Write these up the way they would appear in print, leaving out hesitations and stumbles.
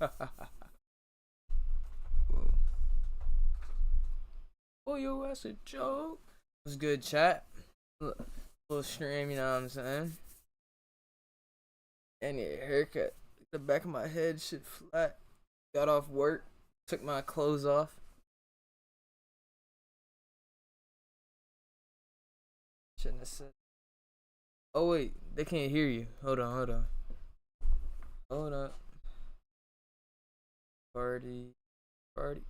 Whoa. Oh, yo, that's a joke. What's good, chat? Little stream, you know what I'm saying? I need a haircut. The back of my head shit flat. Got off work. Took my clothes off. Shouldn't have said. Oh wait, they can't hear you. Hold on, hold on. Hold up. Party. Party.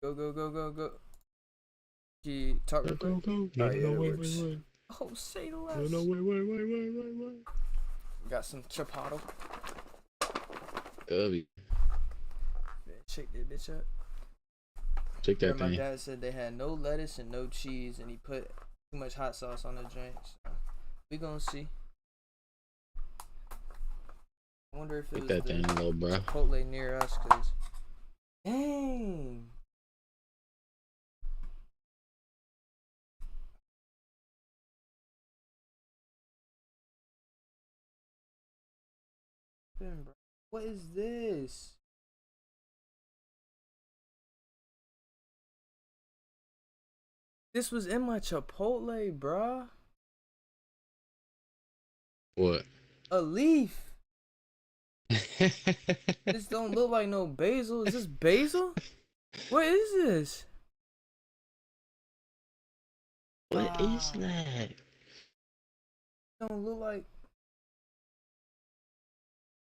Go, go, go, go, go. Gee, talk real quick. Go, go. Oh No, no, yeah, no, it wait, works. wait, wait. Oh, say No, less. no, wait. Got some chipotle. Gubby. Shake that bitch up. Check that My thing. dad said they had no lettuce and no cheese, and he put too much hot sauce on the drinks. So we gonna see. I wonder if it Check was that the thing, little bro. Chipotle near us, cause dang. What is this? This was in my Chipotle, bruh. What? A leaf. This don't look like no basil. Is this basil? What is this? What is that? Don't look like,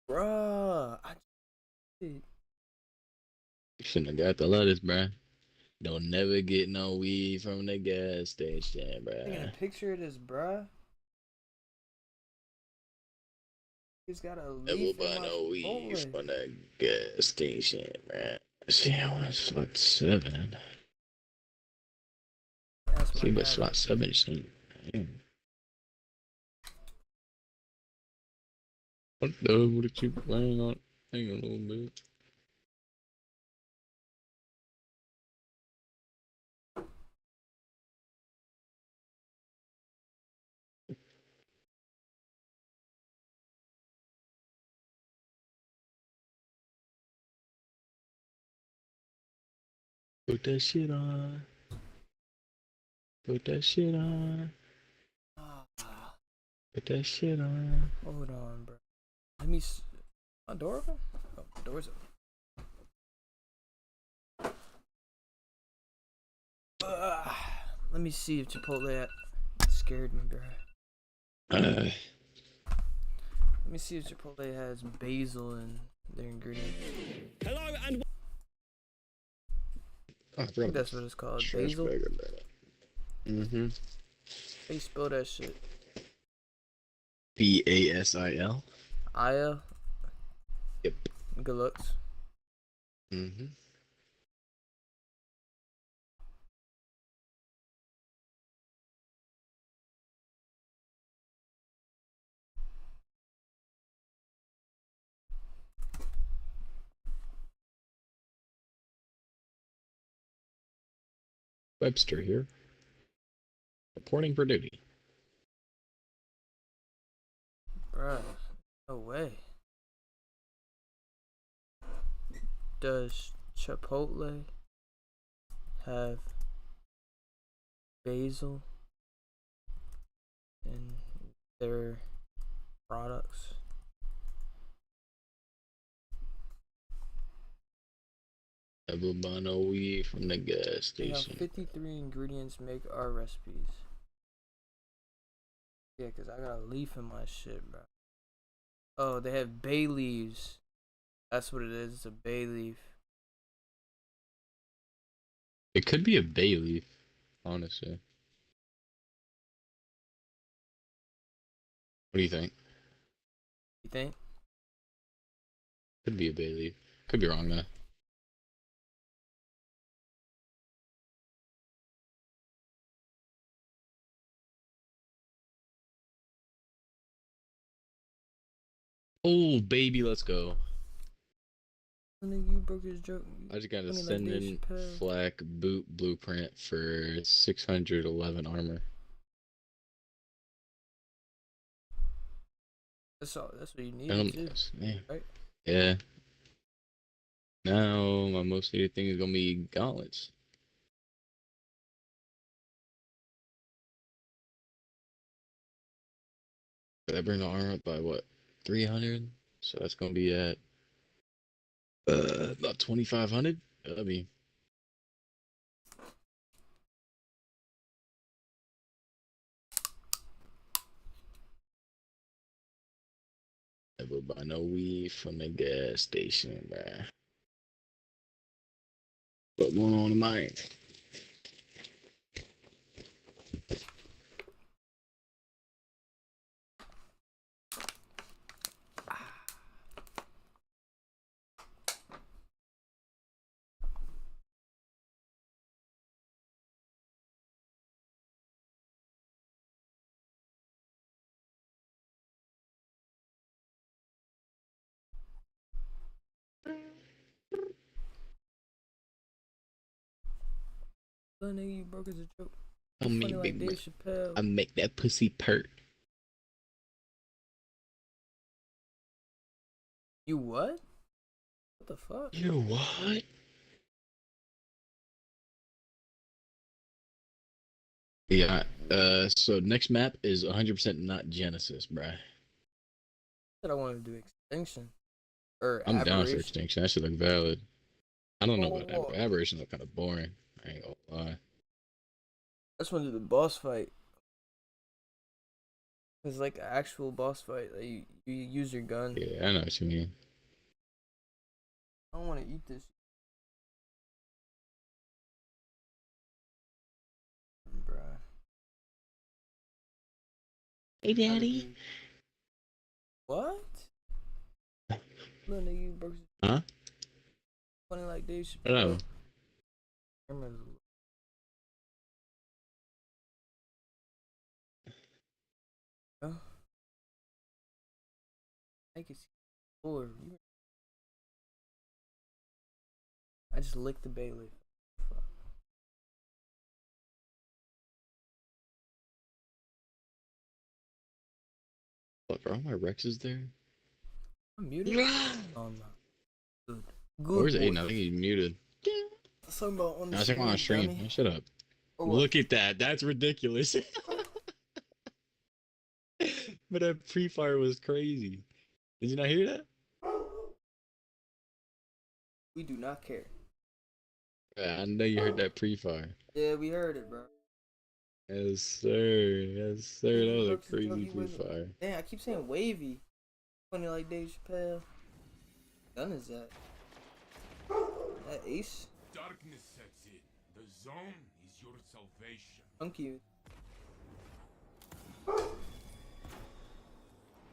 bruh. I did. You shouldn't have got the lettuce, bro. Don't never get no weed from the gas station, Taking a bro. picture of this, bruh. He's got a Never leaf in buy my no weed Chipotle. from the gas station, bro. See, I want slot 7. That's my See, but dad slot right there. 7 is what the would it keep playing on? Hang on a little bit. Put that shit on. Put that shit on. Ah, Put that shit on. hold on, bro. Let me. My door open? Oh, my door's open. Let me see if Chipotle scared me, bro. Uh, Let me see if Chipotle has basil in their ingredients. Hello and I I think that's what it's called. Basil? ChefxBaker, Mm-hmm. How you spell that shit? Basil. Aya? Yep. Good looks. Mm-hmm. Webster here, reporting for duty. Bruh. No way. Does Chipotle have basil in their products? Never buy no weed from the gas See how station. 53 ingredients make our recipes. Yeah, cause I got a leaf in my shit, bro. Oh, they have bay leaves. That's what it is. It's a bay leaf. It could be a bay leaf, honestly. What do you think? You think? Could be a bay leaf. Could be wrong though. Oh baby, let's go. You broke his joke. I just got a Funny like Dave sending Chappelle. flak boot blueprint for 611 armor. That's all. That's what you needed too, Yeah. right? Yeah. Now my most needed thing is gonna be gauntlets. That bring the armor up by what? 300? So that's gonna be at about 2,500. That'll be. Never buy no weed from the gas station, bruh. What going on in mine? Little nigga, you broke as a joke. I You funny make like big man. Dave Chappelle. I make that pussy purr. You what? What the fuck? You what? Yeah. So next map is 100% not Genesis, bruh. Said I wanted to do extinction or I'm down for aberration. extinction. That should look valid. I don't know, but Oh, aberration look kind of boring. I ain't gonna lie. I just want to do the boss fight. It's like an actual boss fight. Like you use your gun. Yeah, I know what you mean. I don't want to eat this, bruh. Hey, Gotta daddy. be what? Little nigga, you broke. Huh? Funny like Dave Hello. Chappelle. Camera's oh, I can see forward. I just licked the bay leaf. Fuck. Fuck, are all my Rexes there? I'm muted. Oh no. Good. Where's Good Aiden? boy. I think he's muted. Something about on the No, I think I'm on screen, stream. dummy. Man, shut up. Or what? Look at that. That's ridiculous. But that pre-fire was crazy. Did you not hear that? We do not care. Yeah, I know you heard that pre-fire. Yeah, we heard it, bro. Yes, sir. Yes, sir. That was a Brooks is crazy he wasn't. pre-fire. Damn, I keep saying wavy. Funny like Dave Chappelle. Gun is that? That ace? Darkness sets in. The zone is your salvation. Funky.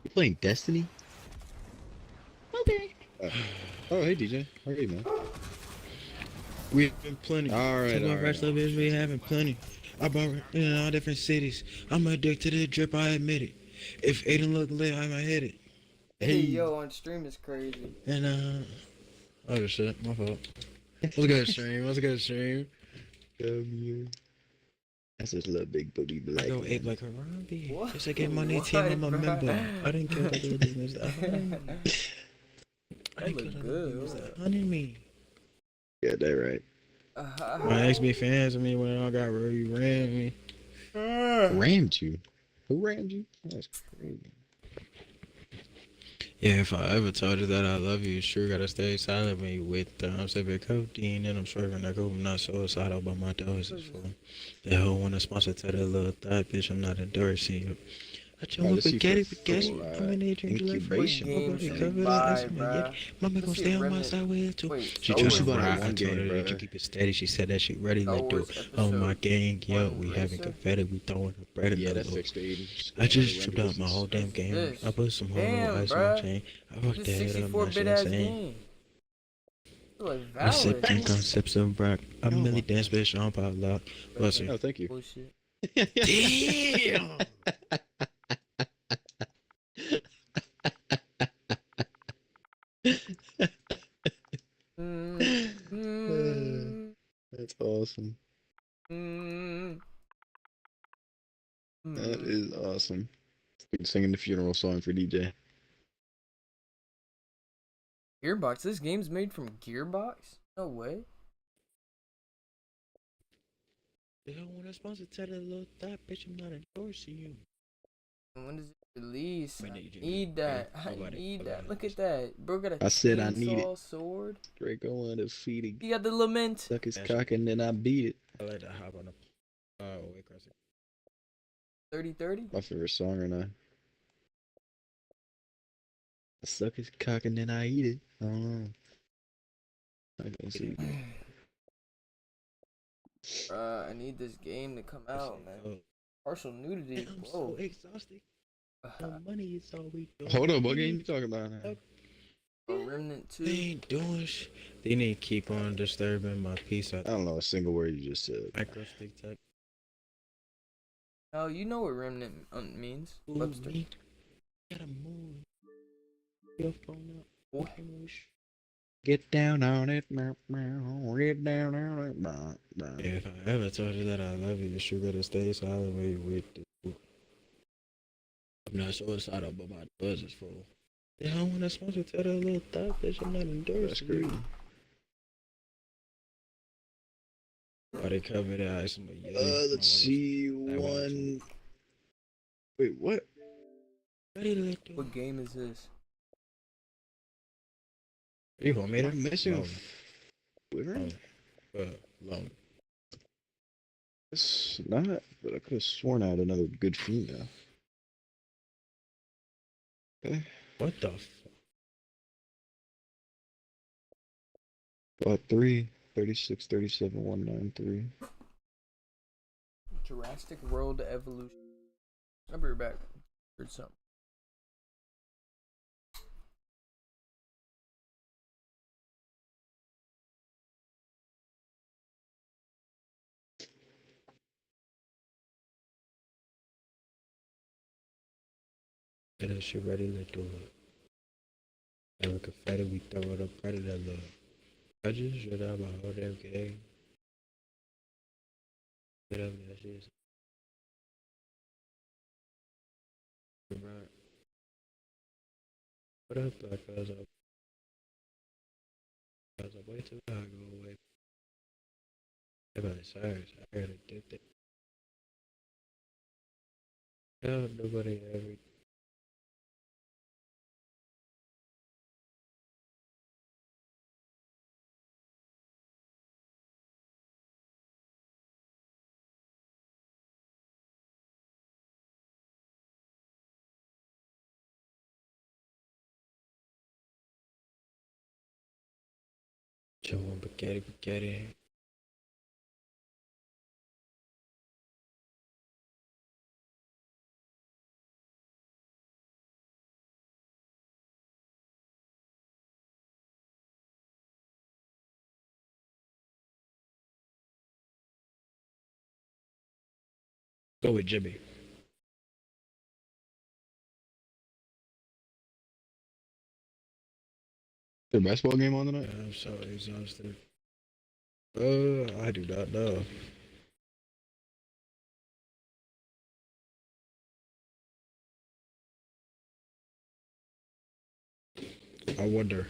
You playing Destiny? Okay. Oh, hey DJ. How are you, man? We have plenty. All right, Talk about all right, rest of us, we having plenty. I bought in all different cities. I'm addicted to the drip, I admit it. If Aiden look lit, I might hit it. Hey, yo, on stream is crazy. And oh shit, my fault. What's good, stream? What's good, stream? W. That's this little big booty I black. go man. ape like a Robbie. What? Just to get money, team, I'm a What, member. bruh? I didn't care about the business. I That didn't look care good. about What? the honey me. Yeah, that right. My ex be fans of me when I got really ran me. Rammed you? Who rammed you? That's crazy. Yeah, if I ever told you that I love you, you sure gotta stay silent when you with I'm sipping codeine and I'm swerving that coke. I'm not suicidal, but my dose is full. The whole wanna sponsor to that little thought, bitch. I'm not endorsing you. I just want Let's see spaghetti, for spaghetti. full, I'm in there drinking like incubation. fresh. Game Nobody should cover buy, that. bruh. Mama Let's gonna see stay a on my remnant. side with it too. Wait, She Star told Wars me about I one told game, her that you brother. keep it steady. She said that she ready Star like Wars dude. Oh my episode gang, yo, one, we having Racer? confetti. We throwing the bread in Yeah, the that loop. fixed the Aiden. I just tripped out my whole damn game. This. I put some whole Damn, ice on my bruh. chain. I fucked This that head up, my 64-bit shit ass insane. game. It's like I sip valid. drink on sips of rock. I Oh Millie my dance bitch on pop lock. Bless Oh, her. thank you. Bullshit. Damn! That's awesome. That is awesome. Singing the funeral song for DJ. Gearbox. This game's made from Gearbox? No way. They don't want to sponsor tell that little thought, bitch. I'm not endorsing you. When does it release? I I need you. need that. I Nobody- need nobody that. Look knows. at that. Bro got a I said I need it. chainsaw sword. Draco undefeated. You got the lament. Suck his That's- cock and then I beat it. I like to hop on the way across it. 30-30. My favorite song right now. I suck his cock and then I eat it. I don't know. I can see. I need this game to come out, man. Partial nudity. I'm Whoa. so exhausted. No money is all we do. Hold up, what game you talking about now? Remnant 2. They ain't doing shit. They need to keep on disturbing my peace. I don't know a single word you just said. Micro stick tech. Oh, you know what remnant means, Webster. Gotta move. Your phone up. What? Get down on it, get down on it. If I ever told you that I love you, you gotta stay silent when you with the. I'm not suicidal, but my buzz is full. They don't want to sponsor tell that little thought, bitch. I'm not endorsing. That's crazy. Why they cover their eyes? Let's see one. Wait, what? What game is this? You gonna make it? I'm missing a Long. Wyvern? Long. It's not, but I could have sworn I had another good female. Okay. What the fuck? About 3, 36, 37, 193. Jurassic World Evolution. I'll be right back. Heard something. Get that shit ready to do it. And with confetti, we throw it up right of that love. I just shut out my whole damn game. Get up that shit. Right. What up, black guys? Wait till I go away. Everybody, sorry, I heard it did that. No, nobody ever. Joe, spaghetti. Go with Jimmy. Is there a basketball game on tonight? I'm so exhausted. I do not know. I wonder.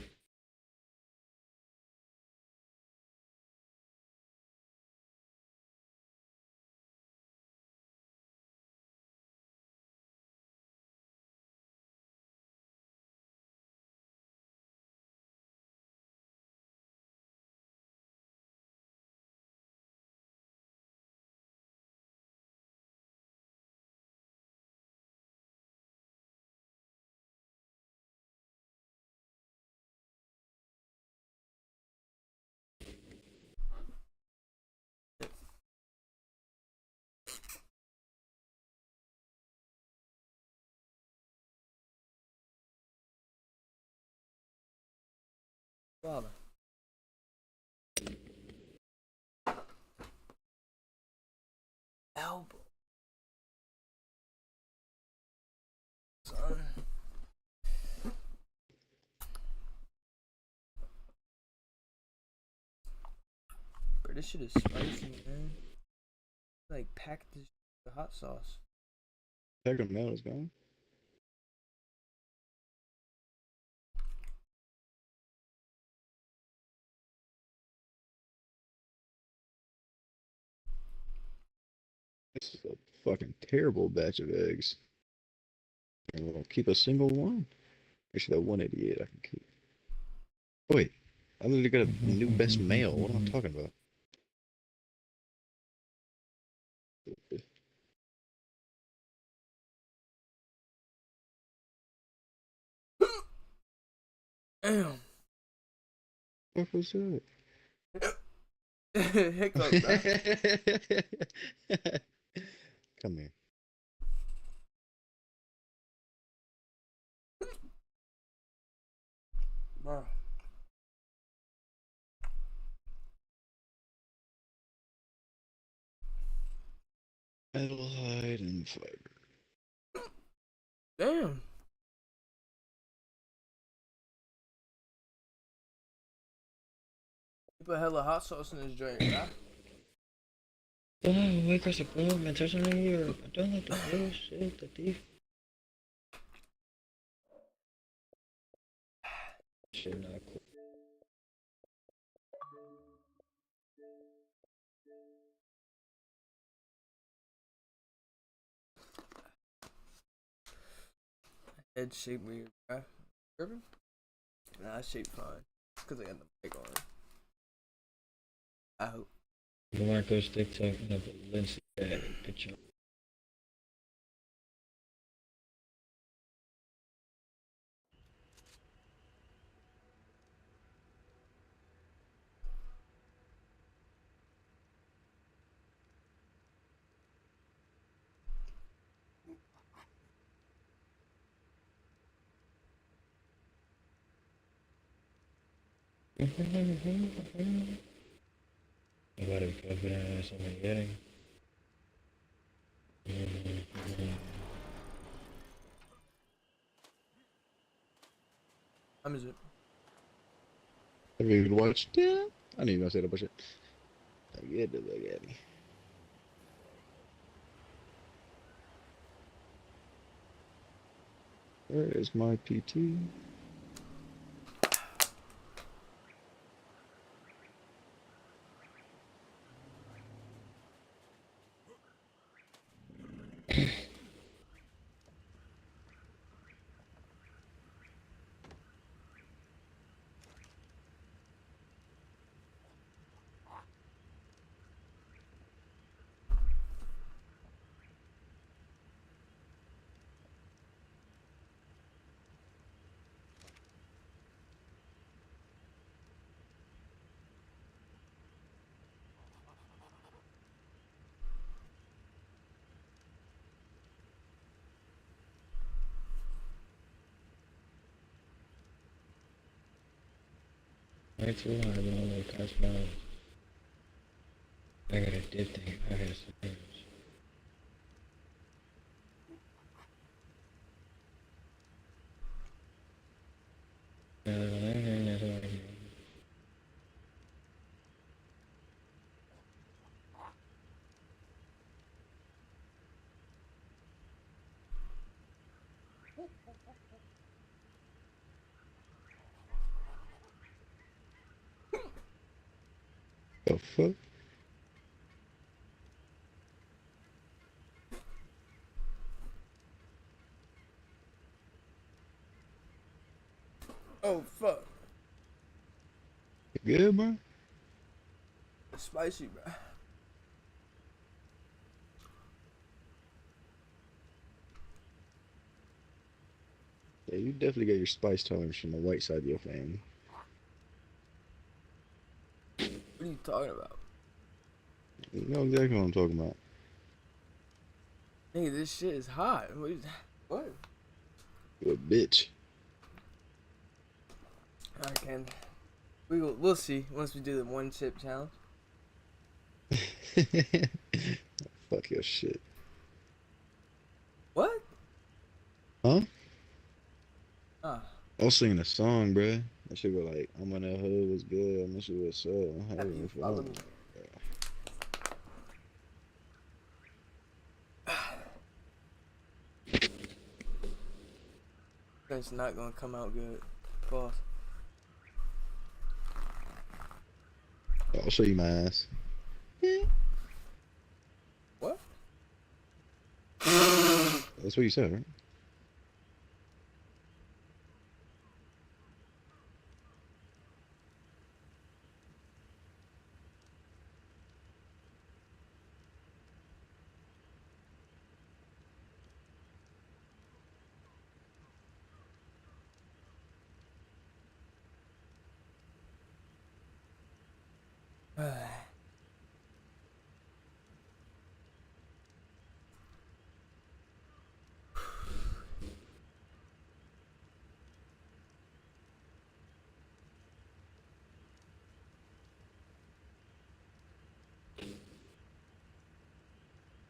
Father. Elbow. Son. Bro, this shit is spicy, man. Like, pack this with hot sauce. Check him now, it's gone. This is a fucking terrible batch of eggs. I'm gonna keep a single one. Actually, that one idiot I can keep. Oh, wait, I literally got a new best male. What am I talking about? Damn. What was that? Hiccup, bro. Come here. Bro. Metal hide and fiber. Damn. You put hella hot sauce in this drink, bro. Oh, wake us up, man. Touch on here. Don't let the bullshit, the thief. Shit, not cool. Head shape weird, bro. Tripping? Nah, that shape fine. Cause I got the mic on. I hope. Marco's TikTok and a Valencia picture. You gotta be confident in something getting. How is it? Have you even watched? Yeah. I didn't even say that bullshit. I get the look at me. Where is my PT? Way too hard, I don't know, cuss my. I got a dip thing. I got some. The fuck? Oh fuck. You good, bro? It's spicy, bro. Yeah, you definitely got your spice tolerance from the white side of your family. What are you talking about? You know exactly what I'm talking about. Nigga, this shit is hot. What? You a bitch. I can. We'll see once we do the one chip challenge. Fuck your shit. What? Huh? Ah, I was singing a song, bruh. That shit go like, I'm on that hood, was good, I'm shit was so. have you follow me? It's not gonna come out good. Pause. I'll show you my ass. What? That's what you said, right?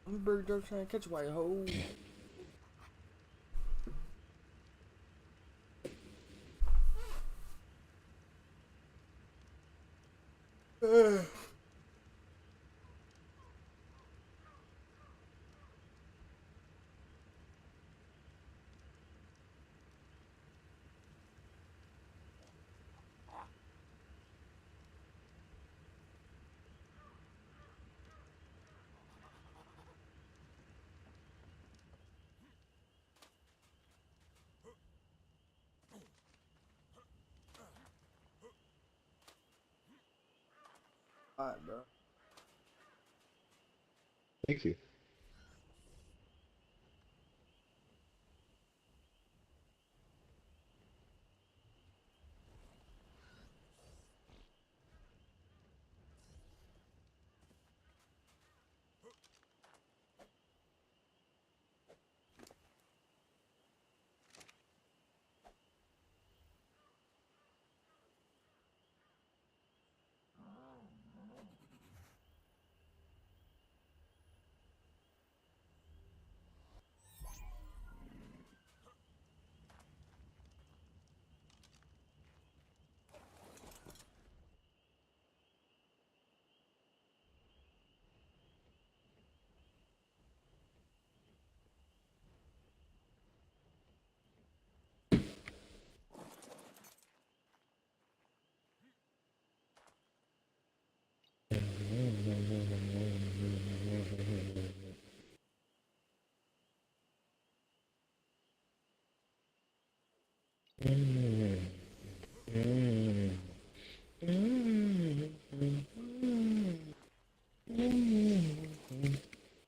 I'm bird dog trying to catch white hole. Alright, bro. Thank you.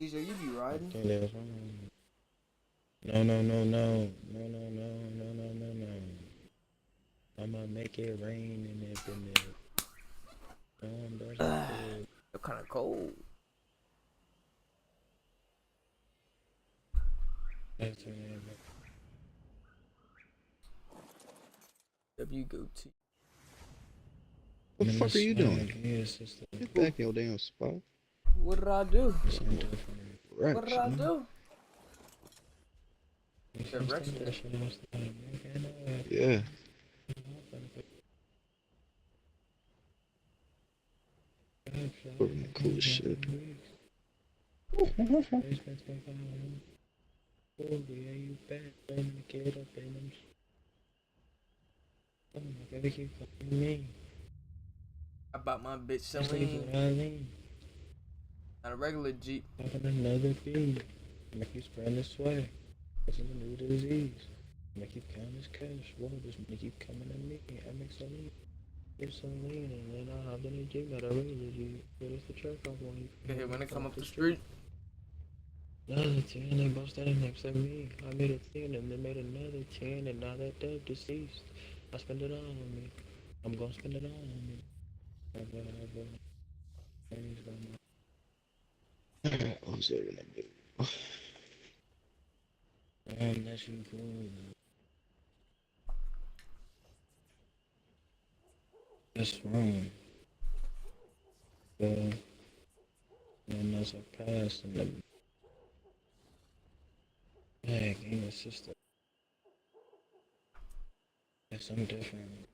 DJ, you be riding? No, no, no, no, no, no, no, no, no, no, no. I'ma make it rain and it been there. They're kind of cold. W go to. What the fuck are you doing? Get back in your damn spot. What did I do? Right. What did I do? Direction. Yeah. Fucking cool as shit. I bought my bitch Celine. Not a regular Jeep. Another beat. Make you spread the sweat. It's a new disease. Make you count as cash. Whoa, just make you coming to me. I make so lean. It's so lean. And then I hop in the Jeep. Got a regular Jeep. But it's the truck off when you Get hit when they come up the street. Another 10, they both standing next to me. I made a 10 and they made another 10 and now that they're deceased. I spend it all on me. I'm gonna spend it all on me. I was living that bit. That's you cool. That's wrong. And that's a pass and the bag ain't a sister. That's something different.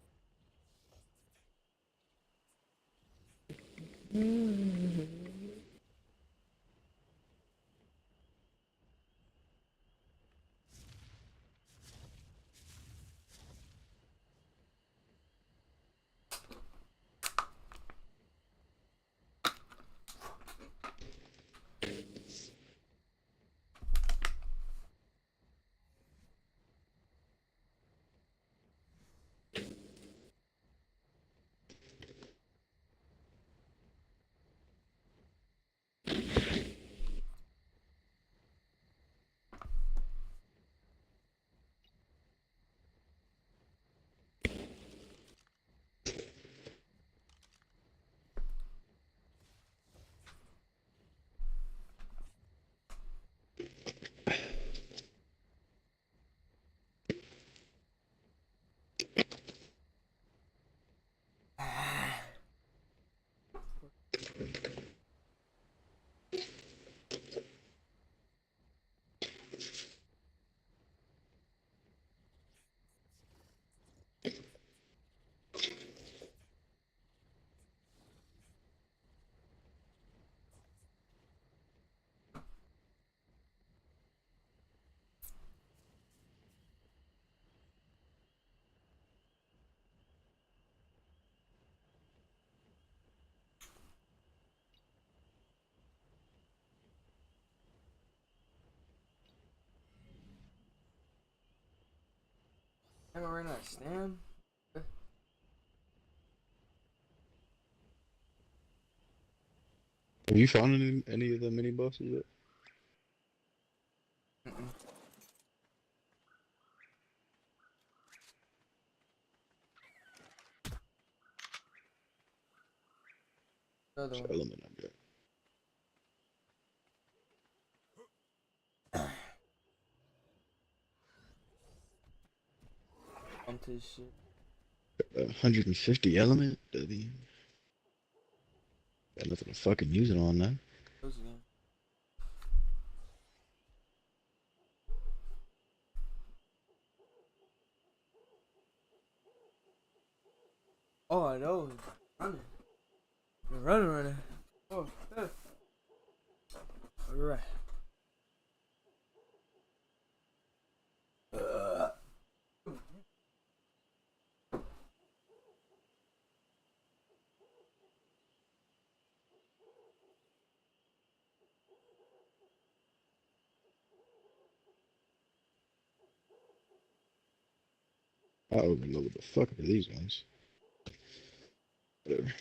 Am I right now? Stand? Have you found any of the mini bosses yet? Mm-mm. Another Which one. element I got? Bump this shit. 150 element? W. Got nothing to fucking use it on now. Close again. Oh, I know. Running. Running. Oh, yeah. Alright. I don't even know what the fuck are these ones. Whatever.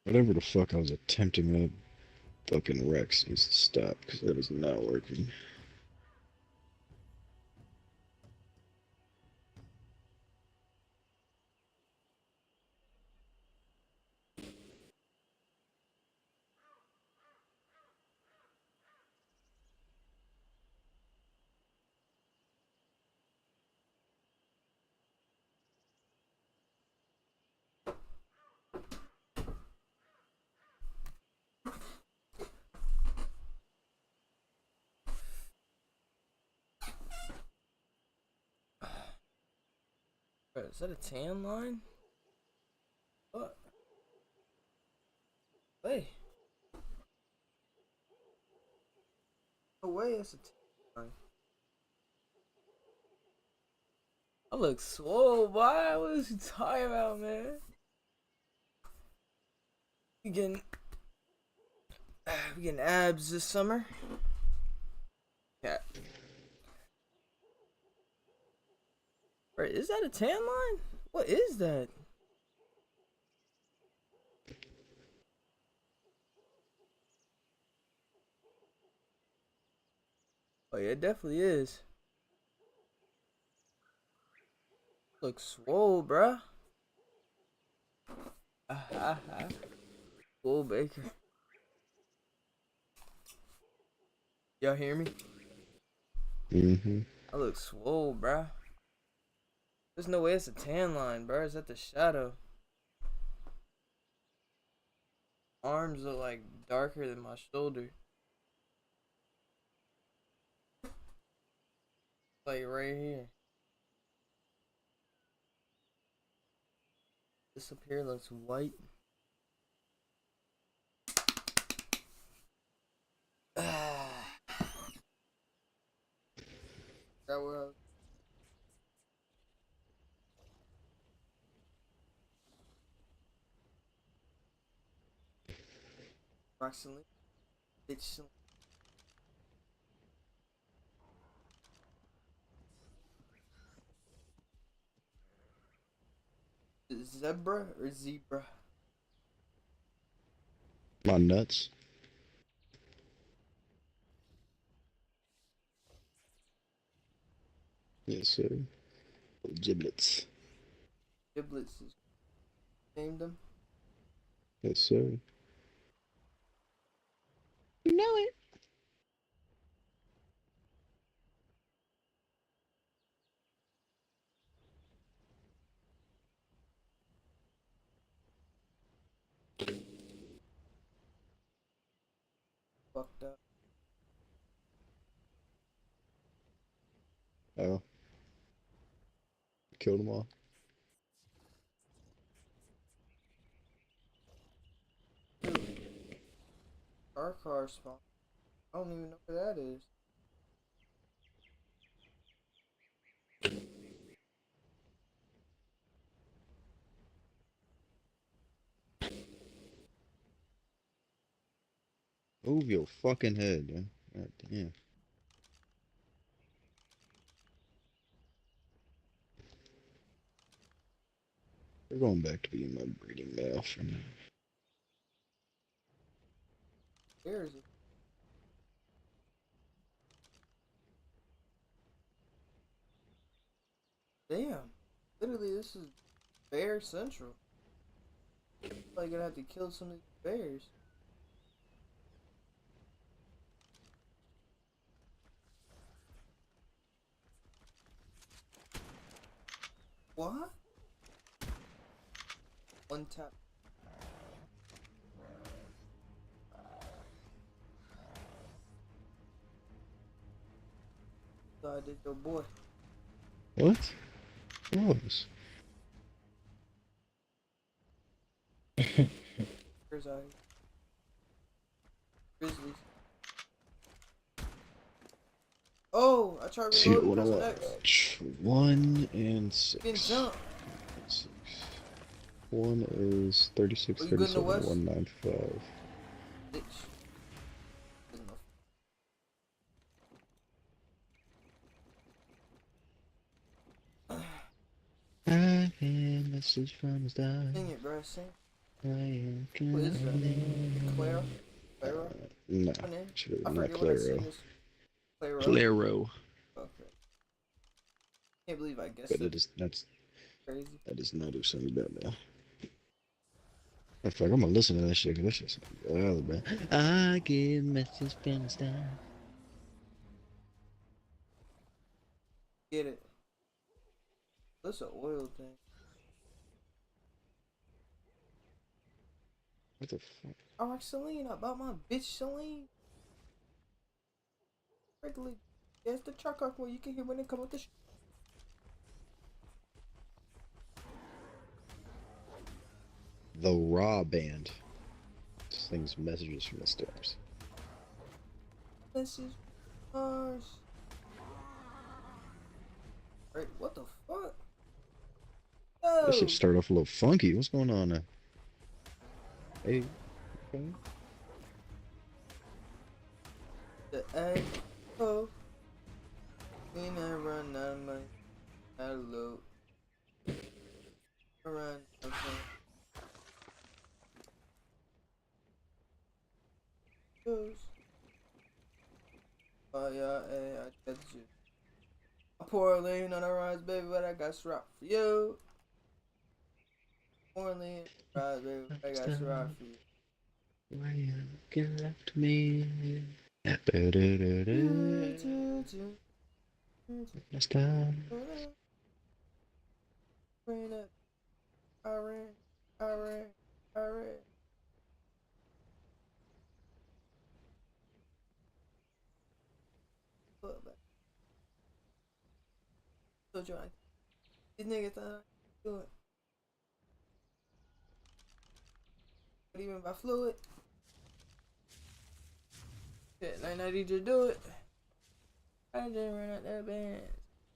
Whatever the fuck I was attempting to fucking Rex needs to stop because that is not working. Bro, is that a tan line? What? Hey. No way, that's a tan line. I look swole, boy. What is you talking about, man? We getting abs this summer. Yeah. Bro, is that a tan line? What is that? Oh yeah, it definitely is. Look swole, bruh. Swole Baker. Y'all hear me? Mm-hmm. I look swole, bruh. There's no way it's a tan line, bruh. Is that the shadow? Arms are like darker than my shoulder. Like right here. This up here looks white. That where approximately bitch zebra or zebra? My nuts. Yes, sir. Giblets. Giblets is named them. Yes, sir. You know it. Fucked up. Oh, killed them all. Dude, our car spawn. I don't even know where that is. Move your fucking head, man. God damn. We're going back to being my breeding male for now. Where is it? Damn. Literally, this is bear central. Like, gonna have to kill some of these bears. What? One tap. So I did your boy. What? Gross. Here's our grizzlies. Oh, I tried See what I reloading. want. Press X. 1 and Getting 6. jumped. 6. 1 is 36, Oh, you good in the 37, west? 195. Bitch. Good enough. I have a message from the stars. Sing it, bro. Sing. I am What is that? coming. Clara? Clara? Nah, Her name? should I have not forget what I seen Claro. this. Clara. Claro. Okay. Can't believe I guessed But it. Crazy. that is not who sung that now. In fact, I'm gonna listen to that shit because that shit's wild, man. I get a message from the stars. Get it. That's an oil thing. What the fuck? I like Celine. I bought my bitch Celine. Regularly. Yeah, it's the truck off where you can hear when they come with the The Raw Band sings messages from the stars. This is ours. Right, what the fuck? No. This should start off a little funky. What's going on now? Hey. Okay. The echo. We never run out of money. Out of load. Run out of money. Oh yeah, hey, I got you. I pour lean on the rise, baby, but I got strap for you. Pour lean rise, baby, but I got strap for you. Why you looking left me? Let's go. Bring up, I ran. Look back. So John, these niggas thought I could do it. What even by fluid? Shit, like I need you to do it. I just ran out that band.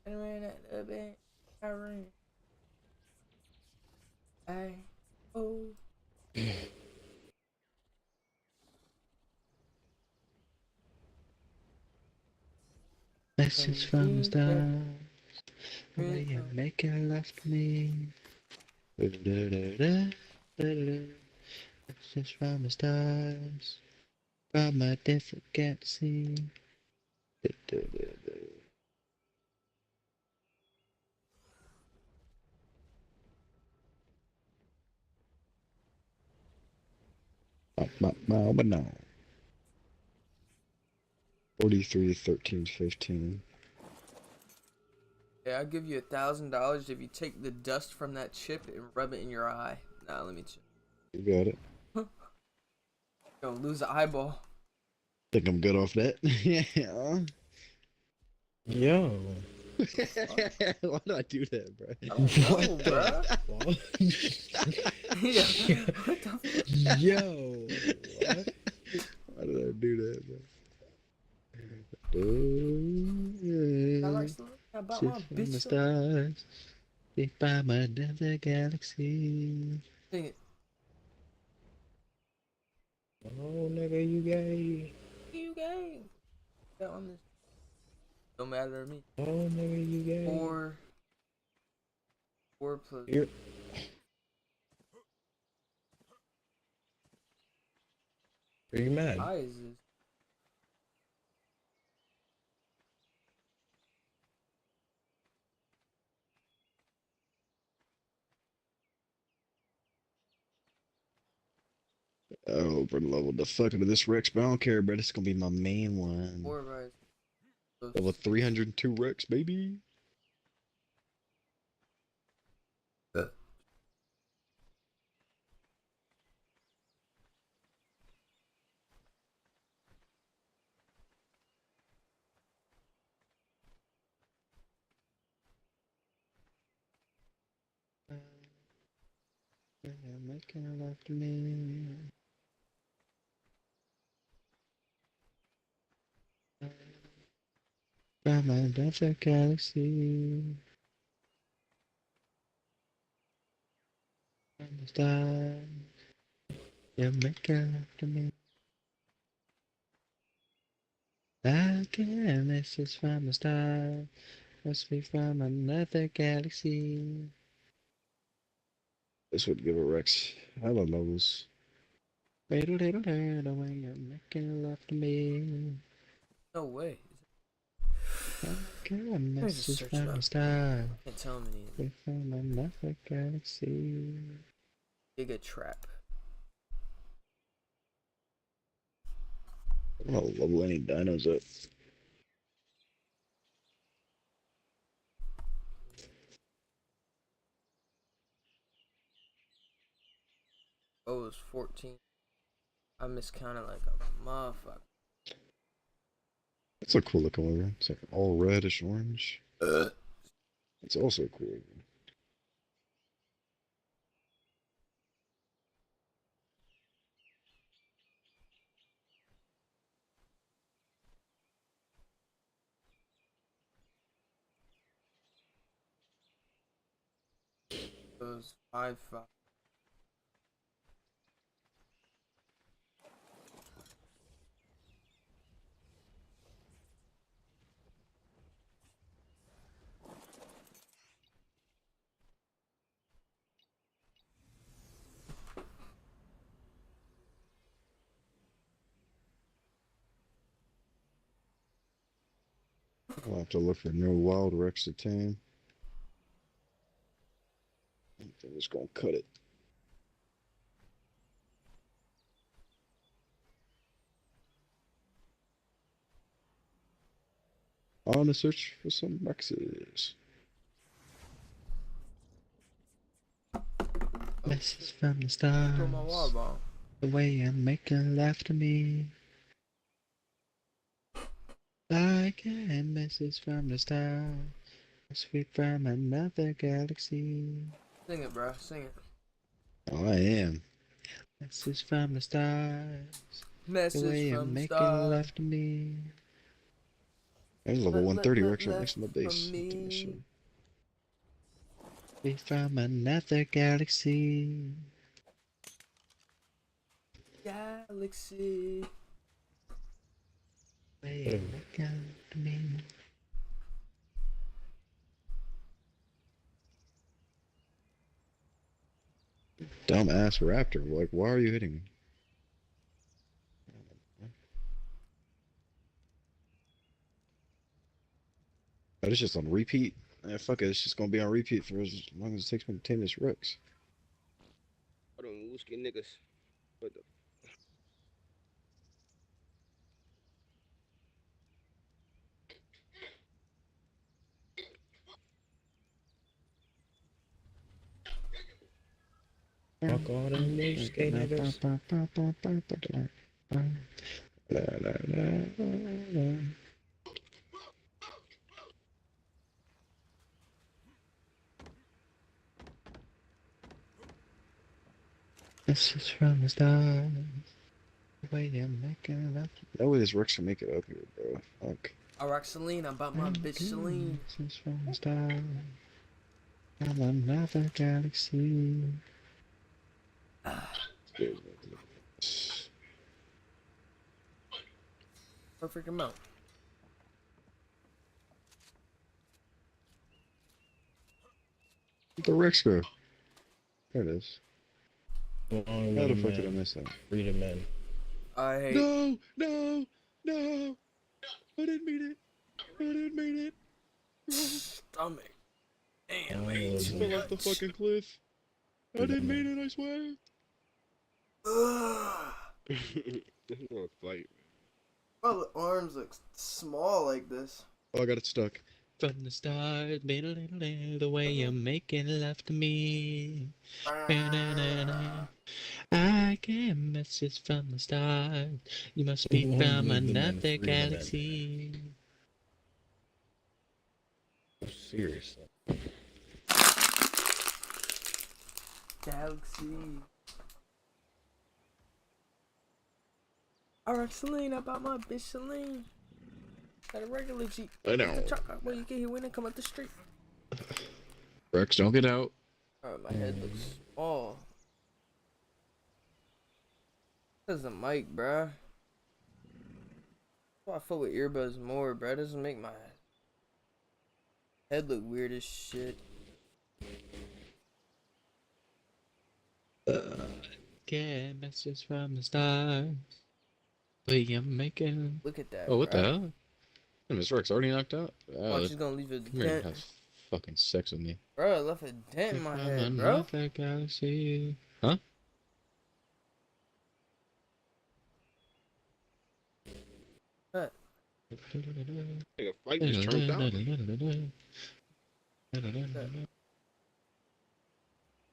I ran. Oh. Message from the stars. Why you making love to me? Message from the stars. From a different galaxy. But no. 43, 13, 15. Yeah, I'll give you $1,000 if you take the dust from that chip and rub it in your eye. Nah, let me check. You got it. You're gonna lose an eyeball. Think I'm good off that? Yeah. Yo. Why do I do that, bro? I don't know, What the bruh. fuck? Yeah. What the fuck? Yo. What? Why did I do that, bro? I like something about my From the bitch. stars, big by my desert galaxy. Sing it. Oh, nigga, you gay. You gang. Got on this. Don't matter to me. Oh, nigga, you gay. Four plus. You're... Are you mad? High is this? Oh, for the love of the fuck out of this Rex, but I don't care, bro. This is gonna be my main one. 4 rise. Level 302 Rex, baby. Making love to me. From a desert galaxy. From the stars. You're making love to me. I get a message from the stars. Must be from another galaxy. This would give a Rex. I don't know this. Wait a little the way you're making love to me. No way. I get a me just message search it from up. the stars. Can't tell me anything. We're from another galaxy. Giga trap. I don't level any dinos up. Oh, it was 14. I miscounted like a motherfucker. That's a cool looking one. It's like all reddish orange. It's also cool. It was 5-5. I'll have to look for no wild Rex to tame. I think it's gonna cut it. On the search for some Rexes. Message from the Throw my water stars. ball. The way I'm making love to me. Like a message from the stars. Sweet from another galaxy. Sing it, bro. Sing it. Oh, I am. Message from the stars. The Message way I'm from making star. love to me. There's level 130 Rex right next to my base. I'll take this shit. We from another galaxy. Galaxy. Way I'm making love to me. Dumbass raptor. Like, why are you hitting me? Oh, it's just on repeat. Fuck it, it's just gonna be on repeat for as long as it takes me to tame this Rex. I don't loose skin niggas. What the? Fuck all them loose gay niggas. This is from the stars. The way I'm making it up. No way this Rex can make it up here, bro. Fuck. I rock Celine. I bought my bitch Celine. This is from the stars. From another galaxy. Go freak him out. Where'd the Rex go? There it is. How How the fuck did I miss that? Freedom man. I hate. No, no, no! I didn't mean it. I didn't mean it. Stomach. Damn, Oh, I ate too Fell off the much. fucking cliff. I didn't mean it, I swear. Ugh. This is a fight. Bro, the arms look small like this. Oh, I got it stuck. From the start, the way you're making love to me. I get messages from the start. You must be from another galaxy. Seriously. Galaxy. Alright, Celine, I bought my bitch Celine. Got a regular Jeep. I know. The truck where you get here when they come up the street. Rex, don't get out. Alright, my head looks small. That's the mic, bruh. That's why I fuck with earbuds more, bruh. It doesn't make my head look weird as shit. Get messages from the stars. Way you're making. Look at that. Oh, what the bruh. hell? Miss Rex already knocked out? Oh, she's gonna leave a Come here and dent. have fucking sex with me. Bro, I left a dent in my From head, bro. another galaxy. Huh? What? Nigga, fight just turned out.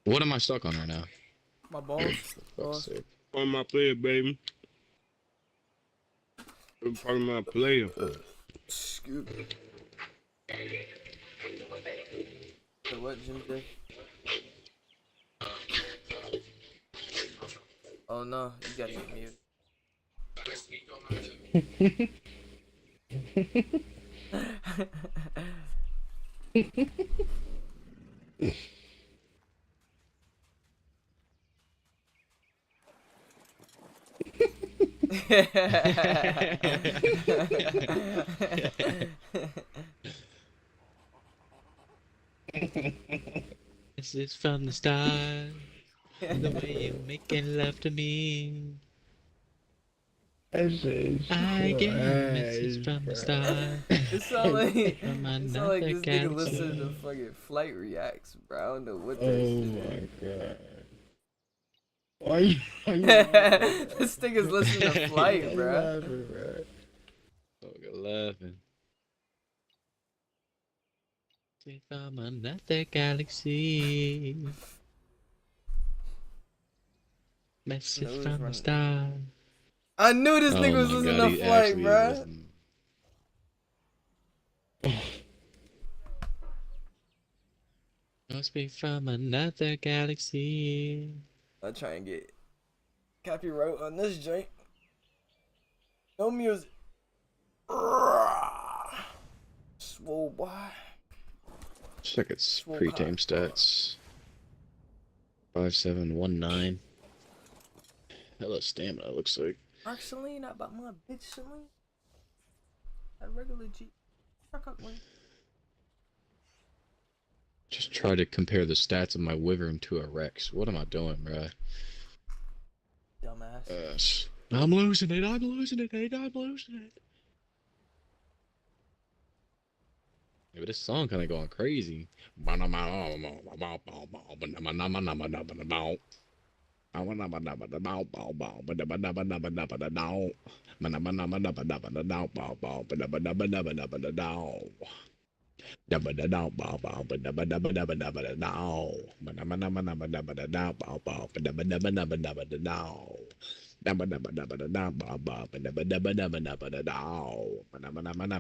What am I stuck on right now? My balls. Fuck's Balls. sake. Part of my player, baby. I'm part of my player. Excuse me. So what, Jim J? Oh no, you gotta get mute. This is from the start. The way you're making love to me. I get messages from the start. It sound like From it sound like another this nigga galaxy. listening to fucking flight reacts, bro. I don't know what that Oh shit my is. god. Why you This nigga's listening to flight, bro. laughing, bro? Fucking laughing. From another galaxy. Message Nose from the running. star. I knew this nigga was my listening God, to he flight, actually is bro. listening. Must be from another galaxy. I'll try and get copyright on this joint. No music. Swole boy. Check its Swole pre-tame cock. stats. 5719. Hella stamina, looks like. Mark Celine, I bought my bitch Celine. A regular Jeep. Truck up one. Just try to compare the stats of my Wyvern to a Rex. What am I doing, bruh? Dumbass. I'm losing it, I'm losing it, I'm losing it. Yeah, but this song kind of going crazy.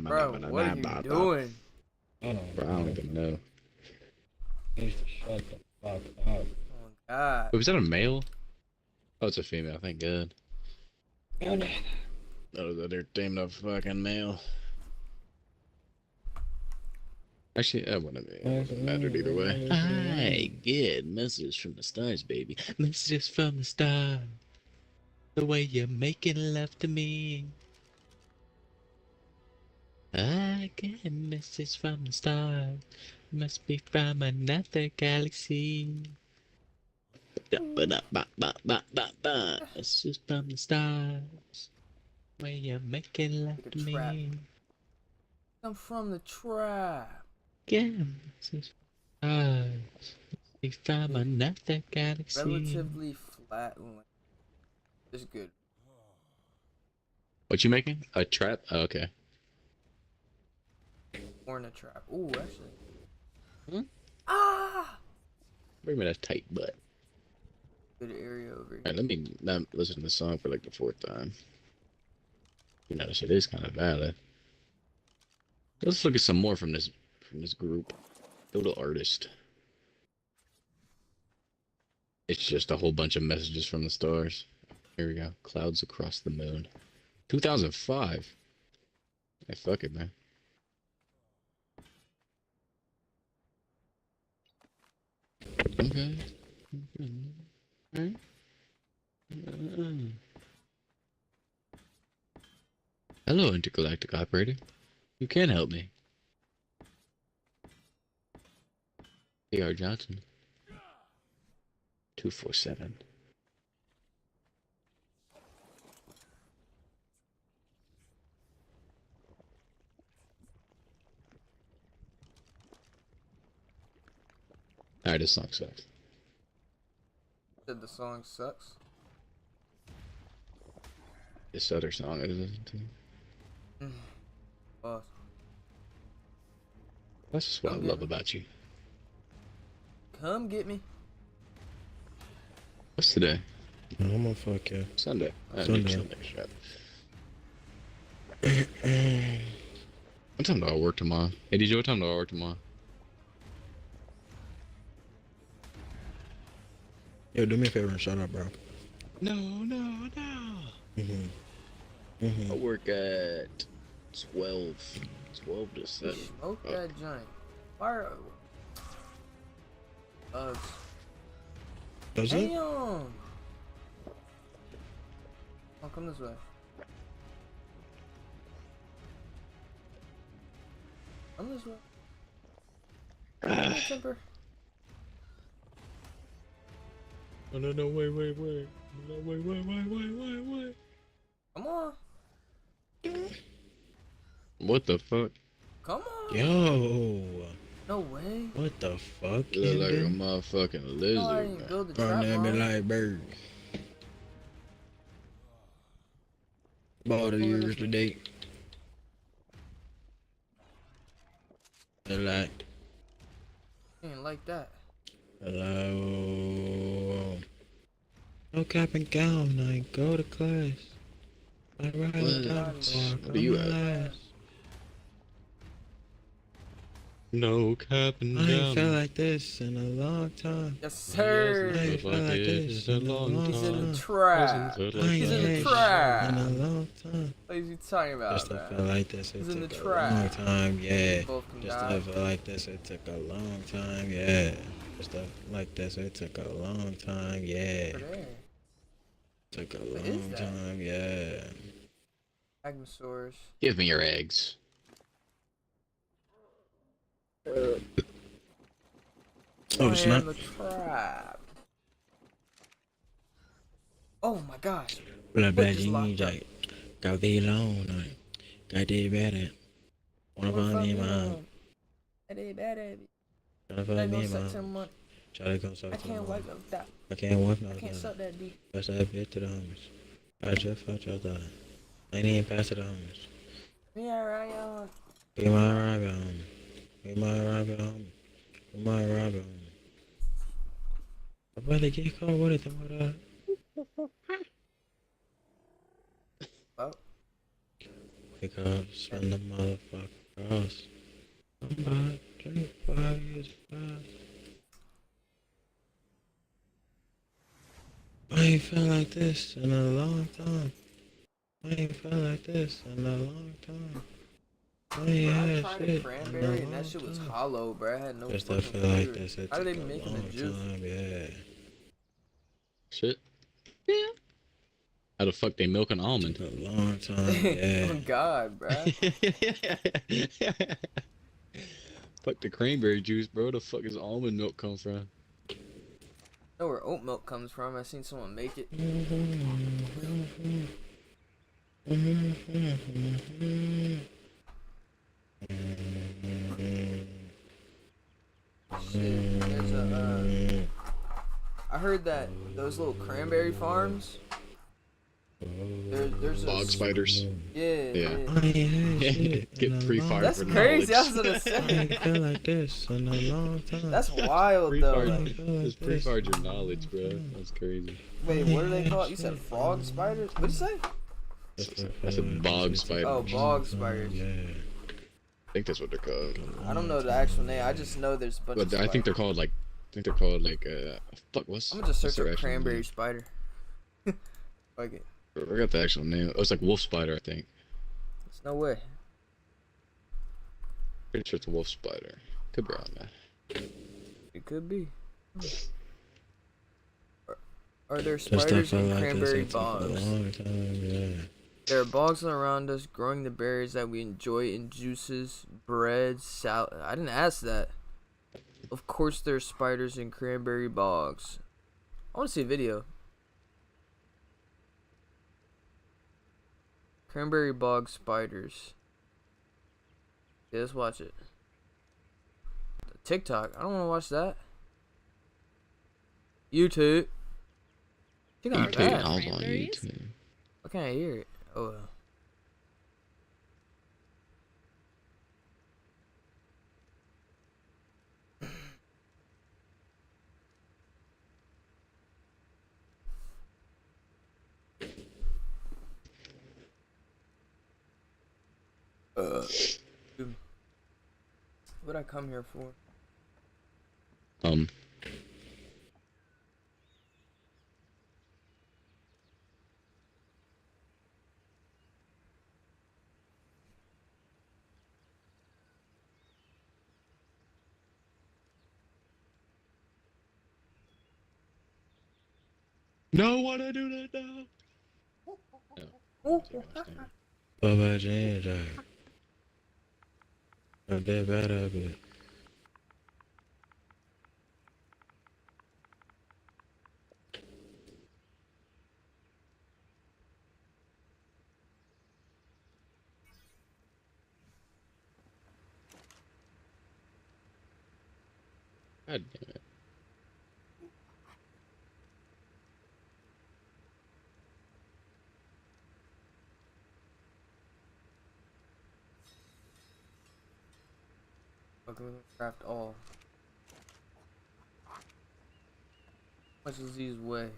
Bro, what are you doing? Bro, I don't even know. Needs to shut the fuck up. Oh god. Wait, was that a male? Oh, it's a female, thank God. Oh, That was a damn enough fucking male. Actually, that wouldn't have mattered either way. I get messages from the stars, baby. Messages from the star. The way you're making love to me. I get a message from the stars. Must be from another galaxy. Ba-da-ba-ba-ba-ba-ba. It's just from the stars. Where you making love Like a to trap. me. I'm from the trap. Get a message from the stars. Must be from another galaxy. Relatively flat land. It's good. What you making? A trap? Oh, okay. Or in a trap. Ooh, actually. Hmm? Ah! Bring me that tight butt. Good area over here. Alright, let me not listen to the song for like the 4th time. You know, this shit is kind of valid. Let's look at some more from this group. Go to artist. It's just a whole bunch of messages from the stars. Here we go. Clouds across the moon. 2005. Hey, fuck it, man. Okay. Alright. Hello, intergalactic operator. You can help me. A.R. Johnson. 247. Alright, this song sucks. Said the song sucks. This other song I listen to. Boss. That's just what I Come love get me. about you. Come get me. What's today? I'm gonna fuck you. Sunday. Sunday. Sunday. Shut. What time do I work tomorrow? Hey, DJ, what time do I work tomorrow? Yo, do me a favor and shut up, bro. No, no, no. I work at 12. 12 to 7. Smoke that joint. Fire. Does it? Damn. Oh, come this way. Come this way. Temper. Oh, no, wait. No, wait. Come on. What the fuck? Come on. Yo, No way. what the fuck? You look like a Kendon? motherfucking No, I lizard, didn't man. build the Run trap at me line. like bird. Bought the years today. Like, Ain't like that. hello. No cap and gown, I go to class. I ride What? down What are you at? No cap and I ain't felt like this in a long time. Yes, sir. I ain't felt like this in a long He's in the time. trap. I ain't He's in the had trap. shit in a long time. What is he talking about, Just to man? feel like this, it He's in the took a trap. long time, yeah. Both can Just die. to feel like this, it took a long time, yeah. Just to like this, it took a long time, yeah. Over there. Took a What is long that? time, yeah. Magnosaurus. Give me your eggs. Oh, I it's am not. the trap. Oh my gosh. Blah blah What just locked jeans, up? like got the long, like got the better. Wanna find me, mom. That ain't bad at me. Wanna I find go me, suck mom. some money. Try to come suck I some can't more. wipe no that. I can't work no I can't time. suck that deep. Pass that bit to the homies. I just fucked your thought. I ain't even pass it to the homies. Me alright, y'all. Be my rival homie. Be my rival homie. Be my rival homie. I'd rather get caught with it than without. Oh, Because when the motherfucker cross, I'm about 25 years past. I ain't felt like this in a long time. I ain't felt like this in a long time. I ain't bro, I had tried a shit in a cranberry and that long shit was time. hollow, bro. I had no Just to fucking feel like flavor. this, it How took did they a make the long juice? time, yeah. Shit. I How the fuck they milk an almond? A long time, Oh yeah. God, bruh. Fuck the cranberry juice, bro. The fuck is almond milk come from? I know where oat milk comes from. I seen someone make it. Shit, there's a. I heard that those little cranberry farms. There's a. Bog spiders. Yeah, Yeah. yeah. I ain't had shit Get in a free long fire That's for crazy. I was knowledge. gonna I ain't say. felt like this in a long time. That's wild Free though. fire, Like, just free fired your knowledge, bro. That's crazy. wait, what are they called? You said frog spiders? What'd you say? That's a bog spider. Oh, bog spiders. Yeah. I think that's what they're called. I don't know the actual name. I just know there's a bunch But of I think they're spiders. called like. I think they're called like fuck. What's? I'm gonna just what's search their up actual cranberry name? spider. Fuck it. I forgot the actual name. It was like wolf spider, I think. There's no way. Pretty sure it's a wolf spider. Could be wrong, man. It could be. Are there Just stuff spiders I in like cranberry this for a bogs? long time, yeah. There are bogs all around us, growing the berries that we enjoy in juices, bread, salad. I didn't ask that. Of course, there are spiders in cranberry bogs. I want to see a video. Cranberry bog spiders. Yeah, let's watch it. TikTok. I don't want to watch that. YouTube. You got YouTube, that. I was on Cranberries? YouTube. Why can't I hear it? Oh well. What'd I come here for? Um, no, wanna do that now. Baba Ginger. A bit better, bit. God damn it. Okay, we'll craft all. How much does these weigh?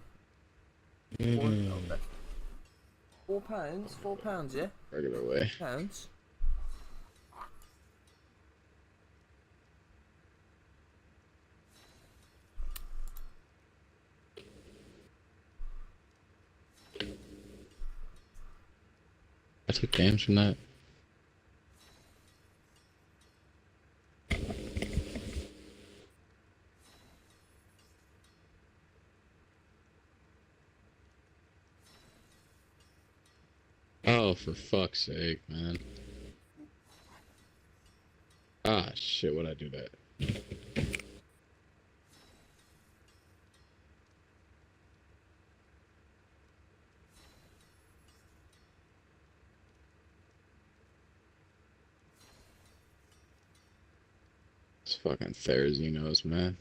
4 pounds? 4 pounds, yeah? Regular way. Pounds. I took damage from that. Oh, for fuck's sake, man. Ah, shit, what'd I do that? It's fucking Therazinos, man.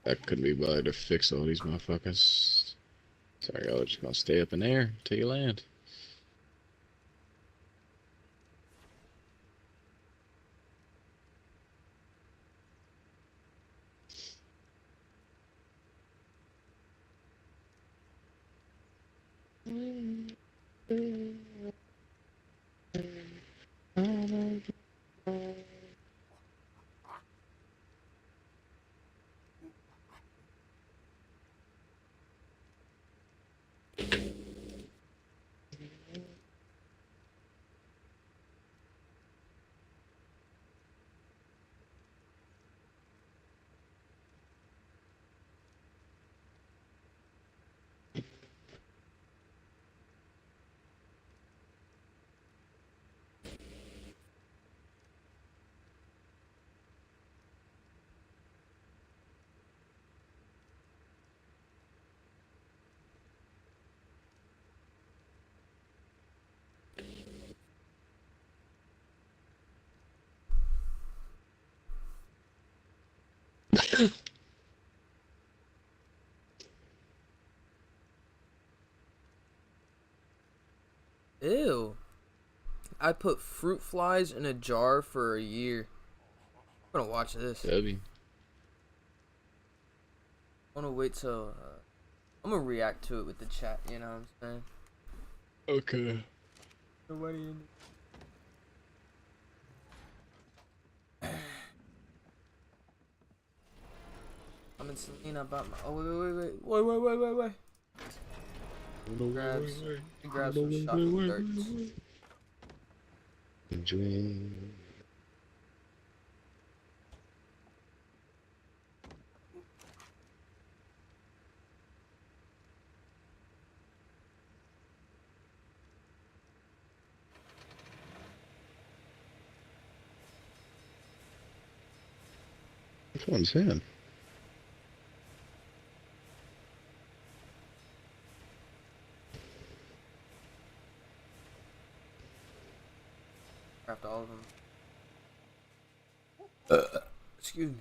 I couldn't be bothered to fix all these motherfuckers. Sorry, y'all just gonna stay up in there till you land. Ew. I put fruit flies in a jar for a year. I'm gonna watch this. Debbie. I'm gonna wait till I'm gonna react to it with the chat. You know what I'm saying? Okay. Nobody in. I'm in Selena about my. Oh wait. Grab some shotgun darts. Dream. Which one's him? Craft all of them. Excuse me.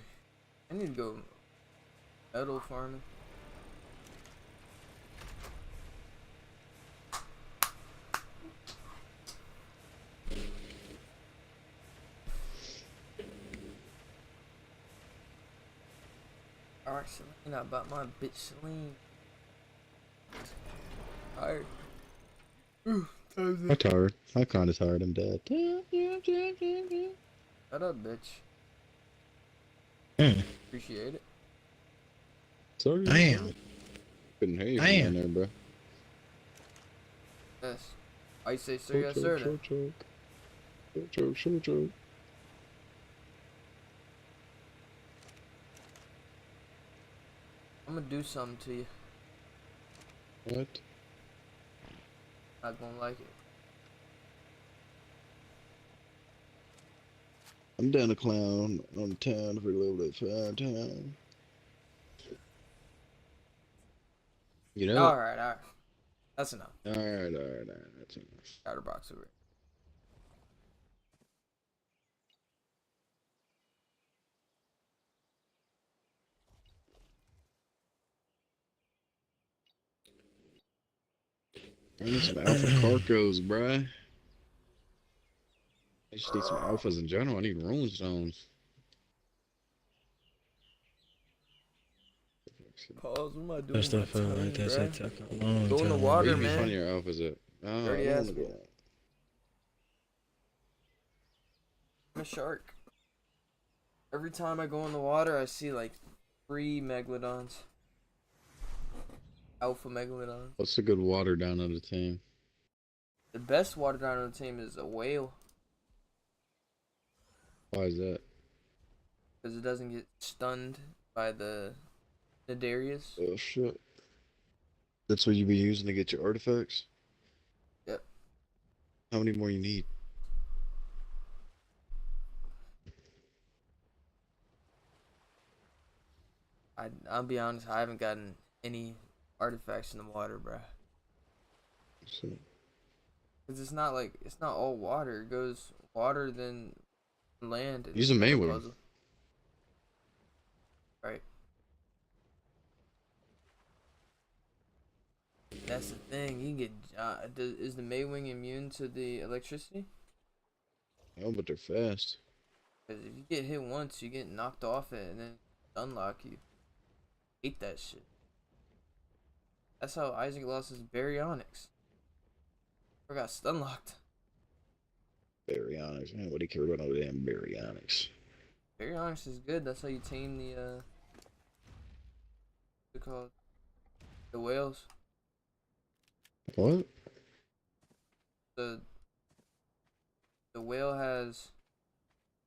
I need to go metal farming. Alright, Selena, about my bitch Selena. Alright. I'm tired. I'm kind of tired. I'm dead. Shut up, bitch. Mm. Appreciate it. Sorry. Damn. Couldn't hear you from Damn. down there, bro. Yes. I say sir, yes, sir. then. Choke. I'm gonna do something to you. What? Not gonna like it. I'm down a clown on the town for a little bit fine town. You know? Alright. That's enough. Alright. That's enough. Outer box over. I need some alpha carcos, bruh. I just need some alphas in general. I need rune stones. Pause. What am I doing? That stuff with felt my like time, that bruh? shit took a long Go in the time. water, Where you be man. finding your alphas at? Oh, Dirty I don't ass wanna go man. out. I'm a shark. Every time I go in the water, I see like 3 megalodons. Alpha megalodons. What's a good water down on the team? The best water down on the team is a whale. Why is that? Because it doesn't get stunned by the Nadarius. Oh shit. That's what you be using to get your artifacts? Yep. How many more you need? I'll be honest, I haven't gotten any artifacts in the water, bruh. So, Because it's not all water. It goes water, then land. And use a it's main a with 'em. puzzle. Right. That's the thing. You can get. Is the Maywing immune to the electricity? Oh, but they're fast. Because if you get hit once, you get knocked off it, and then unlock you. Hate that shit. That's how Isaac lost his baryonyx. Or got stun locked. Baryonyx. Man, what do you care about all the damn baryonyx? Baryonyx is good. That's how you tame the what's it called? The whales. What? The whale has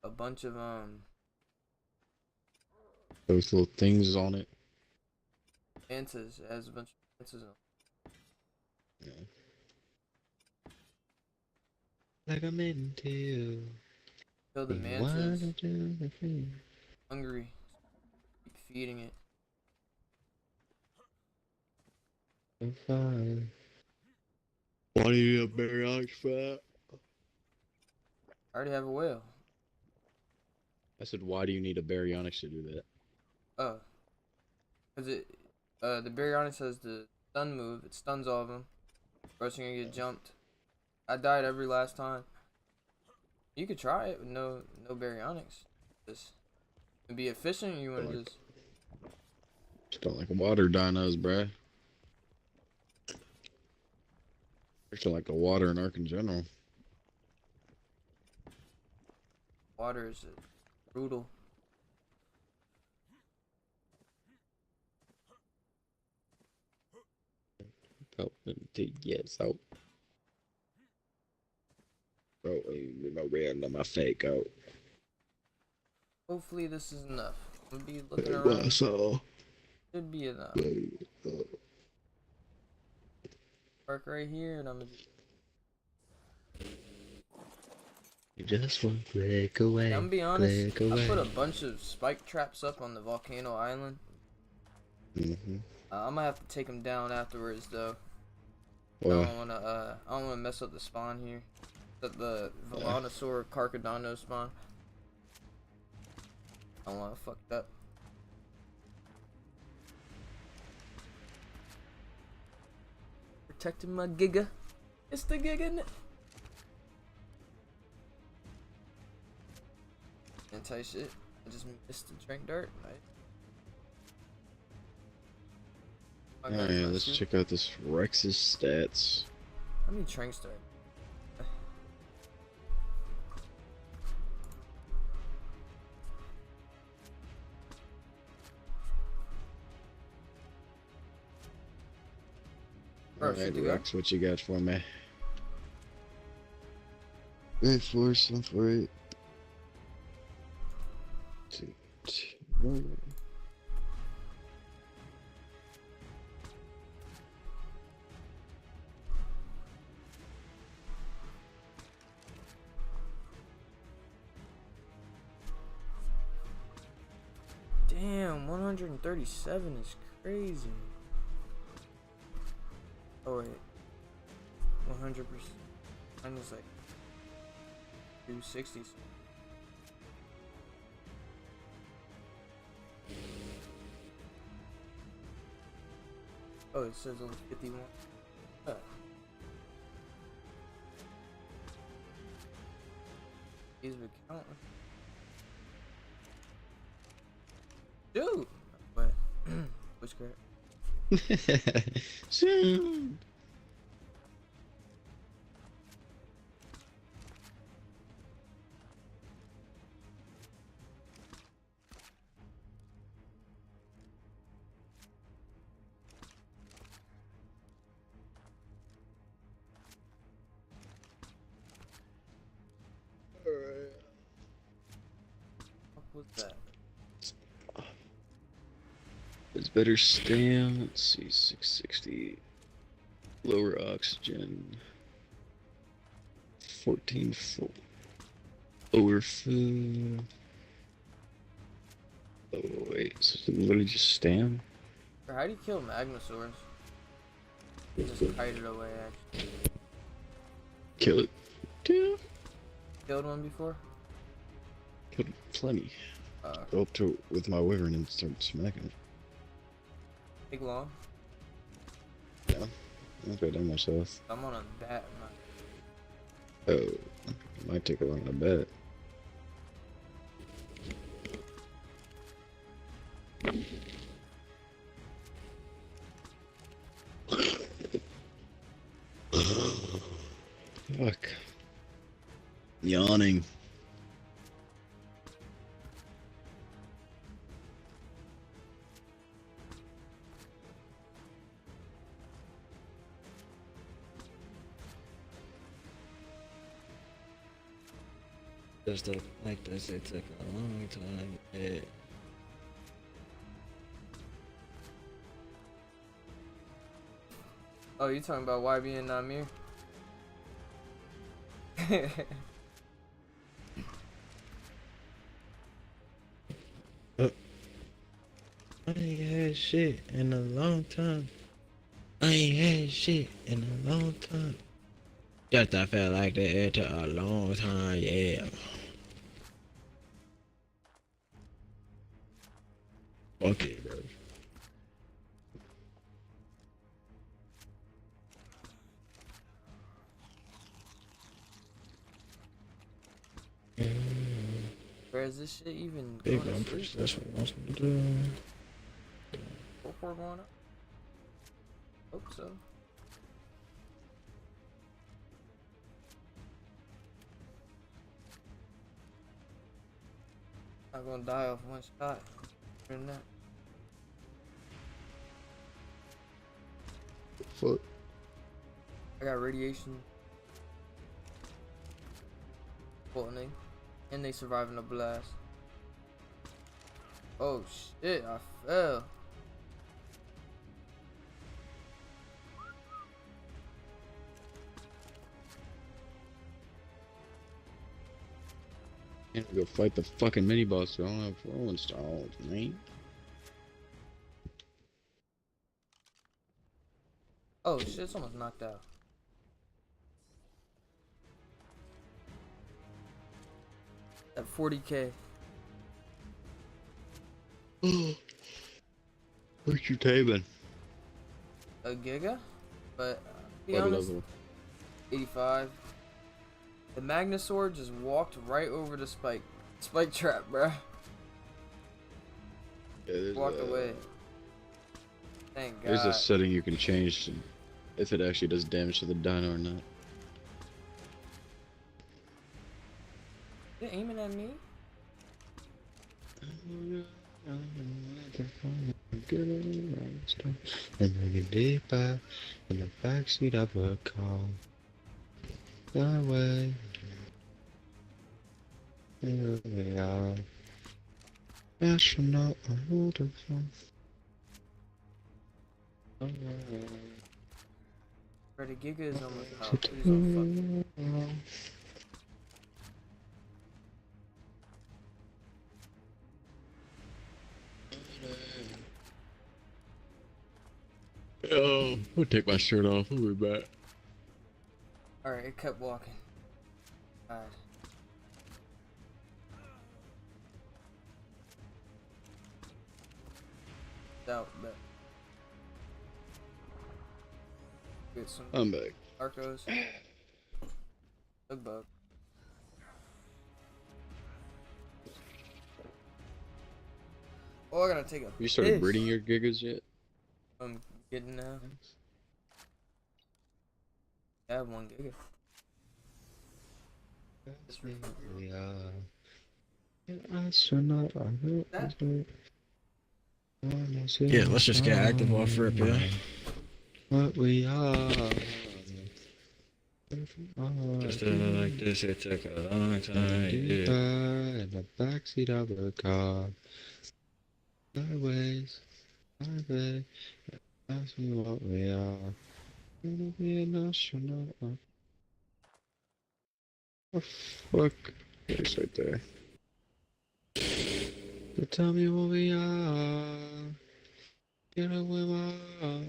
a bunch of Those little things on it. mantas. It has a bunch of mantas on it. Yeah. Like I'm into. Kill the mantas. Hungry. Keep feeding it. Why do you have baryonyx fat? I already have a whale. I said, why do you need a baryonyx to do that? Oh. Cause the baryonyx has the stun move. It stuns all of them. Or else you're gonna get jumped. I died every last time. You could try it with no baryonics. Just be efficient. You want to Like, just don't like water dinos, bruh. Actually, like the water in Ark in general. water is brutal. Oh, yes, out. Bro, with my red on my fake out. Hopefully this is enough. I'm gonna be looking Well, around. so. Should be enough. Park right here, and I'm gonna. Just one click away. I'm gonna be honest. Click I away. put a bunch of spike traps up on the volcano island. I'm gonna have to take them down afterwards, though. I Well, don't wanna. I don't wanna mess up the spawn here. The Volanosaur Carcadano spawn. I don't wanna fuck it up. Protecting my Giga. It's the Giga. Anti shit. I just missed the drink dirt. oh yeah, let's check out this Rex's stats. How many tranks do I? Alright, Rex, what you got for me? 84748. 221. Damn, 137 is crazy. Oh wait, 100%. Mine is like 260. Oh, it says only 51. Huh. He's been counting. Dude! What? What's correct? Soon. What was that? It's better stam. Let's see, 660. Lower oxygen. 14 full. Lower food. Oh wait, so is it literally just stam? Or how do you kill Magnosaurs? Just kite it away, actually. Kill it. Yeah. Killed one before? Killed plenty. Uh, Go up to it with my wyvern and start smacking it. take long? Yeah. I'm not done myself. I'm on a bat. Oh, it might take a long to bet. Fuck. Yawning. Just stuff like this, it took a long time. Yeah. Oh, you talking about YB and Namir? I ain't had shit in a long time. I ain't had shit in a long time. Just I felt like that after a long time, yeah. Fuck it, bro. Where is this shit even Big going to bumpers. sleep? That's what I want to do. Full pour going up? Hope so. Not gonna die off one shot. Better than that. Fuck. I got radiation. Poisoning. And they surviving a blast. Oh shit, I fell. I have to go fight the fucking mini boss. I don't have pro installed, man. Oh shit, it's almost knocked out. At 40k. What's your tabin? A giga? But, to be What honest, level? 85. The Magnus Sword just walked right over the spike trap, bruh. Yeah, there's Walked away. Thank God. There's a setting you can change if it actually does damage to the dino or not. You aiming at me? And then you deeper in the backseat of a car. That way. Here we are. Astronaut, I would have fun. Bro, the giga is almost out. Please don't fuck. Oh, I'll take my shirt off. We'll be back. Alright, it kept walking. God. Out, but get some I'm back. Arcos. Bug bug. Oh, I gotta take a You started piss. breeding your gigas yet? I'm getting now. I have 1 giga. We are. Astronaut, I would have fun. Yeah, let's just get active off rip, yeah. What we are. Just like this, it took a long time. Deeper Yeah. in the backseat of a car. Highways, highway, ask me what we are. Gonna be an astronaut. Oh, fuck. It's right there. So tell me what we are. Get away my heart.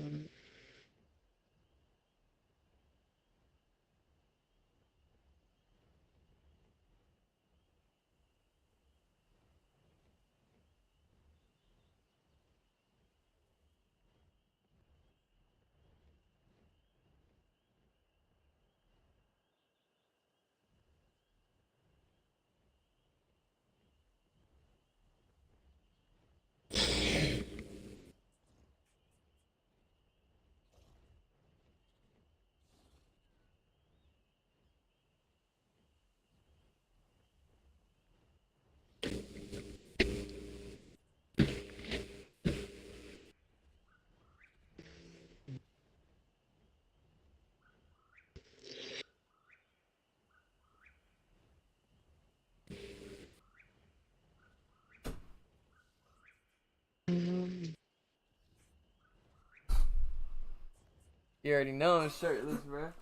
You already know I'm shirtless, bro.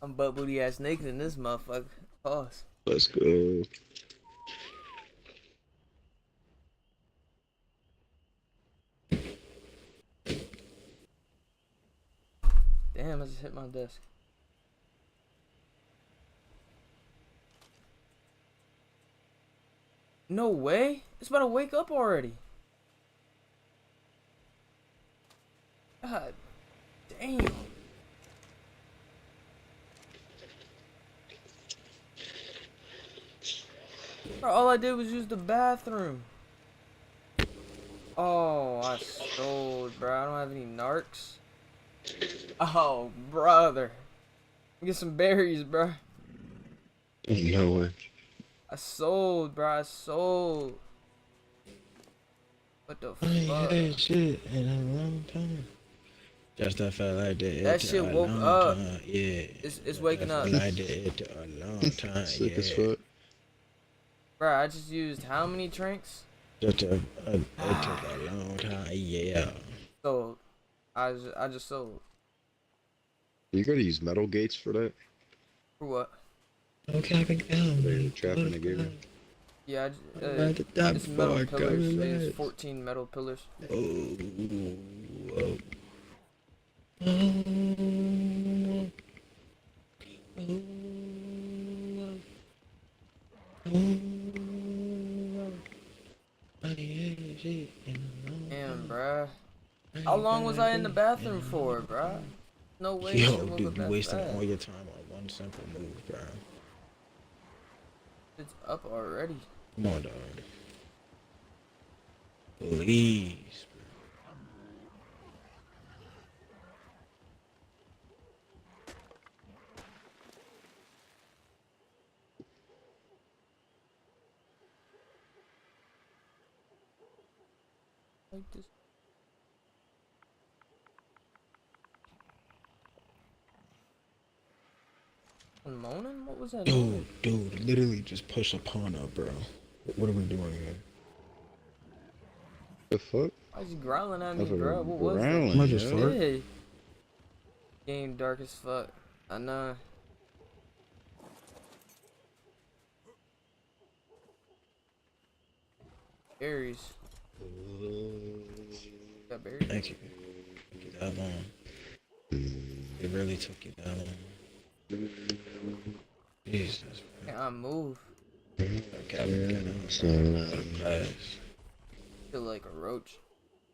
I'm butt booty ass naked in this motherfucker. Pause. Let's go. Damn, I just hit my desk. No way. It's about to wake up already. God damn. Bro, all I did was use the bathroom. Oh, I sold, bro. I don't have any narcs. Oh, brother. Get some berries, bro. No way. I sold, bro. I sold. What the I ain't fuck? had shit in a long time. Just I felt like that. That shit woke up. Time. Yeah. It's waking up. I felt like that a long time. Sick as Yeah. fuck. Bro, I just used how many drinks? Just it took a long time. Yeah. Sold. I just sold. You gotta use metal gates for that. For what? Okay, I can go. They're trapping the giver. Yeah, At the top it's metal bar, pillars. go It's relax. 14 metal pillars. Oh. Damn, bruh. How long was I in the bathroom for, bruh? No way. Yo, shit woke dude, up you that wasting fast. all your time on one simple move, bro. It's up already. Come on, dog. Please, Like this. Moaning? What was that? bro. Dude, literally just push upon her, bro. What are we doing here? The fuck? Why is he growling at me, That's bro? What was that? growling, I just yo. fart. Hey. Game dark as fuck. I know. Berries. Got berries? Thank you. Took you that long. It really took you that long. Jesus, bro. Can't I move? Okay, So loud. pass. Feel like a roach.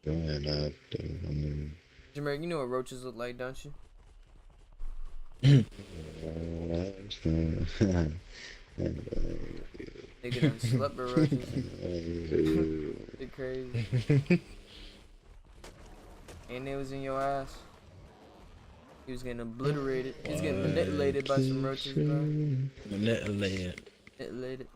Going up, dude. Jameer, you know what roaches look like, don't you? Nigga done slept with roaches. They crazy. And it was in your ass. He was getting obliterated. He's getting manipulated by some roaches, bro. Manipulated. Manipulated.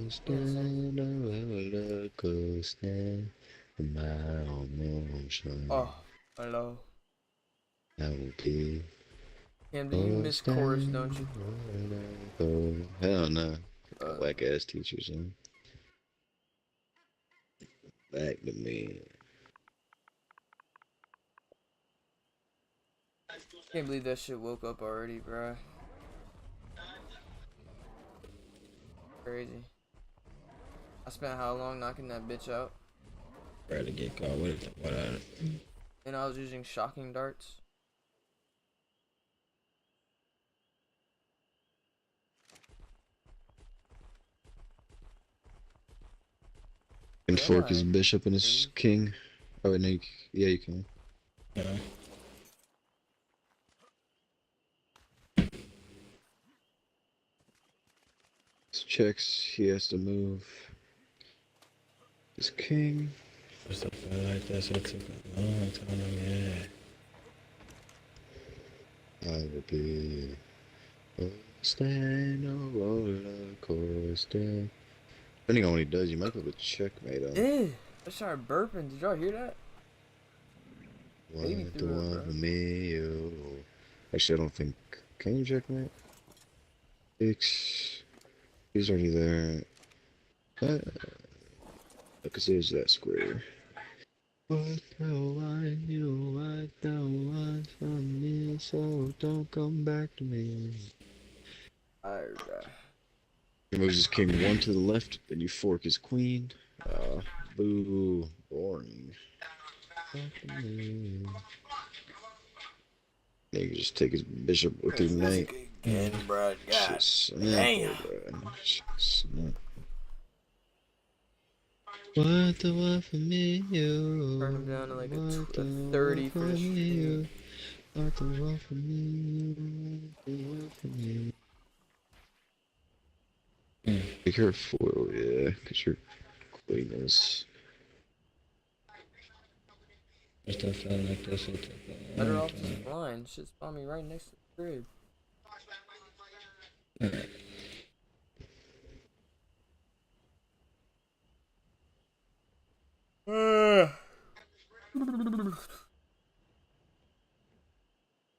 Stand a roller coaster, my emotion. Oh, hello. I will be. Cam, do you miss chorus, don't you? Hell no. Whack ass teachers, huh? Back to me. Can't believe that shit woke up already, bro. Crazy. I spent how long knocking that bitch out? Try to get caught with it. What? And I was using shocking darts. Can Yeah, fork his like, bishop and his king. Oh, no, yeah, you can. You know? Checks, he has to move his king. For stuff like that, so it took a long time, yeah. I will be stand a roller coaster. Depending on what he does, you might be able to checkmate him. Ew, I started burping. Did y'all hear that? Baby One to threw it, one bro. for me, yo. Actually, I don't think. Can you checkmate? Six. He's already there. Because there's that square. What the want you, what the want from me, so don't come back to me. Alright, bro. He moves his king one to the left, then you fork his queen. Boo, boring. Then you can just take his bishop with his knight. Again, bro. God Shit's damn. simple, bro. Shit's simple. What the one for me, Turn you? him down to like What a the one 30 for for the me, stream. you? What the one for me, you? What the one for me? Make her a foil, yeah, because your queen is. I still feel like this will take a Better long off just time. flying. Shit spawned me right next to the crib. Alright.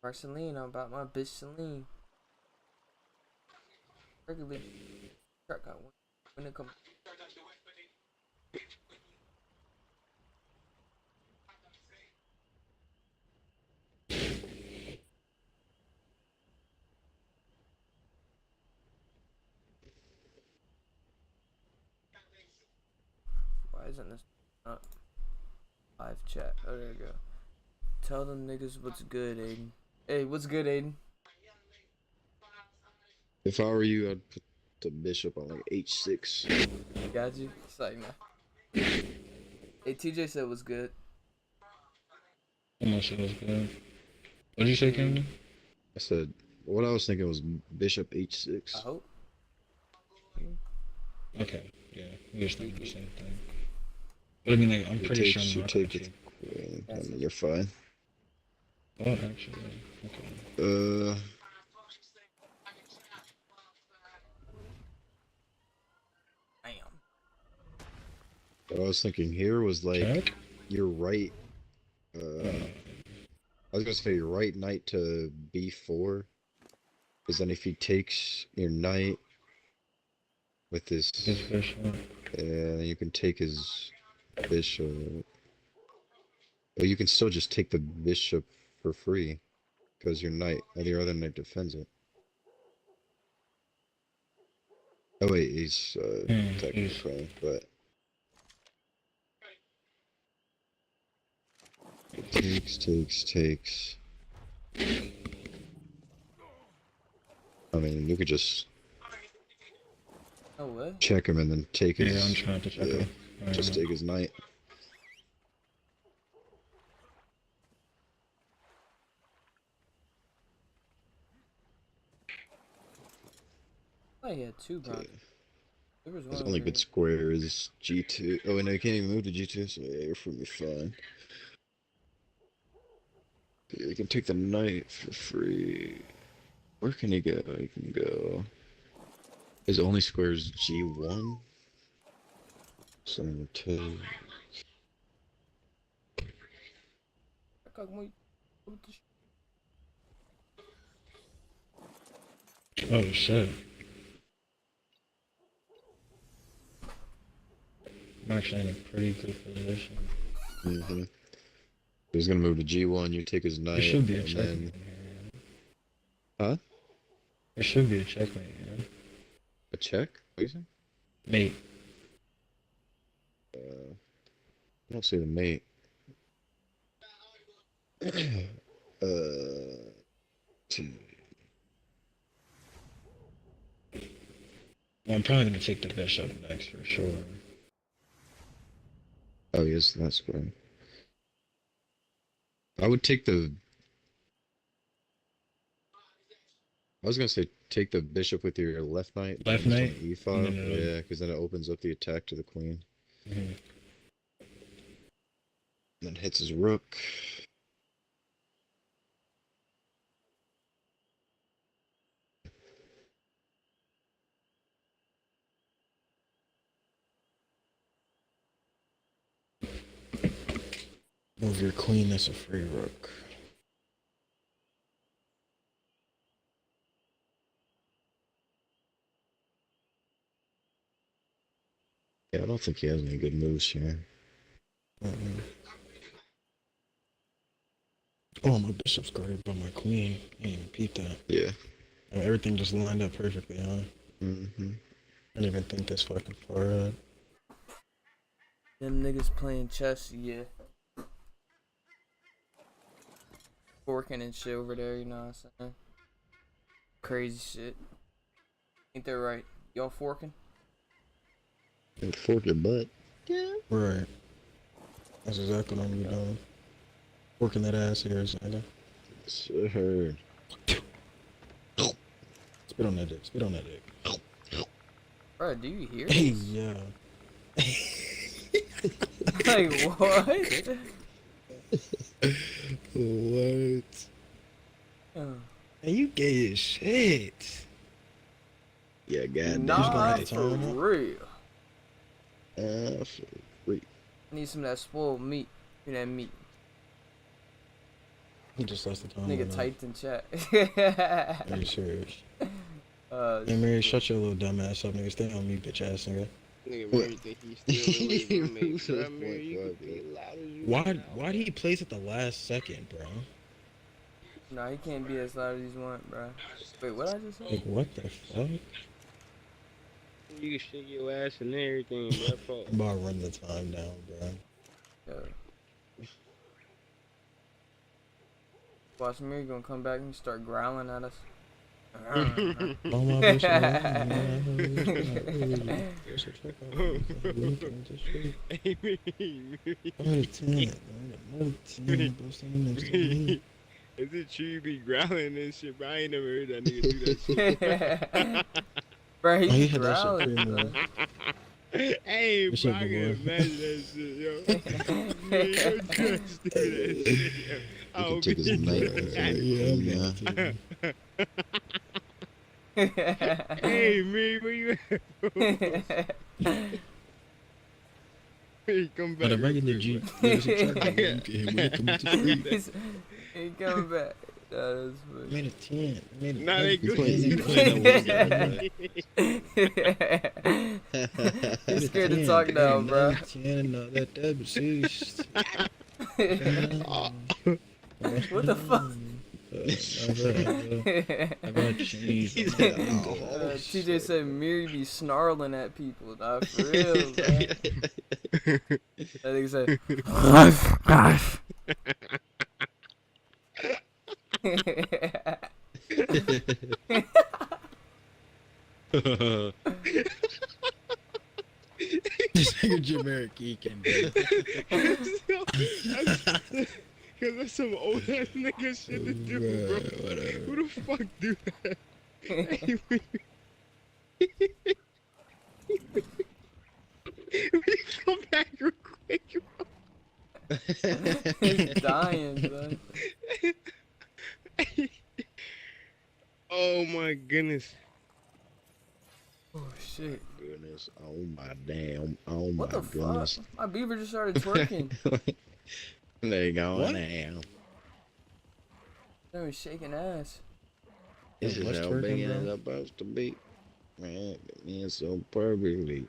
Marceline, I'm about my bitch Celine. Regular truck got one when it come. Why isn't this not live chat? Oh, there we go. Tell them niggas what's good, Aiden. Hey, what's good, Aiden? If I were you, I'd put the bishop on like h6. Got you. It's like, nah. Hey, TJ said what's good. How much it was good? What did you say, Camden? I said, what I was thinking was bishop I h6. hope. Okay, yeah, we were thinking the same thing. But I mean, like, I'm You pretty take, sure I'm you not take gonna with see. queen. I That's mean, it. you're fine. Oh, actually, okay. Damn. What I was thinking here was like, Check? your right, Uh, I was gonna say your right knight to b4, because then if he takes your knight with his, this bishop. then you can take his bishop. Well, you can still just take the bishop for free, because your knight, your other knight defends it. Oh wait, he's attacking the He's queen, but it takes. I mean, you could just No way. check him and then take yeah. I'm his, trying to check yeah, him. just take his knight. I thought he had two Okay. bronze. There was His one only over good here. square is G2. Oh, and no, you can't even move to G2, so yeah, you're probably fine. Yeah, you can take the knight for free. Where can he go? He can go. His only square is G1. So I'm gonna take. Oh shit. I'm actually in a pretty good position. Mm-hmm. He's gonna move to G1. You take his There knight, should be a and checkmate then, here. huh? There should be a checkmate here. A check? What do you say? Mate. I don't see the mate. uh, t- Well, I'm probably gonna take the bishop next for sure. oh, yes, that's good. I would take the. I was gonna say take the bishop with your left knight, but Left then just on knight, the e and file. then Yeah, because then it opens up the attack to the queen. mhm. And then hits his rook. Move your queen. That's a free rook. Yeah, I don't think he has any good moves here. Mm-mm. Oh, my bishop's guarded by my queen. I didn't even peep that. Yeah. Everything just lined up perfectly, huh? Mm-hmm. I didn't even think this fucking far out. Them niggas playing chess, yeah. Forking and shit over there, you know what I'm saying? Crazy shit. Ain't that right? Y'all forking? And fork your butt. Right. That's exactly what I'm gonna be doing. Working that ass here, nigga. Sure. Spit on that dick. Spit on that dick. Bro, do you hear Hey, this? yeah. Like, what? What? Oh. Hey, you gay as shit. Yeah, goddamn. Nah, the for time up? real. For free. I need some of that spoiled meat. Give me that meat. He just lost the time. Nigga typed in chat. Are you serious? Hey, Mary, shut your little dumb ass up, nigga. Stay on me, bitch ass nigga. Nigga, What? Mary think he's still with his roommate. Who says Bruh, Mary, you point can be five, loud as you Why? want. Why did he place at the last second, bro? nah, he can't be as loud as he want, bro. Wait, what I just Like, said? what the fuck? You can shake your ass and everything, bro. Fuck. I'm about to run the time down, bro. Yo. Watch me gonna come back and start growling at us. Oh my bitch, Hey, Mary, is it true you be growling and shit, bro? I ain't never heard that nigga do that shit. Bro, Oh, he he's had that shit growling, pretty bro. much. Hey, That bro, shit I can boy. imagine that shit, yo. Man, you're just do that shit, yo. We can take his night. Hey, man, where you at, bro? Hey, come back. On a real regular quick, G, bro. there's a truck that you can hit when it comes to free. He coming back. Nah, that's I funny. made a 10. I made a Nah, they You go. playing He's scared to talk now, bro. 10, that deceased. What the fuck? I got cheese. He said, "Oh, TJ said Miri be snarling at people. Nah, for real, bro. That nigga said, This nigga Jamaican geeking, dude. Cause that's some old ass nigga shit to do, bro. Whatever. Who the fuck do that? Hey, we come back real quick, bro. he's dying, bro. Oh my goodness. Oh, shit. goodness. Oh my damn. Oh What my the goodness. fuck? My beaver just started twerking. There you go. What? Now. That was shaking ass. This is What's how twerking, big it's bro? supposed to be. Man, it means so perfectly.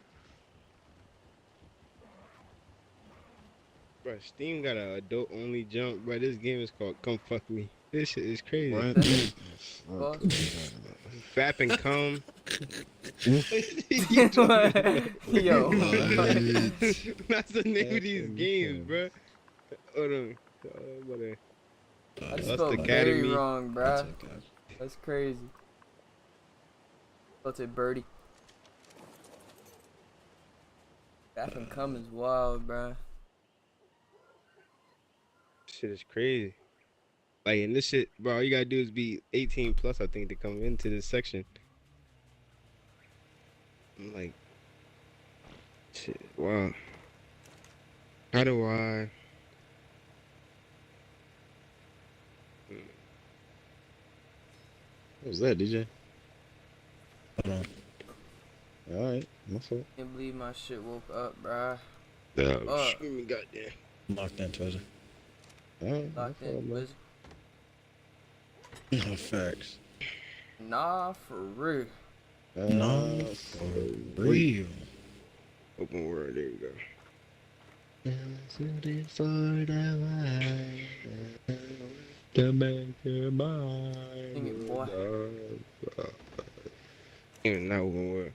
Bro, Steam got a adult only jump, bro. This game is called Come Fuck Me. This shit is crazy. What? Fuck. Fap and cum. Yo. That's the name Fap of these and games, cum. bro. Hold on. Whatever. I Lost spelled Academy. very wrong, bruh. That's crazy. Spelled it birdie. Back and come is wild, bruh. Shit is crazy. Like, and this shit, bro, all you gotta do is be 18 plus, I think, to come into this section. I'm like, shit, wow. How do I? What was that, DJ? Hold on. Alright, my fault. Can't believe my shit woke up, bruh. Oh, screaming goddamn. Locked in, Twizzle. Alright, my Locked in, fault, bro. Wizard. No facts. Nah, for real. No, for real. Open world, there you go. Come back to mine. Sing it, boy. Even not open world.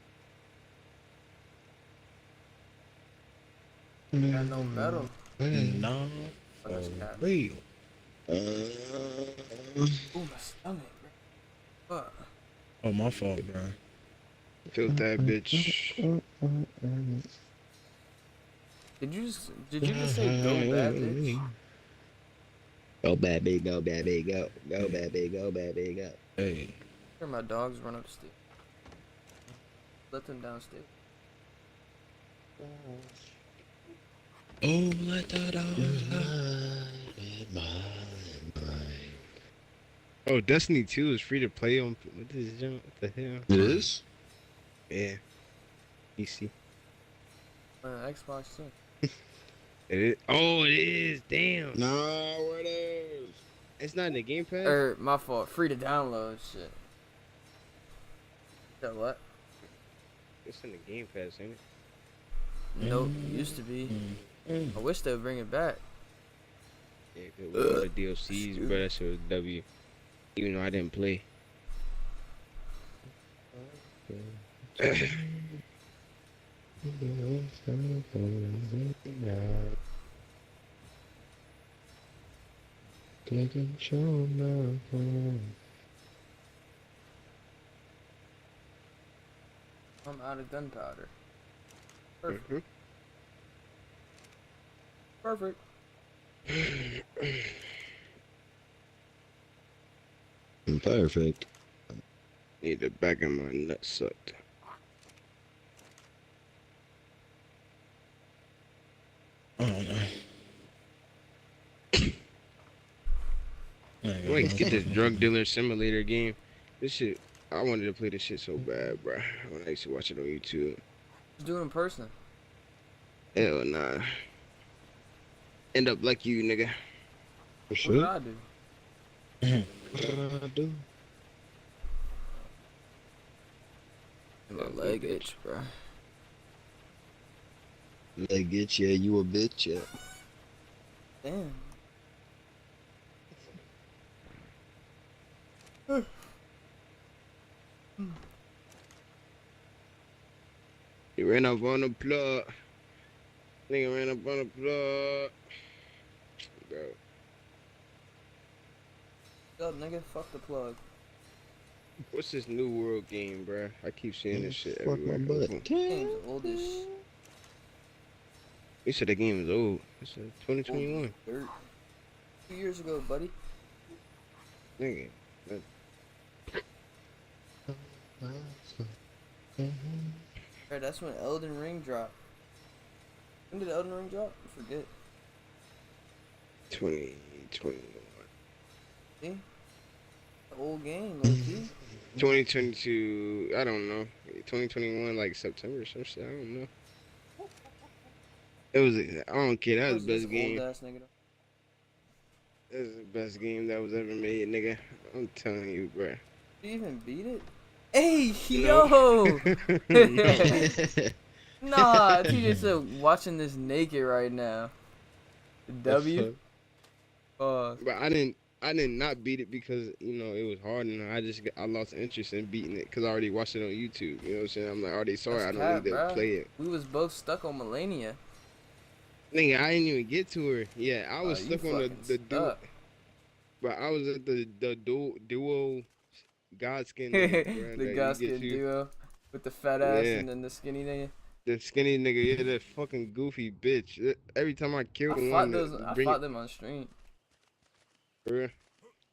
Got no metal. No, Oh, that's for cat. real. Ooh, my stomach, bro. Fuck. Oh, my fault, bro. Killed that bitch. Did you just say go bad bitch? Go baby, go baby, go. Go baby, go baby, go. Hey. Hear my dogs run upstairs. Let them downstairs. Oh, let the dogs out. Oh, Destiny 2 is free to play on. What is junk? What the hell? It is? Yeah. PC. Xbox too. It is. Oh, it is. Damn. No, it is. It's not in the Game Pass. My fault. Free to download shit. That what? It's in the Game Pass, ain't it? Nope. Used to be. I wish they'd bring it back. Yeah, it was all the DLCs, bro. That shit was W. Even though I didn't play. I'm out of gunpowder. Perfect. Mhm. Perfect. Perfect. Need the back of my nut sucked. I don't know. Wait, get this drug dealer simulator game. This shit, I wanted to play this shit so bad, bro. When I used to watch it on YouTube. Just do it in person. Hell nah. End up like you, nigga. For What did sure. I do? What did I do? My leg itch, bro. Leg itch, yeah, you a bitch, yeah. Damn. He ran up on the plug. Nigga ran up on the plug. Bro. What's up, nigga? Fuck the plug. What's this New World game, bro? I keep seeing this shit Fuck my everywhere. butt. Game's old as shit. You said the game is old. It's 2021. Dirt. 2 years ago, buddy. Nigga. Right, that's when Elden Ring dropped. When did Elden Ring drop? I forget. 2021. See? The old game, low key. 2022, I don't know. 2021, like September or some shit. I don't know. It was, I don't care. That was the best game. Old ass nigga. That was the best game that was ever made, nigga. I'm telling you, bro. Did you even beat it? Hey, No. yo! Nah, TJ said watching this naked right now. W? But I did not beat it because it was hard, and I lost interest in beating it because I already watched it on YouTube. You know what I'm saying? I'm like, I already saw it. I don't need to play it. We was both stuck on Melania. Nigga, I didn't even get to her. Yeah, I was You stuck on the fucking duo. stuck. But I was at the duo Godskin. Nigga, bro, The that Guskin duo with the fat ass Yeah. and then the skinny nigga. The skinny nigga, yeah, that fucking goofy bitch. Every time I kill I one, fought them on stream. Bro,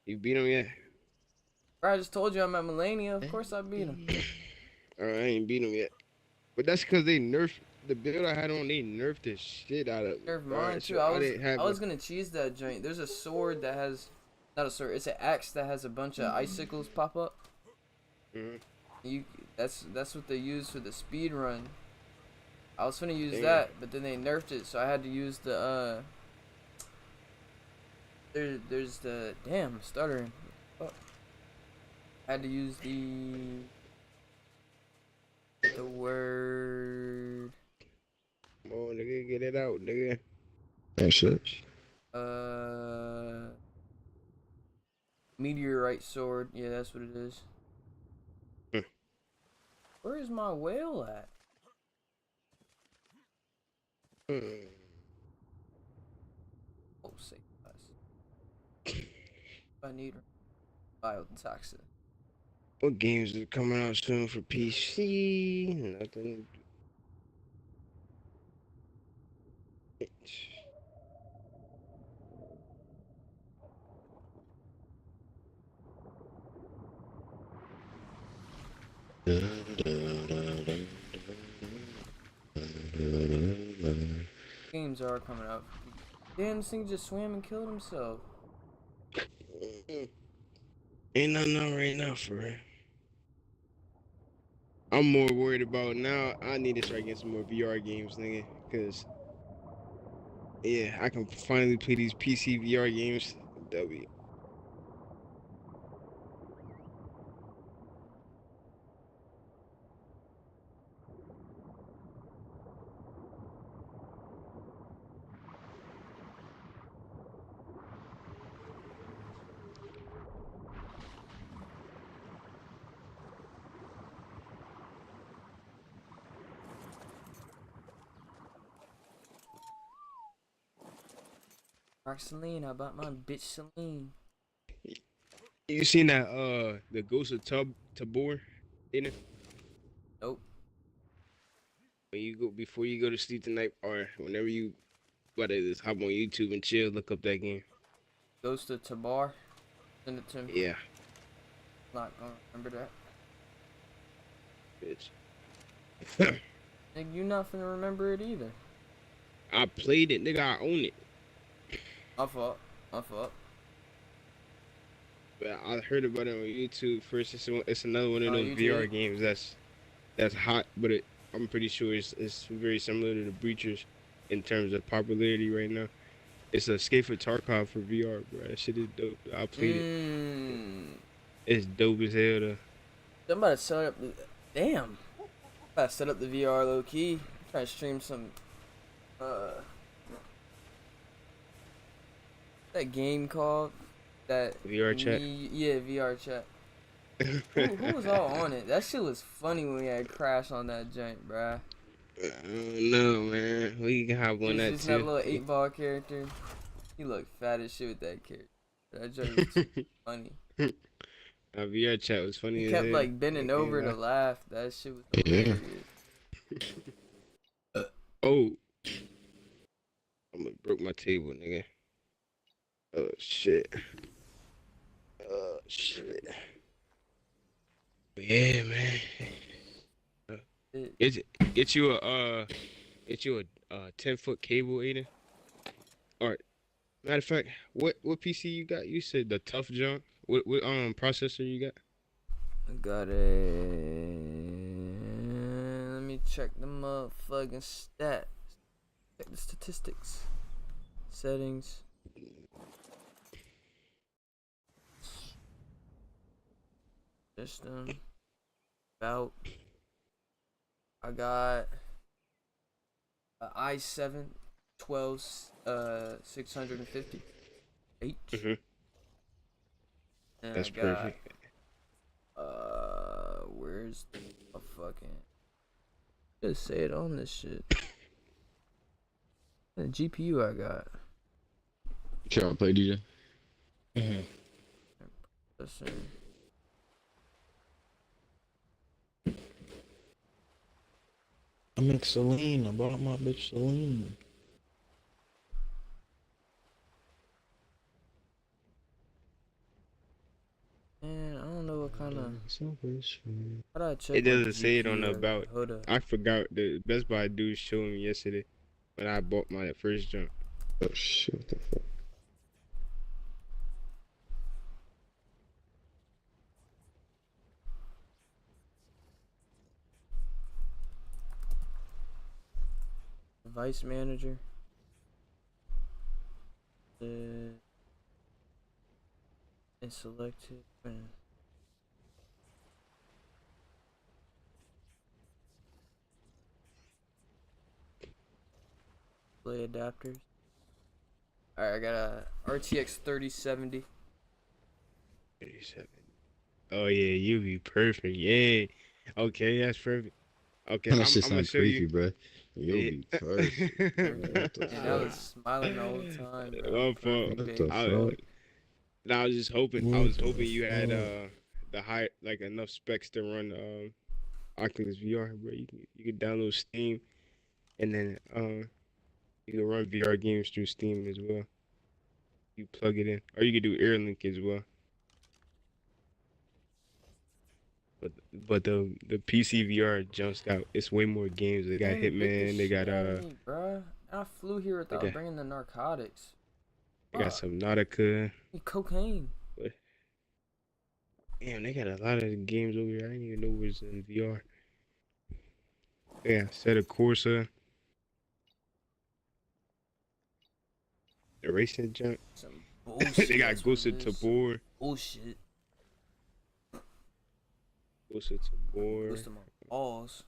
you beat him yet? Bro, I just told you I'm at Melania. Of course I beat him. Alright, I ain't beat him yet. But that's because they nerfed the build I had on. They nerfed the shit out of. Nerf Bro, mine too. so I didn't have was gonna cheese that joint. There's a sword that has, not a sword. It's an axe that has a bunch of icicles pop up. That's what they use for the speed run. I was finna use Damn. that, but then they nerfed it, so I had to use the There's the damn stuttering. Fuck. I had to use the word. Come on, nigga, get it out, nigga. That's it. Meteorite sword. Yeah, that's what it is. Where is my whale at? Oh, safe class. I need biotoxin. What games are coming out soon for PC? Nothing. Games are coming up. Damn, this thing just swam and killed himself. Ain't nothing on right now for real. I'm more worried about now. I need to start getting some more VR games, nigga. Cause yeah, I can finally play these PC VR games. That'll be Celine, how about my bitch Celine? You seen that the Ghost of Tabor dinner? Nope. When you go before you go to sleep tonight or whenever you about to just hop on YouTube and chill, look up that game. Ghost of Tabar. Send it to me. Yeah, Not gonna remember that. bitch. Nigga, you not finna remember it either. I played it, nigga. I own it. My fault. My fault. But I heard about it on YouTube first. It's another one of Oh, those you VR did? games that's hot, but I'm pretty sure it's very similar to the Breachers in terms of popularity right now. It's a Escape for Tarkov for VR, bro. That shit is dope. I played it. It's dope as hell though. Somebody set up the. Damn. I set up the VR low key. Try to stream some. That game called. That. VR chat. Yeah, VR chat. Who was all on it? That shit was funny when we had Crash on that joint, bruh. I don't know, man. We can have one It's that just that too. little 8-ball character. He looked fat as shit with that character. That joint was funny. VR chat was funny He as kept hell. like bending over to laugh. That shit was hilarious. Oh, I almost broke my table, nigga. Oh shit. Oh shit. Yeah, man. Get you a 10-foot cable, Aiden. Or matter of fact, what PC you got? You said the tough junk. What processor you got? I got a. Let me check the motherfucking stats. Check the statistics. Settings. System. About. I got a i7 12 650 H. Mhm. And That's I got, perfect. where's the fucking. Just say it on this shit. The GPU I got. Try to play DJ. Processor. I make Celine. I bought my bitch Celine. Man, I don't know what kind of. How do I check It my doesn't say it on the GPU? about. Hold up. I forgot the Best Buy dude showed me yesterday when I bought my first junk. Oh shit, what the fuck? Device manager. And select it. Play adapters. Alright, I got a RTX 3070. 37. Oh yeah, you be perfect. Yeah. Okay, that's perfect. Okay, That I'm shit gonna sound show creepy, you. bro. You'll Yeah. be perfect. What the And I was fuck? smiling the whole time, bro. My fault. What Perfect the bitch. fuck? And I was just hoping. I What was hoping the you had fuck? the high like enough specs to run Oculus VR, bro. You can download Steam, and then you can run VR games through Steam as well. You plug it in, or you can do AirLink as well. but the PC VR jumps out. It's way more games. They got Dang, bit the Hitman. They got shit out of me, bruh. I flew here they without got bringing the narcotics. they got Fuck. Subnautica. Cocaine. But damn, they got a lot of the games over here. I didn't even know it was in VR. Yeah, Set of Corsa, the racing jump. Some They bullshit. got That's what Ghost it of is. Some Tabor. bullshit. Ghost of Tabor. Twist my balls.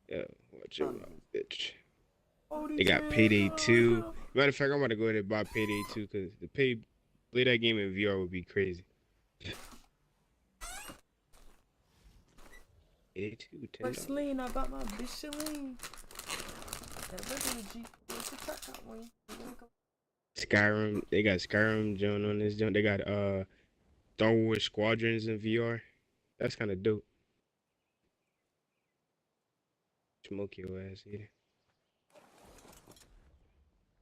Yeah, watch it, bitch. Oh, They got Payday 2. Matter of fact, I'm about to go ahead and buy Payday 2 because play that game in VR would be crazy. Payday 2, $10. Celine, I got my bitch Celine. That regular G. It's a track out one. Skyrim, they got Skyrim joint on this joint. They got Star Wars Squadrons in VR. That's kind of dope. Smoke your ass, yeah.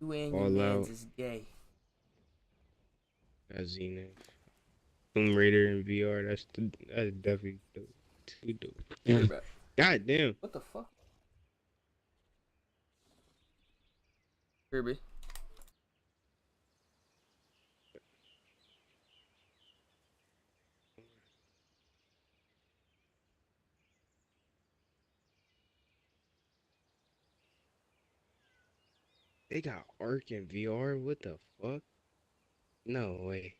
You and your All mans out. is gay. Got Zenith. Tomb Raider in VR. That's definitely dope. Too dope. God damn. What the fuck? Kirby. They got Ark in VR? What the fuck? No way.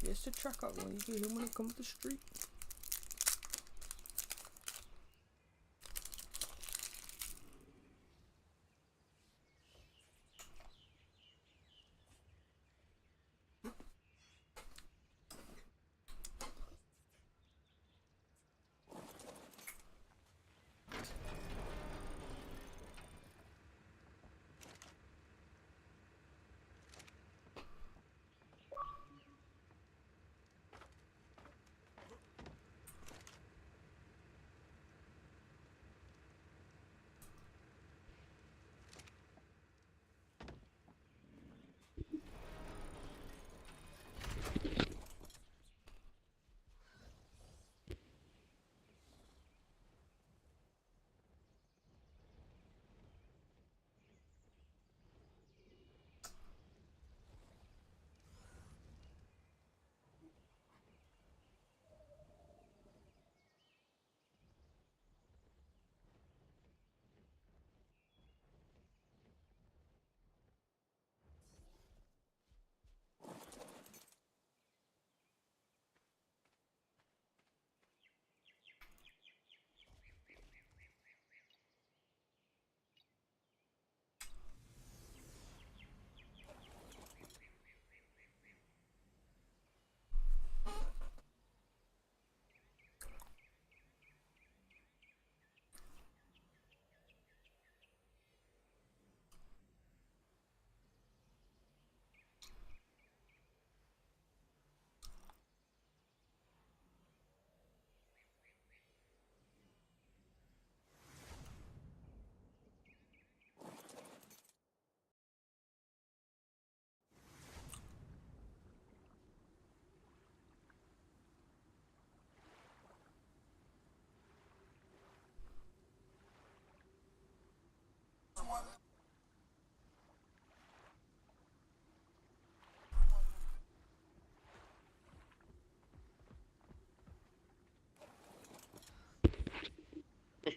Yeah, it's a track out one. You get him when I come up the street.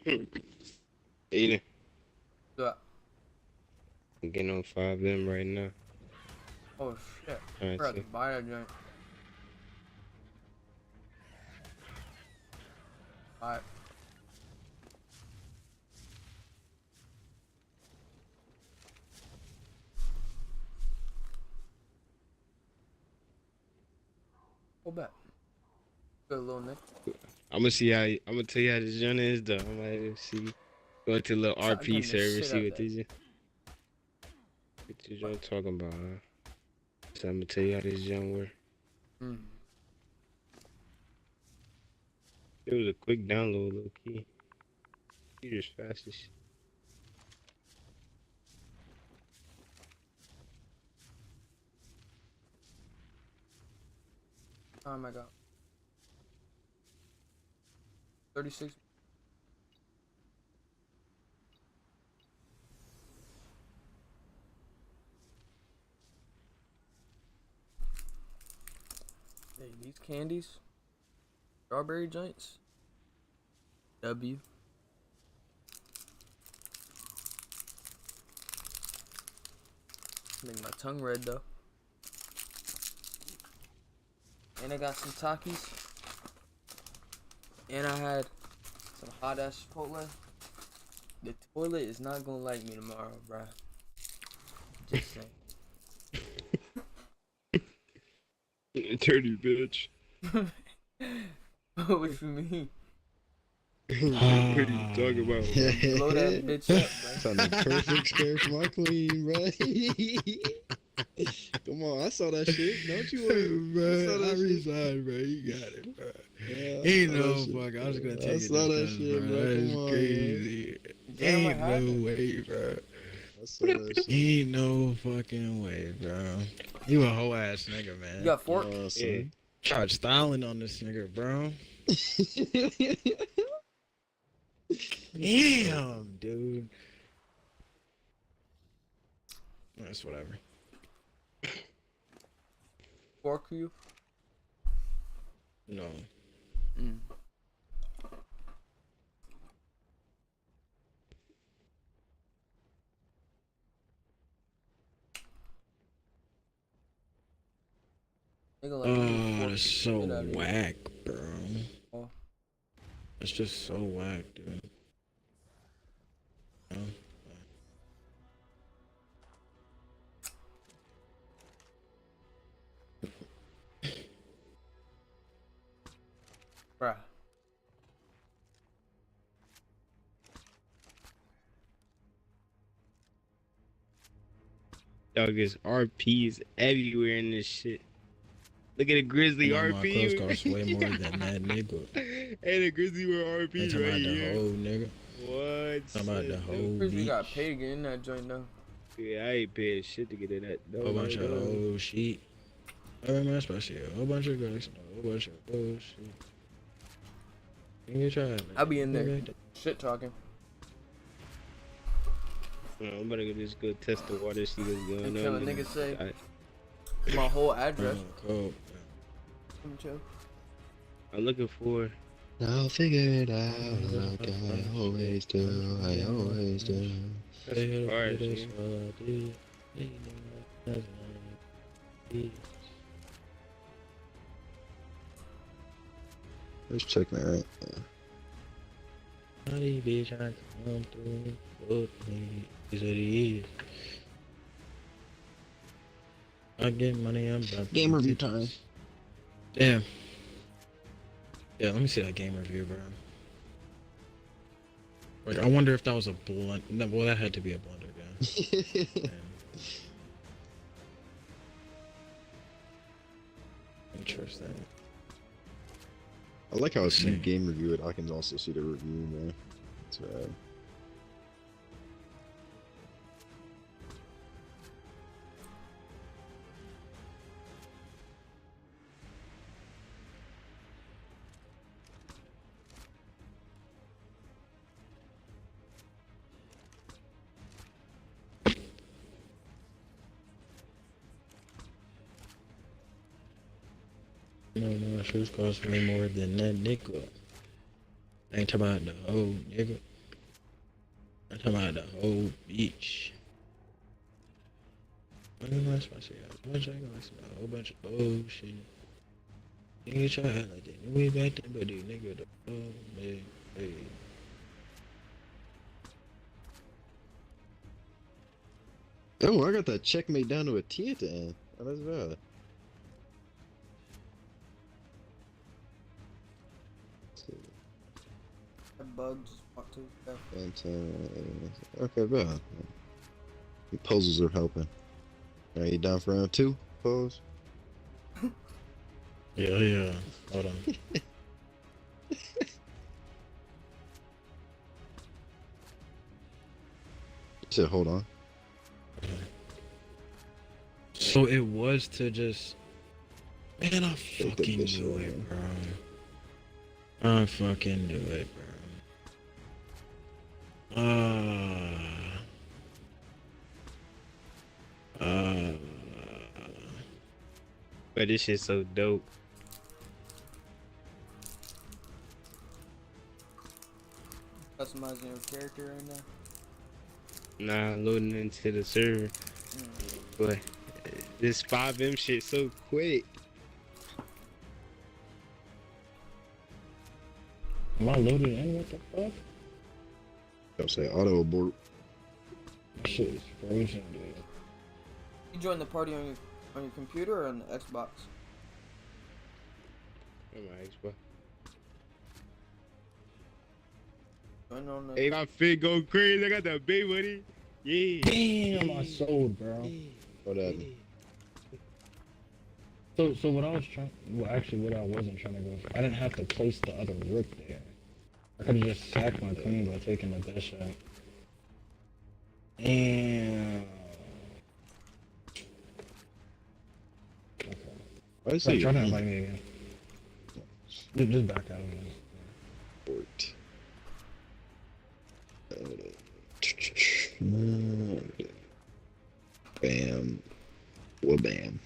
Aiden, Yeah. I'm getting on 5M right now. Oh shit. I Alright, forgot see. to buy that joint. Alright. Go back. Good little Nick. I'm gonna see how. I'm gonna tell you how this joint is though. I'm gonna see. Go to the little Shotgun RP the server, shit see out what that. this joint talking about. Huh? So I'm gonna tell you how this joint work. Mm. It was a quick download, low key. You just fast as shit. Oh my god. 36. Hey, these candies. Strawberry joints. W. Make my tongue red though. And I got some Takis. And I had some hot ass Chipotle. The toilet is not gonna like me tomorrow, bruh. Just saying. Dirty bitch. What you mean? What are you talking about? Blow that bitch up, bruh. Found the perfect scare for my queen, bro. Come on, I saw that shit. Don't you worry. Bro, I shit. resigned, bro. You got it, bro. Yeah, Ain't I saw no that shit. fuck. I was gonna I take it saw just that 'cause, shit, bro. bro. That is Come on, crazy. Damn, what Ain't no happened? way, bro. I saw that shit. Ain't no fucking way, bro. You a whole ass nigga, man. You got fork? Oh, Yeah. son. Tried styling on this nigga, bro. Damn, dude. That's whatever. Fork you? No. Mm. Nigga like me, Oh, fork that's the so shit out of you. whack, bro. Oh. That's just so whack, dude. You know? Bruh. Dog is RPs everywhere in this shit. Look at the Grizzly I know my clothes RP. cost way more than that nigga. Hey, the Grizzly with They RP talking right about the here. whole nigga. What? Talking about the Shit, whole dude. Chris, we got beach. paid to get in that joint though. Yeah, I ain't paid shit to get in that. Whole bunch of old shit. Oh man, especially a whole bunch of guys. A whole bunch of bullshit. You try it, I'll be in there. Shit talking. I'm about to just go test the water, see what's going on. Until a nigga say I- my whole address. Cool. Let me check. I'm looking for. I'll figure it out like I always do. I always do. That's hard, man. Let's check that right. Honey, bitch, I come through. Fuck me. Is what it is. I get money, I'm about Game review time. Damn. Yeah, let me see that game review, bro. Like, I wonder if that was a blunt. No, well, that had to be a blunder, yeah. Damn. Interesting. I like how if you game review it, I can also see the review, man. It's rad. No, my shoes cost way more than that nigga. I ain't talking about the old nigga. talking about the whole beach. What am I supposed to say? A whole bunch of old shit. Nigga try to act like that. Way back then, but these nigga the man, hey. Oh, I got that checkmate down to a T at the end. Oh, that's valid. That bug just walked to the Okay, bad. The puzzles are helping. Are you down for round 2? Pose. Yeah. Hold on. You said, hold on. So it was to just. Man, I Take the fucking bitch knew away. it, bro. I fucking knew it, bro. But this shit's so dope. customizing your character right now. Nah, loading into the server. But this 5M shit so quick. Am I loaded in? What the fuck? I'll say auto abort. Shit is frozen, dude. You join the party on your computer or on the Xbox? On my Xbox. Join on the. Hey, my fit go crazy. I got that big money. Yeah. Damn, I sold, bro. What happened? So what I was trying, well, actually, what I wasn't trying to go for, I didn't have to place the other rook there. I could have just sacked my queen by taking the bishop. And okay. Why is it Try to invite me again. Just back out of it. abort? Bam. Well, bam.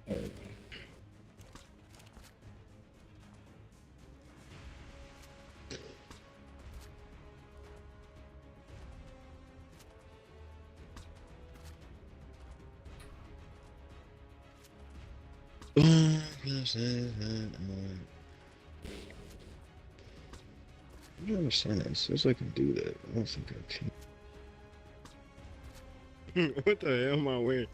There we go. I don't understand that. It says I can do that. I don't think I can. What the hell am I wearing?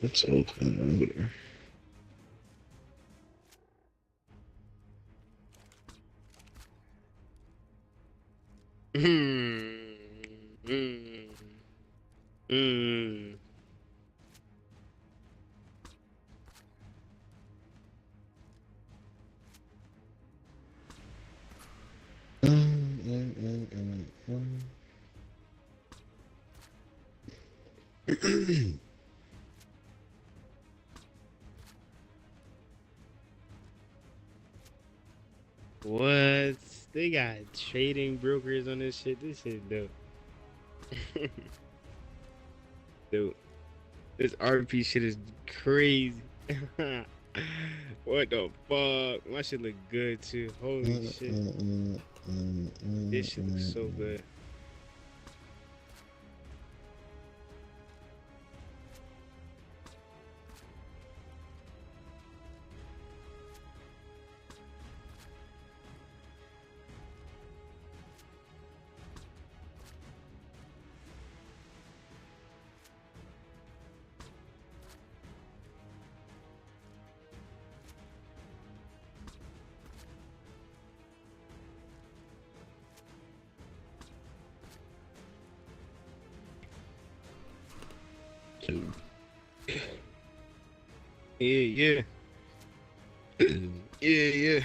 Let's open over there. Hmm. What? They got trading brokers on this shit. This shit dope. Dude, this RP shit is crazy. What the fuck? My shit look good too. Holy shit. This shit looks so good. Yeah, yeah. Yeah.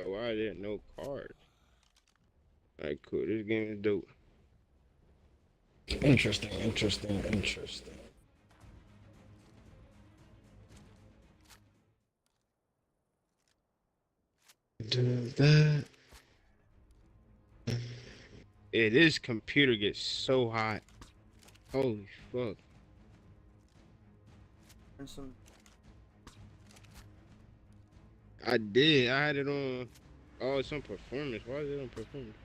Why are there no cards? Alright, cool. This game is dope. Interesting, interesting, interesting. Do that. Yeah, this computer gets so hot. Holy fuck. And some. I did. I had it on. Oh, it's on performance. Why is it on performance?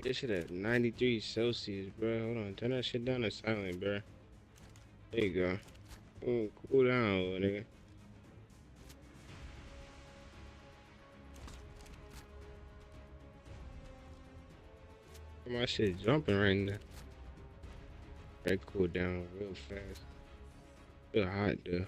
This shit at 93 Celsius, bro. Hold on. Turn that shit down to silent, bro. There you go. Oh, cool down, little nigga. My shit jumping right now. That cool down real fast. Feel hot, though.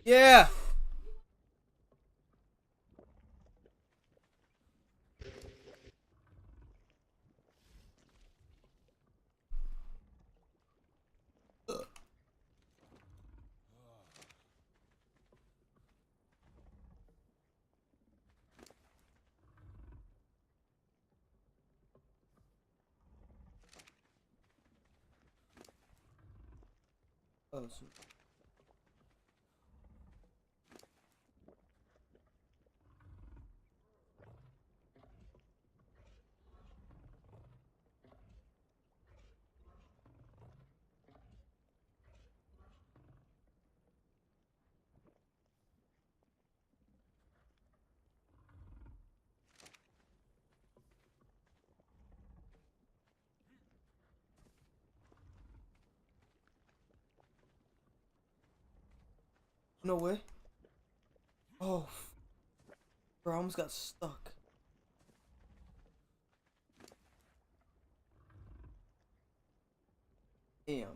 Yeah. Oh, so no way. Oh, bro, I almost got stuck. Damn.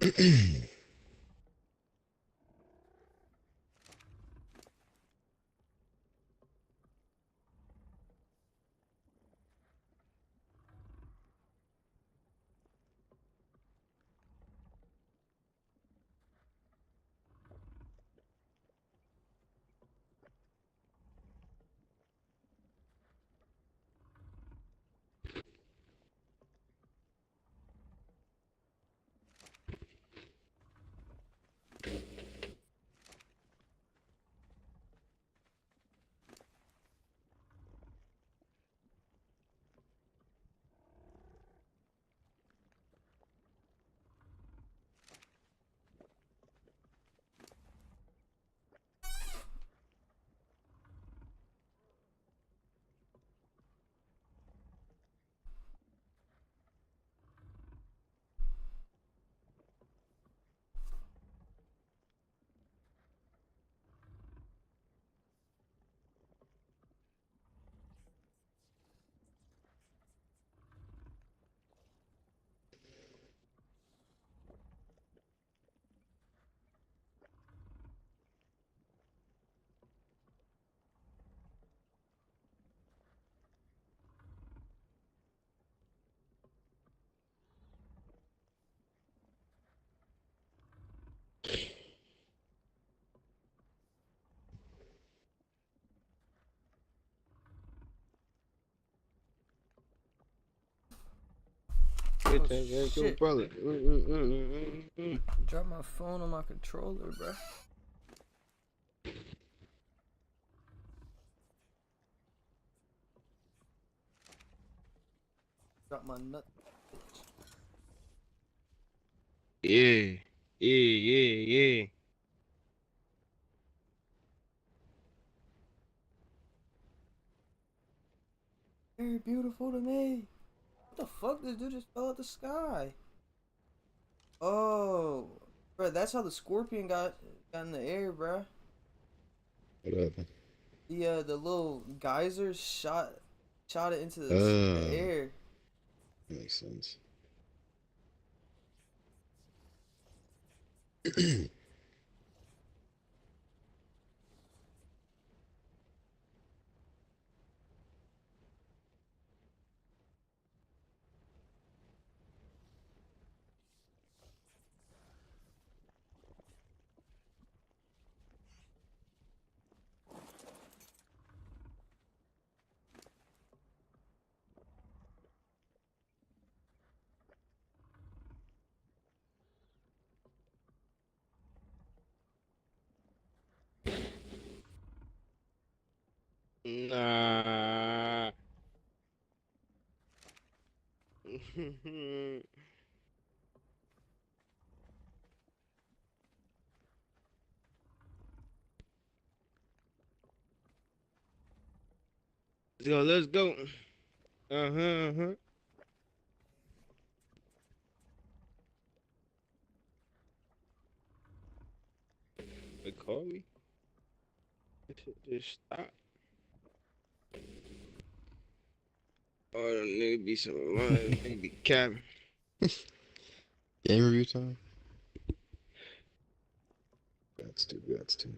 Good Oh time, man. Go, shit! brother. Drop my phone on my controller, bro. Drop my nut. Yeah, yeah. Very beautiful to me. What the fuck? This dude just fell out the sky. Oh, bro, that's how the scorpion got in the air, bro. What happened? The little geysers shot it into the Uh, air. makes sense. Nah. Let's go. Let's go. Uh-huh. They call me. This shit just stop. Oh, there need to be some lines. Maybe cap. Game review time? Got to.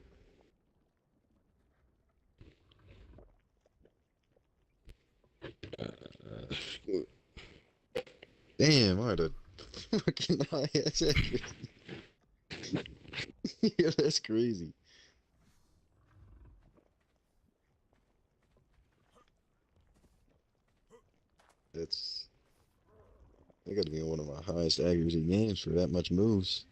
Damn, I had a fucking high ass accuracy. Yeah, that's crazy. That's that got to be one of my highest accuracy games for that much moves.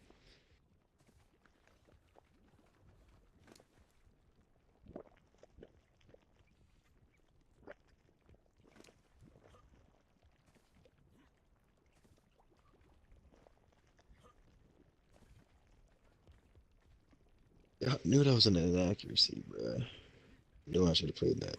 I knew that was an inaccuracy, bruh. Knew I should have played that.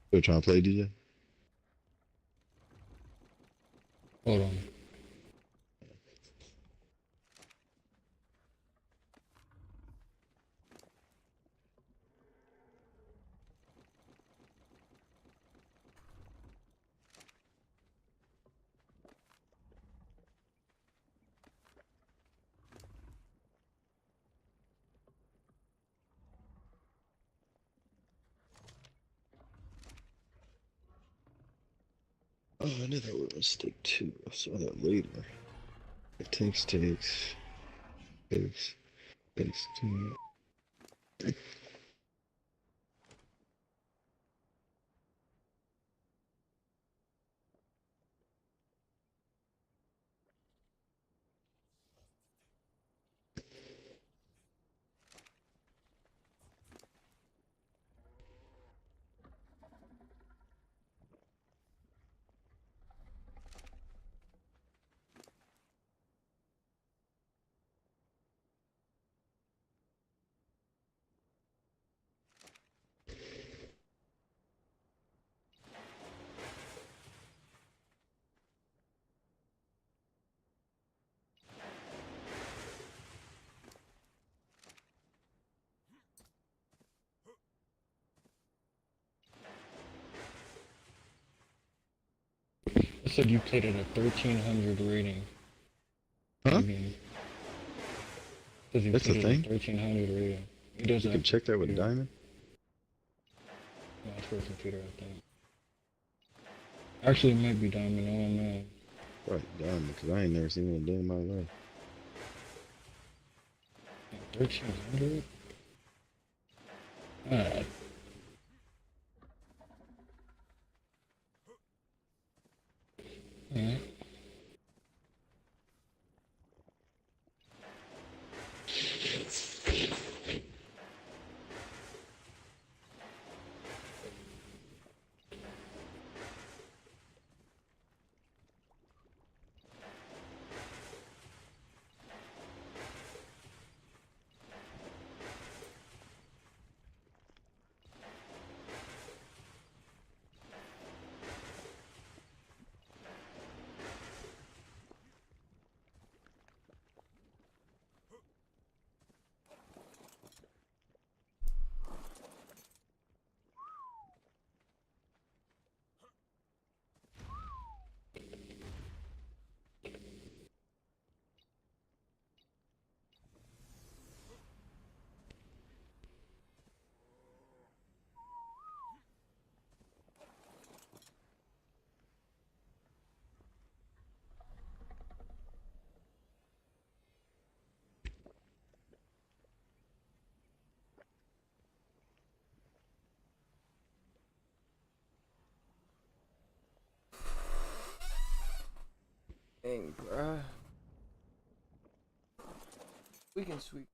Still trying to play DJ? Hold on. Oh, I knew that was a mistake too. I saw that later. It takes. Takes two. said you played at a 1300 rating. Huh? Says you That's the played at a thing? 1300 rating. He does You that can check that with computer. Diamond? No, that's for a computer, I think. Actually, it might be Diamond, I don't know. Right, Diamond, because I ain't never seen it a day in my life. 1300? Alright. Alright. Dang, bruh. We can sweep.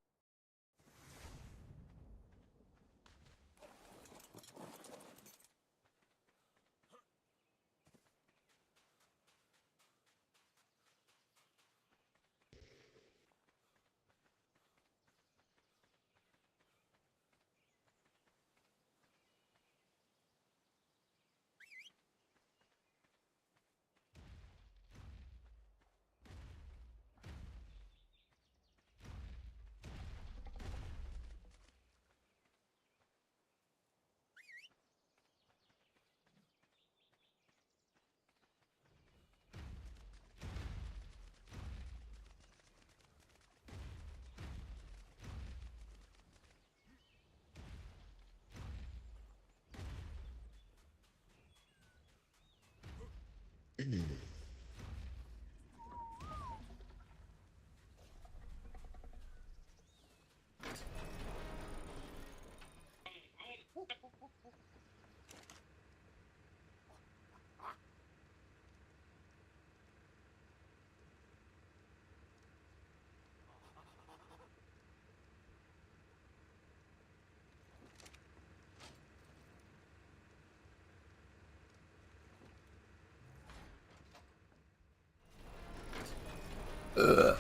Ugh.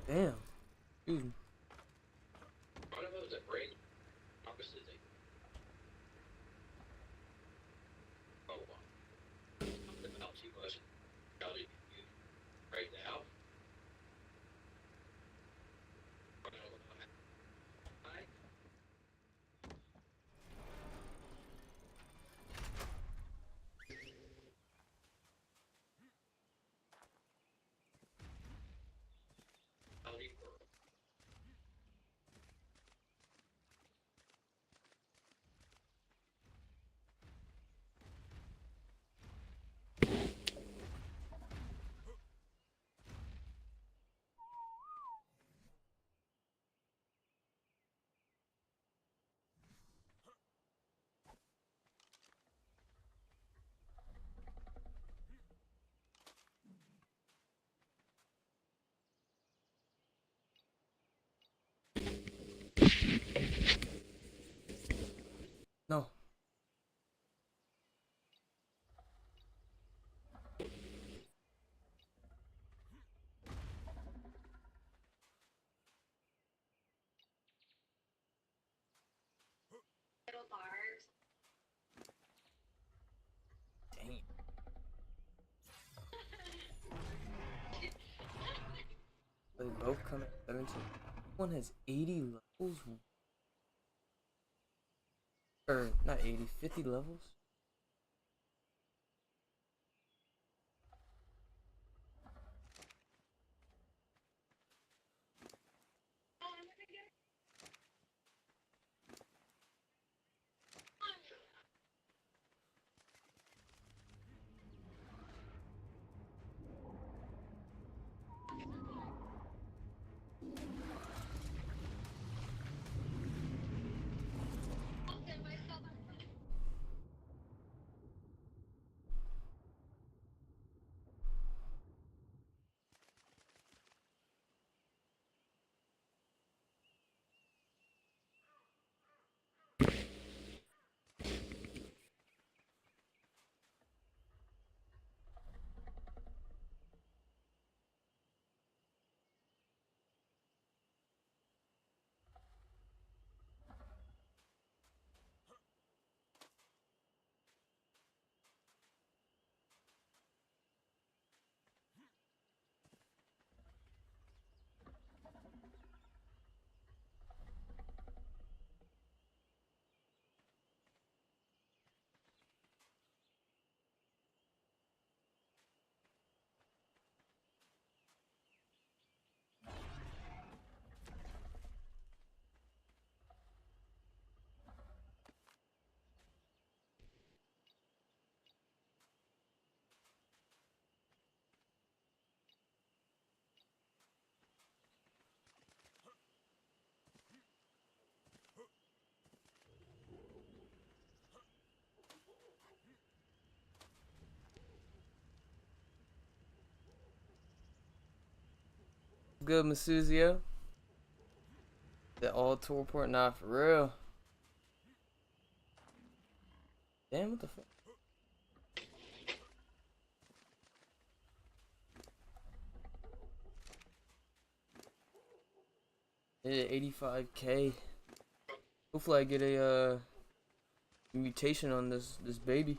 Damn. Excuse me. No. Dang it. They both come at 17. One has 80 levels? Or, not 80, 50 levels? Good, Masuzio. The all teleport, nah, for real. Damn, what the fuck? Yeah, 85K. Hopefully I get a mutation on this baby.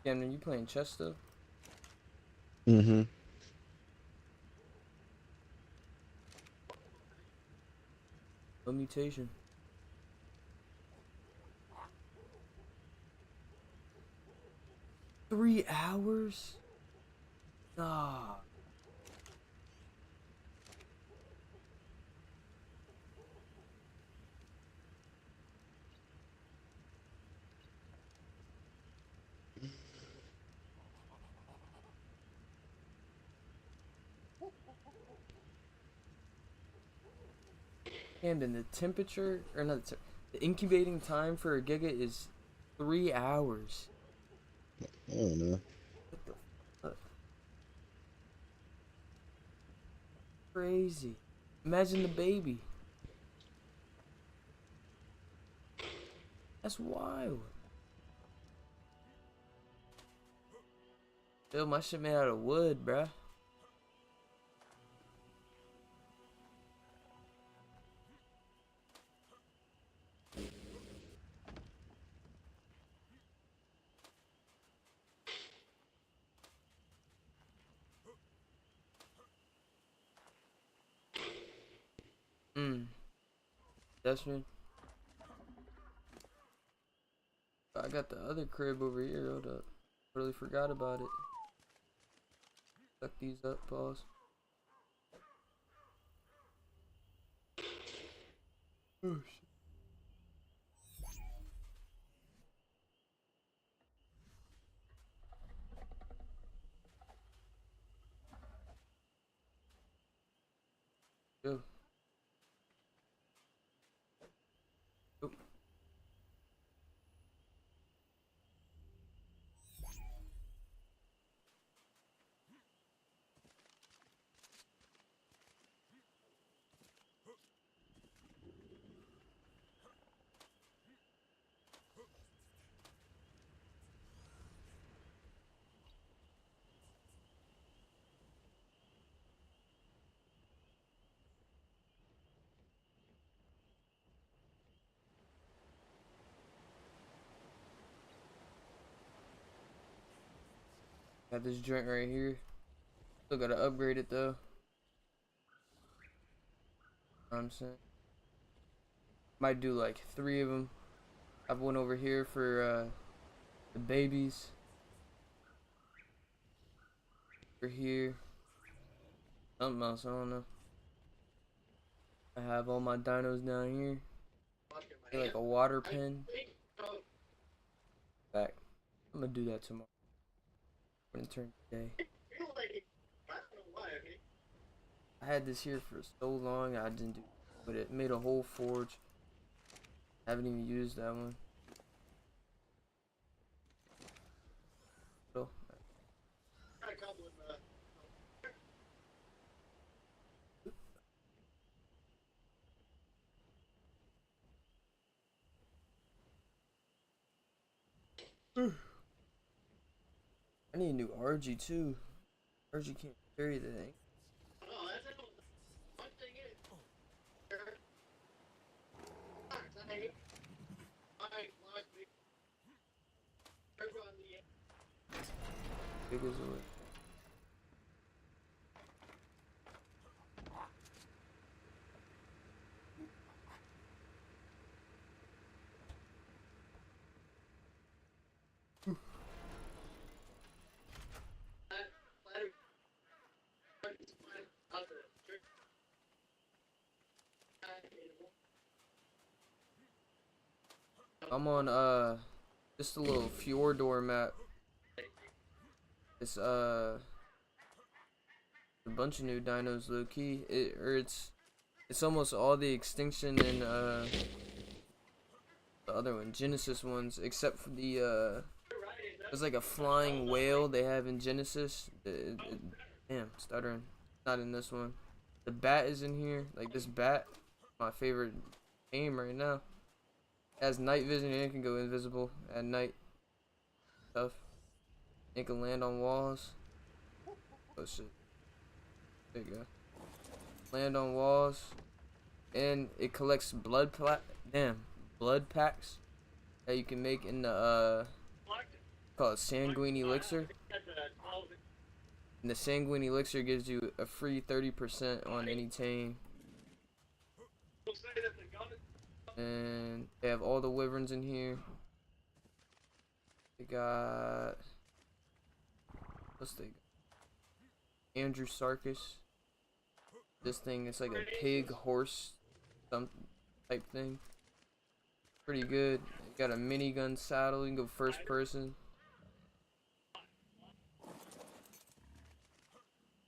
Camden, you playing chess though? Mm-hmm. No mutation. $3 hours? Nah. Camden, the temperature, or not the incubating time for a giga is 3 hours. I don't know. What the fuck? Crazy. Imagine the baby. That's wild. Yo, my shit made out of wood, bruh. Dutchman. I got the other crib over here. Hold up. Really forgot about it. Suck these up, pause. Oh shit. Yo. Oh. Got this joint right here. Still gotta upgrade it though. Know what I'm saying? Might do like 3 of them. I have one over here for the babies. Over here. Something else, I don't know. I have all my dinos down here. Get like a water pen. Back. I'm gonna do that tomorrow. When it turns day. I had this here for so long, I didn't do, but it made a whole forge. I haven't even used that one. So, I need a new RG too. RG can't carry the thing. Big as a I'm on just a little Fjordor map. It's a bunch of new dinos low key. It's almost all the extinction and the other one, Genesis ones, except for the There's like a flying whale they have in Genesis. Damn, stuttering. Not in this one. The bat is in here. Like this bat, my favorite game right now. It has night vision and it can go invisible at night. Stuff. It can land on walls. Oh shit. There you go. Land on walls. And it collects blood packs that you can make in the called sanguine elixir. And the sanguine elixir gives you a free 30% on any tame. And they have all the wyverns in here. They got what's they got? Andrew Sarkis. This thing is like a pig horse some type thing. Pretty good. They got a minigun saddle, you can go first person.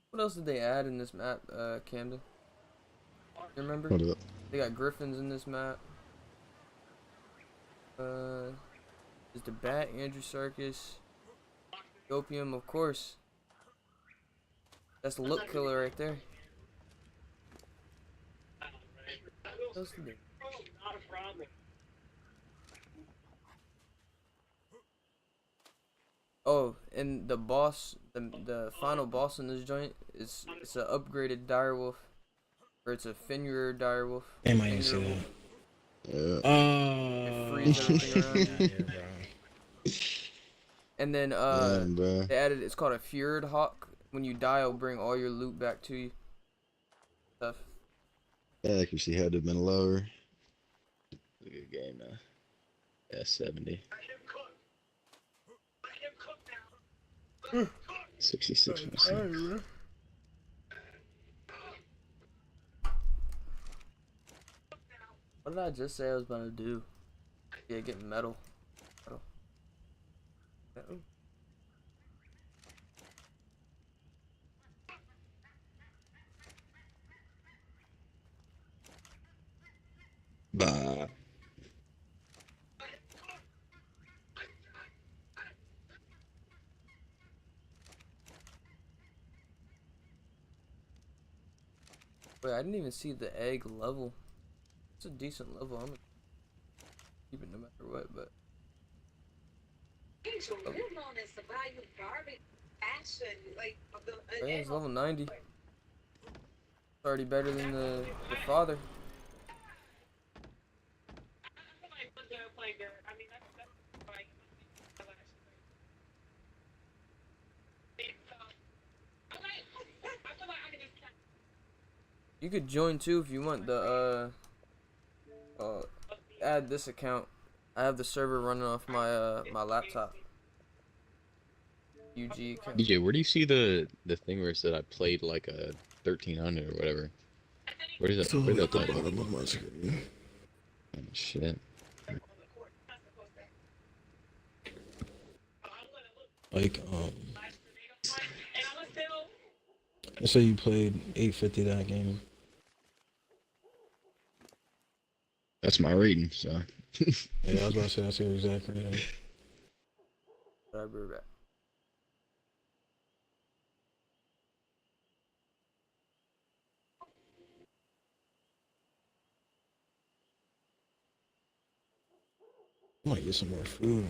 What else did they add in this map, Camden? You remember? What up? They got griffins in this map. Is the bat, Andrew Serkis, opium, of course. That's the look killer right there. What else did they? Oh, and the boss, the final boss in this joint is it's an upgraded direwolf, or it's a Fenrir direwolf. They might even say that. It frees everything around. Yeah, bro. And then Damn, bro. they added it's called a Fjord Hawk. When you die, it'll bring all your loot back to you. Stuff. Accuracy had to have been lower. Look at the game now. Yeah, 70. 66%. What did I just say I was about to do? Yeah, get metal. Metal. Bah. Wait, I didn't even see the egg level. It's a decent level. I'm gonna keep it no matter what, but. Oh. Yeah, it's level 90. It's already better than the father. You could join too if you want the add this account. I have the server running off my my laptop. UG account. DJ, where do you see the thing where it said I played like a 1300 or whatever? Where is that? Where that bottom of my screen? Oh, shit. Like, let's say you played 850 that game. That's my rating, so. Yeah, I was about to say that's your exact rating. I'll be right back. I might get some more food.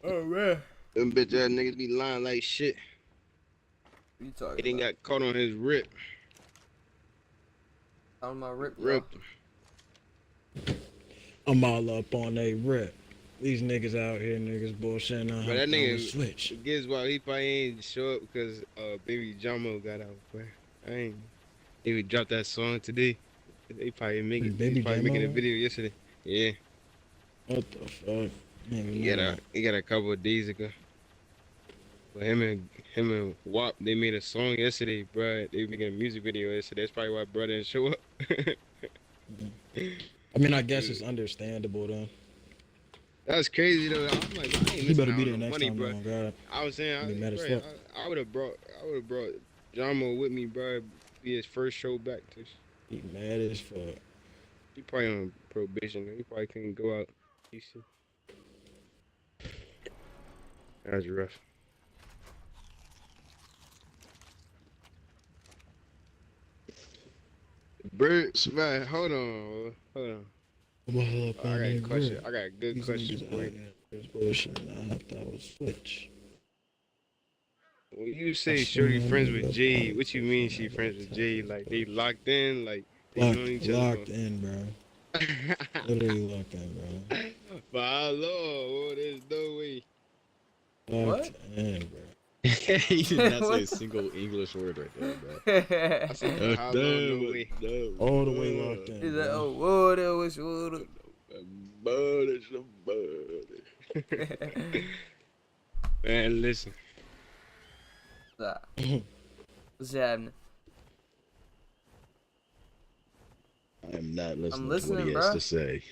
Oh man. Them bitch ass niggas be lying like shit. What you talking He didn't about? got caught on his rip. On my rip, Ripped. I'm all up on a rip. These niggas out here, niggas bullshitting on But that how nigga switch. Guess why he probably ain't show up because baby Jamo got out. But I ain't even dropped that song today. They probably make His it. He's baby probably making a grandma? video yesterday. Yeah, What the fuck? Maybe he got not. a couple of days ago. But him and WAP, they made a song yesterday, bro. They making a music video yesterday. That's probably why bro didn't show up. I mean, I guess it's understandable then. That's crazy though. I'm like, I ain't He missing better out be on there no next money, time, bro. though, on God. I was saying, Be mad as bro, fuck. I would have brought Jamo with me, bro. Be his first show back. He mad as fuck. He probably on probation. He probably couldn't go out. He said, that was rough. Birds, man, hold on. Well, I got a question. I got a good question for you. There's bullshit. I thought I was switch. When you say Shorty friends with Jay, what you mean she friends with Jay? Like they locked in? Like they know each Locked other? in, bro. Literally locked in, bro. But how long? Oh, there's no way. Locked in, bro. He did not say What a single English word right there, bro. I said, for how long? No way. All the way locked in. He's like, Bro. oh, water, what's water? Man, listen. What's happening? I am not listening, to what listening, he has bro. to say.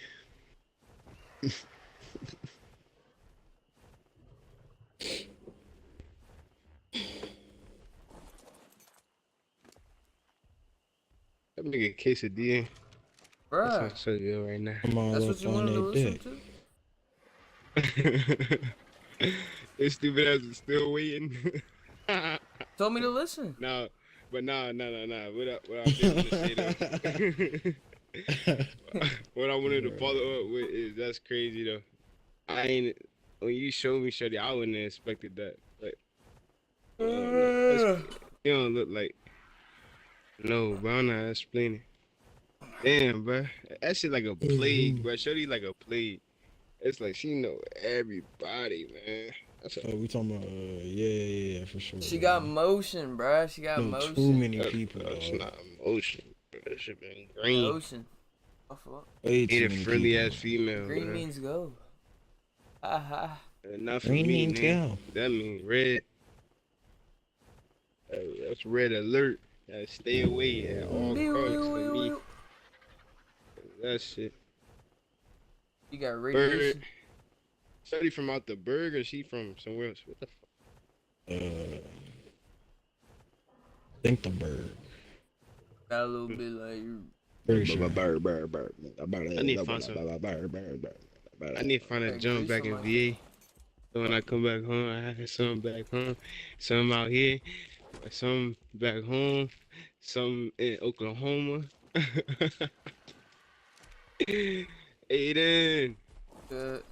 That nigga quesadilla. That's Bruh, not so good right now. I'm all that's up what you on wanted to their listen dick. to? This stupid ass is still waiting. Told me to listen. No. What I did want to say though, what I wanted to follow up with is that's crazy though. When you showed me Shorty, I wouldn't have expected that. Like, you don't look like. No, bro, I'm not explaining. Damn, bro, that shit like a plague, bro. Shorty like a plague. It's like she know everybody, man. That's Oh, we talking about, yeah, for sure. She bro. got motion, bruh. She got No, motion. too many people, That's dog. not emotion. Bro. That shit been The green. ocean. Oh, fuck. Way too Ain't a many friendly people. ass female, Green bro. means go. Ha Not for Green me, means man. go. That means red. That's red alert. Stay away at all costs for me. That shit. You got Bird. radiation. Shorty from out the Berg or she from somewhere else? What the fuck? Think the bird. Got a little bit like you. Pretty sure. I need to find some. I need to find a Like, jump back in somebody- VA. So when I come back home, I have some back home, some out here, some back home, some in Oklahoma. Aiden, Good.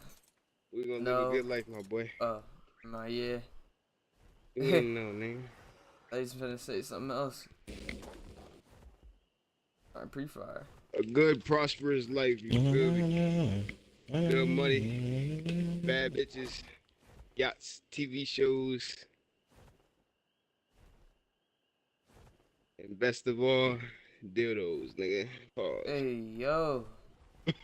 we gonna live No. a good life, my boy. Nah, yeah. You didn't know, nigga. I was gonna say something else. Alright, pre-fire. A good, prosperous life. You feel me? Good money, bad bitches, yachts, TV shows, and best of all, dildos, nigga. Pause. Hey, yo. I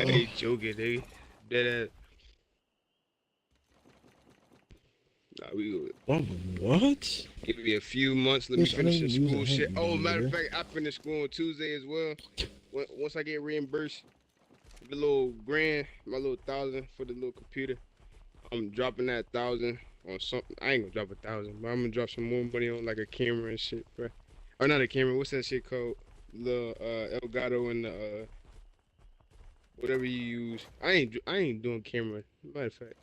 ain't joking, nigga. Dead ass. Nah, we go. What? Give me a few months. Let me Bitch, I finish didn't some use school a shit. hint, Oh, matter of nigga. fact, I finished school on Tuesday as well. Once I get reimbursed, the little grand, my little 1,000 for the little computer. I'm dropping that 1,000 on something. I ain't gonna drop 1,000, but I'm gonna drop some more money on like a camera and shit, bro. Or not a camera. What's that shit called? The Elgato and the whatever you use. I ain't doing camera. Matter of fact,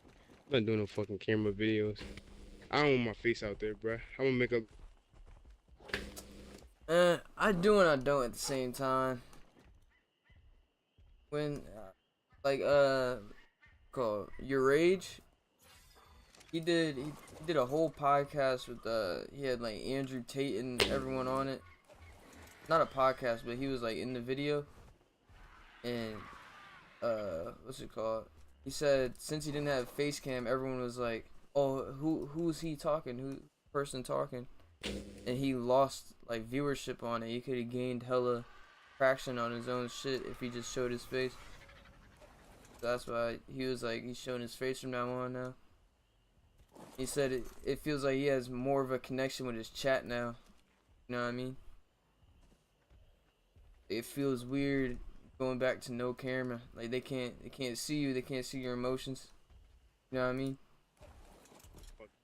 I'm not doing no fucking camera videos. I don't want my face out there, bro. I'm gonna make up. I do and I don't at the same time. When, like, called Your Rage, he did a whole podcast with, he had, like, Andrew Tate and everyone on it. Not a podcast, but he was, like, in the video. And, what's it called? He said since he didn't have face cam, everyone was like, oh, who's he talking? Who person talking? and he lost like viewership on it. He could have gained hella traction on his own shit if he just showed his face. So that's why he was like, he's showing his face from now on now. He said it feels like he has more of a connection with his chat now. You know what I mean? It feels weird going back to no camera. Like they can't see you, they can't see your emotions. You know what I mean?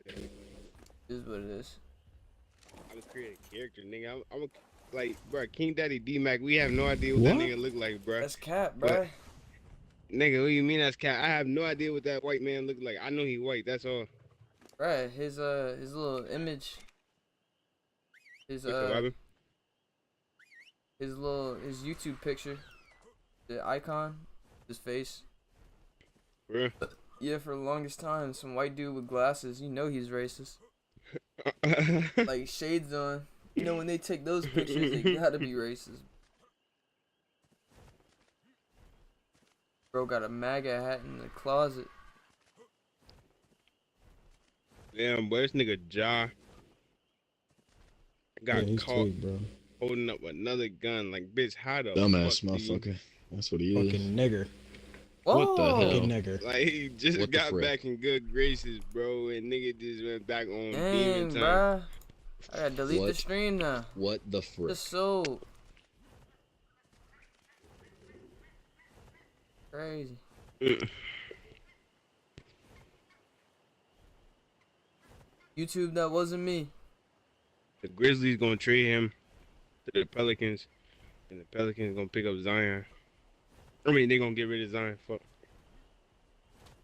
It is what it is. I'm gonna create a character, nigga. I'm a, like, bro, King Daddy D-Mac, we have no idea what that nigga look like, bro. That's cap, bro. Nigga, what do you mean that's cat? I have no idea what that white man look like. I know he white, that's all. Right, his little image, his Robin? his YouTube picture, the icon, his face. Bro. Yeah, for the longest time, some white dude with glasses, you know he's racist. Like shades on. You know when they take those pictures, they gotta be racist. Bro got a MAGA hat in the closet. Damn, boy, this nigga Ja got he's caught tweet, bro. holding up another gun. Like, bitch, how the Dumbass fuck do you- motherfucker. That's what he is. Fucking nigger. What the Whoa! hell? Fucking nigger. Like, he just What the got frick? back in good graces, bro, and nigga just went back on Dang, demon time. bruh. I gotta delete the What? stream now. What the frick? Just so crazy. Mm. YouTube, that wasn't me. The Grizzlies gonna trade him to the Pelicans, and the Pelicans gonna pick up Zion. I mean, they gonna get rid of Zion. Fuck.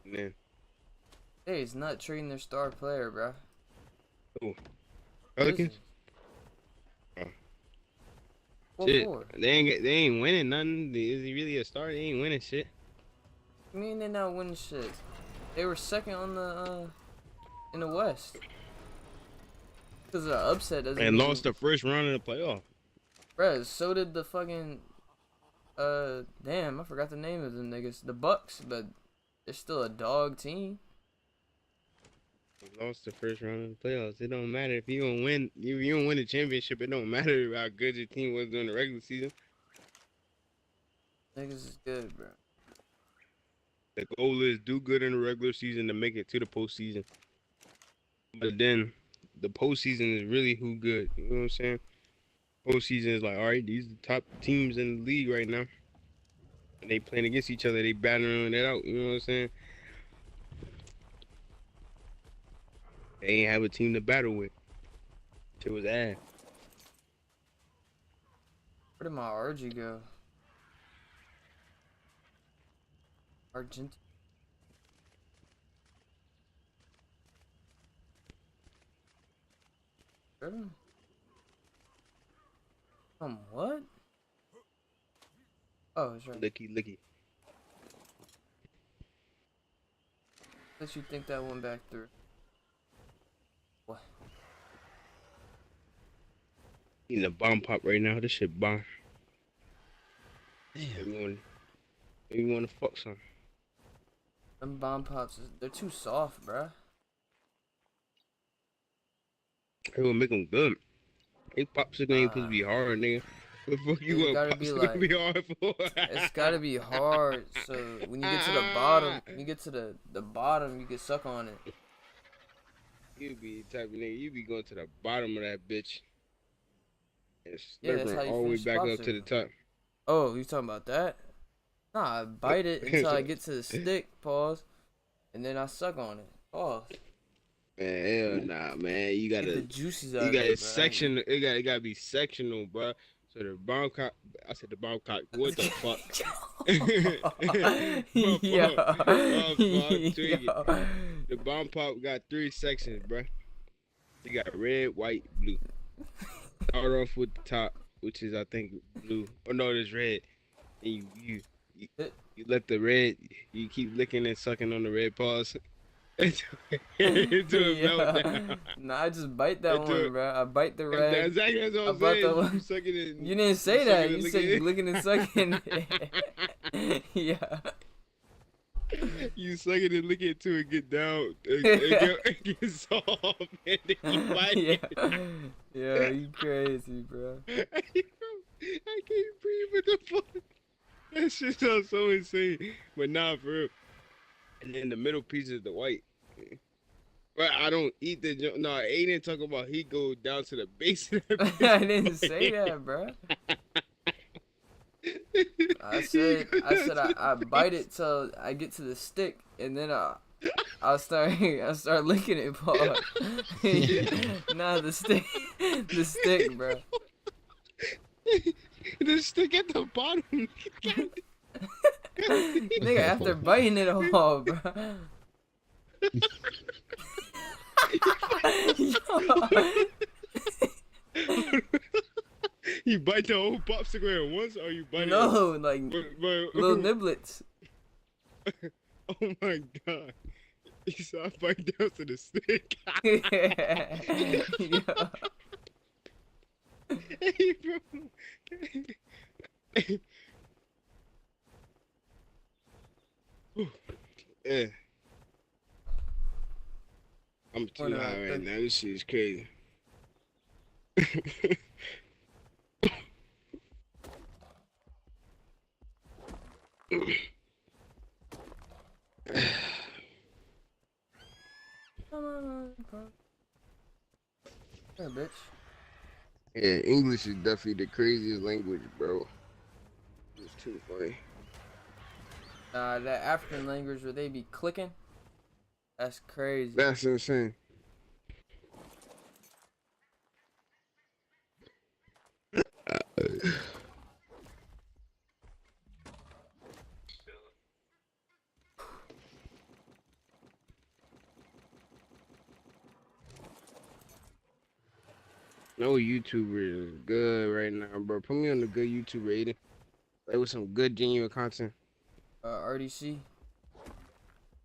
And then, Hey, it's not trading their star player, bruh. Pelicans? Oh. What Shit, for? they ain't winning nothing. Is he really a star? They ain't winning shit. I mean, they're not winning shit. They were second on the in the West. Cause the upset doesn't. And mean- lost the first round of the playoff. Bruh, so did the fucking damn, I forgot the name of them niggas. The Bucks, but they're still a dog team. They lost the first round of the playoffs. It don't matter if you don't win. If you don't win the championship, it don't matter how good your team was during the regular season. Niggas is good, bro. The goal is do good in the regular season to make it to the postseason. But then the postseason is really who good. You know what I'm saying? Postseason is like, all right, these are the top teams in the league right now. And they playing against each other. They battling it out. You know what I'm saying? They ain't have a team to battle with. Shit was ass. Where did my RG go? Argentina. What? Oh, it's right. Licky. Let you think that went back through. What? He's a bomb pop right now. This shit bomb. Damn. Maybe you wanna fuck some. Them bomb pops, they're too soft, bruh. It will make them good. They popsicle ain't supposed to be hard, nigga. What the fuck you It want gotta be popsicle like- to be hard for? It's gotta be hard, so when you get to the bottom, the bottom, you can suck on it. You be the type of nigga, you be going to the bottom of that bitch. And Yeah, that's slurping how you all the way finish back up to the popsicle. top. Oh, you talking about that? Nah, I bite it until I get to the stick, pause, and then I suck on it. Pause. Man, hell nah, man. You Get the gotta, juices out you of it, gotta bruh. section. It gotta be sectional, bro. So the bomb cock. I said the bomb cock. What the fuck? The bomb pop got 3 sections, bro. You got red, white, blue. Start off with the top, which is I think blue. Oh no, it's red. And you let the red. You keep licking and sucking on the red paws. Into a meltdown. Nah, I just bite that Into one, it. bro. I bite the That's red. exactly what I I'm brought saying. that one. You suck it in. You didn't say suck that. it and You lick said it. you licking and sucking. Yeah. You suck it and lick it to it get down. It get soft, and then you bite Yeah. it. sounds so insane. But nah, for real. And then the middle piece is the white. But I don't eat the no. Aiden talk about he go down to the base of that bitch. I didn't say that, bro. I said I bite it till I get to the stick, and then I'll start licking it, Paul. Nah, the stick, bro. The stick at the bottom. Nigga, after biting it all, bro. You bite the whole popsicle at once, or you bite No, it? like But, little niblets. oh my god! He said I bite down to the stick. Yeah. Hey, bro. Yeah. I'm too high right now. This shit is crazy. Yeah, bitch. Yeah, English is definitely the craziest language, bro. It's too funny. That African language where they be clicking, that's crazy. That's insane. No YouTuber is good right now, bro. Put me on the good YouTube rating. Like with some good genuine content. RDC.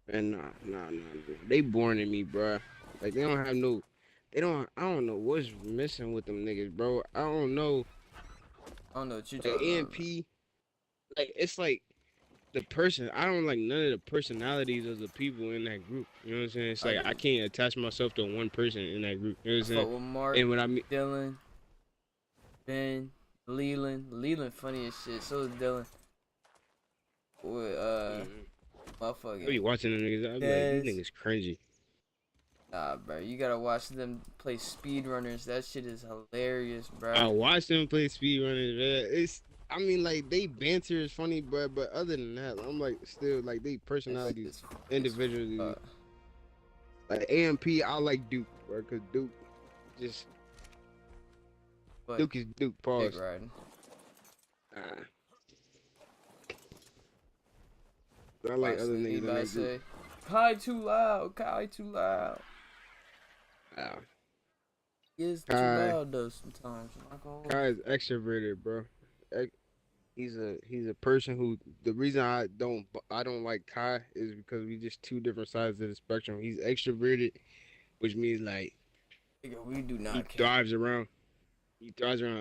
And nah. They boring to me, bro. Like they don't have no, I don't know what's missing with them niggas, bro. I don't know. I don't know what you Like talking about. AMP, like it's like the person. I don't like none of the personalities of the people in that group. You know what I'm saying? It's like I can't attach myself to one person in that group. You know what I'm I fuck saying? with Mark, And when I mean, Dylan, Ben, Leland funny as shit. So is Dylan. With I motherfucker. be watching them niggas. I'm Yes. like, these niggas cringy. Nah, bro, you gotta watch them play speedrunners. That shit is hilarious, bro. I watch them play speedrunners, man. It's, I mean, like they banter is funny, but other than that, I'm like still like they personalities individually. Like AMP, I like Duke, bro, cause Duke just Duke is Duke. Pause. Big riding. I like other niggas in that group. Kai too loud. He is too Kai. loud though sometimes. I'm not gonna lie. Kai is extroverted, bro. He's a person who the reason I don't like Kai is because we just two different sides of the spectrum. He's extroverted, which means like Nigga, we do he not care. thrives around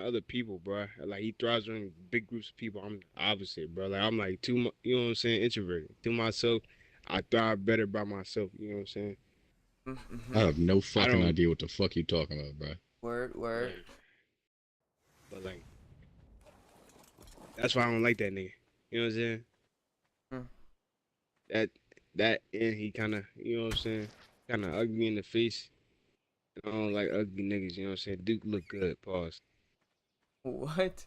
other people, bro. Like he thrives around big groups of people. I'm the opposite, bro. Like I'm like you know what I'm saying, introverted. To myself, I thrive better by myself. You know what I'm saying? I have no fucking idea what the fuck you talking about, bro. Word. But like, that's why I don't like that nigga. You know what I'm saying? That and he kind of, you know what I'm saying, kind of ugly in the face. I don't like ugly niggas. You know what I'm saying? Duke look good. Pause. What?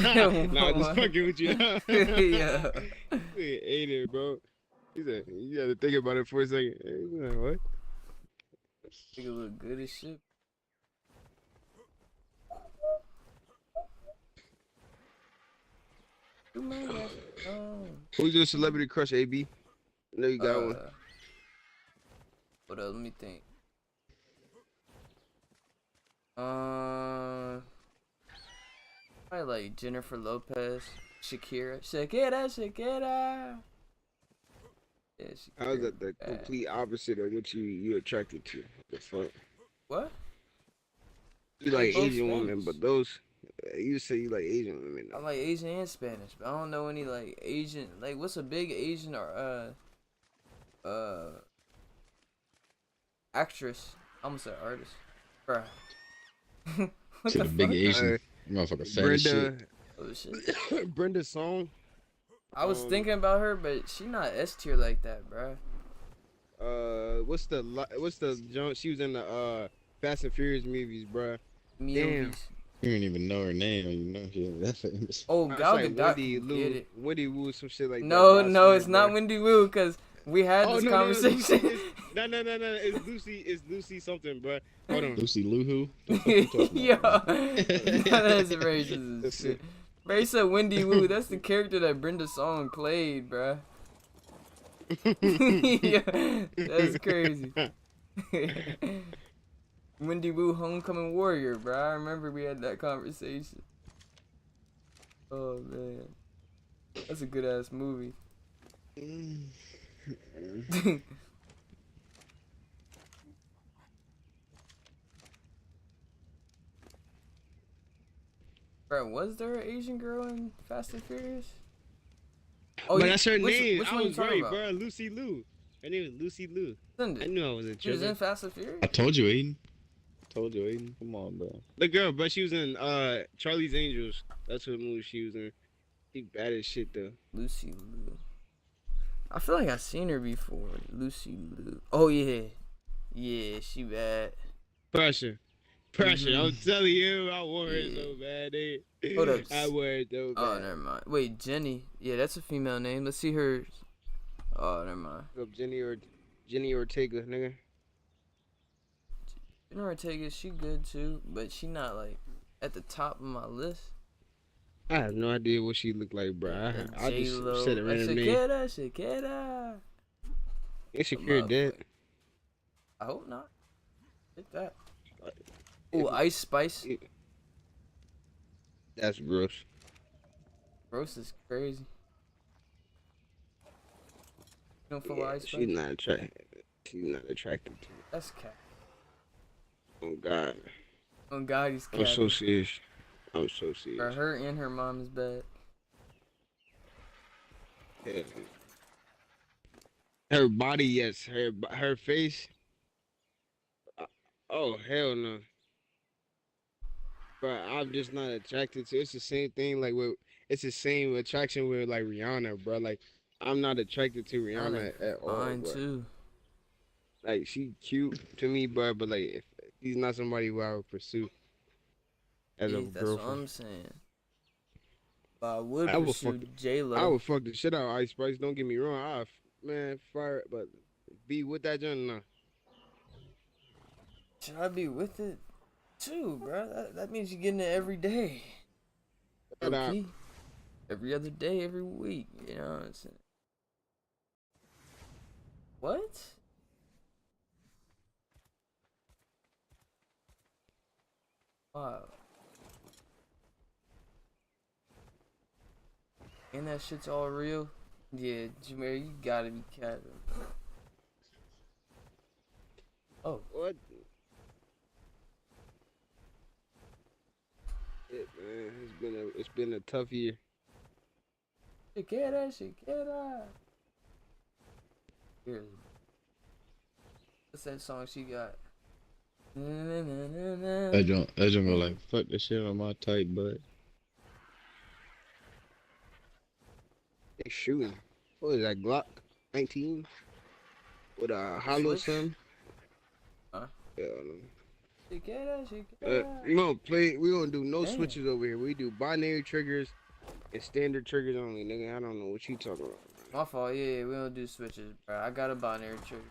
Nah, I'm just fucking with you. Yeah. He ate it, bro. He said, you gotta think about it for a second. He's like, what? Nigga look good as shit. Who's your celebrity crush, AB? I know you got one. What else? Let me think. I like Jennifer Lopez, Shakira. Yeah, How's that the complete opposite of what you attracted to? The fuck? What? You like Both Asian women, Spanish. but those you say you like Asian women. I like Asian and Spanish, but I don't know any like Asian. Like, what's a big Asian or actress? I'm gonna say artist, bruh. What To the the big fuck? Asian motherfucker fat as shit. Oh shit. Brenda Song. I was thinking about her, but she not S tier like that, bro. What's the jump? She was in the Fast and Furious movies, bro. Damn. Movies. You don't even know her name. You know she ain't that famous. Oh, It's Gal like Gadot Wendy can get it. Woo, some shit like that. No, bro. I no, swear, it's not bro. Wendy Wu, cause we had Oh this no, conversation. no, no, it's Lucy. It's Lucy something, bro. Hold on. Lucy Luhu? The fuck you talking Yo, about, that's racist as shit. Bro, he said Wendy Wu. That's the character that Brenda Song played, bro. Yeah, that's crazy. Wendy Wu, Homecoming Warrior, bro. I remember we had that conversation. Oh man, that's a good ass movie. Bro, was there an Asian girl in Fast and Furious? Oh, But that's her which, name. Which I one you was talking right, about? bro. Lucy Liu. Her name is Lucy Liu. Send I it. knew I was a She was in trigger. Fast and Furious? I told you, Aiden. Come on, bro. The girl, but she was in Charlie's Angels. That's what movie she was in. She bad as shit though. Lucy Liu. I feel like I've seen her before. Lucy Liu. Oh, yeah. Yeah, she bad. Pressure. I'm telling you, I want her so bad. Hold up. I want her so bad. Oh, never mind. Wait, Jenny. Yeah, that's a female name. Let's see her. Oh, never mind. Look up Jenny Ortega, nigga. Jenny Ortega, she good too, but she not like at the top of my list. I have no idea what she looked like, bro. I just J-Lo. said it randomly. Shakira. Is Shakira dead? I hope not. Hit that. Ooh, Ice Spice. That's gross. Gross is crazy. You don't follow Ice Spice? She's not attracted. She's not attracted to me. That's cat. Oh God. Oh God, he's cat. I'm so serious. Bro, her and her mom is bad. Yeah. Her body, yes. Her face. Oh hell no. But I'm just not attracted to. It's the same thing. It's the same attraction with like Rihanna, bro. Like I'm not attracted to Rihanna at all. Mine Bro. too. Like she cute to me, bro. But like if she's not somebody who I would pursue as a That's what girlfriend. I'm saying. But I would I would pursue fuck J-Lo. I would fuck the shit out of Ice Spice. Don't get me wrong. Man, fire it, but be with that joint now. Should I be with it too, bro? That means you're getting it every day. Okay. Every other day, every week. You know what I'm saying? What? Wow. And that shit's all real? Yeah, Jameer, you gotta be capping. Oh. What? Shit, man. It's been a tough year. Shakira. Here. What's that song she got? That joint go like, fuck this shit on my tight butt. They shooting. What is that, Glock 19? With a hollow Switch? son? Huh? Yeah, Shakira. we don't do no Damn. switches over here. We do binary triggers and standard triggers only, nigga. I don't know what you talking about. My fault, yeah, we don't do switches, bro. I got a binary trigger.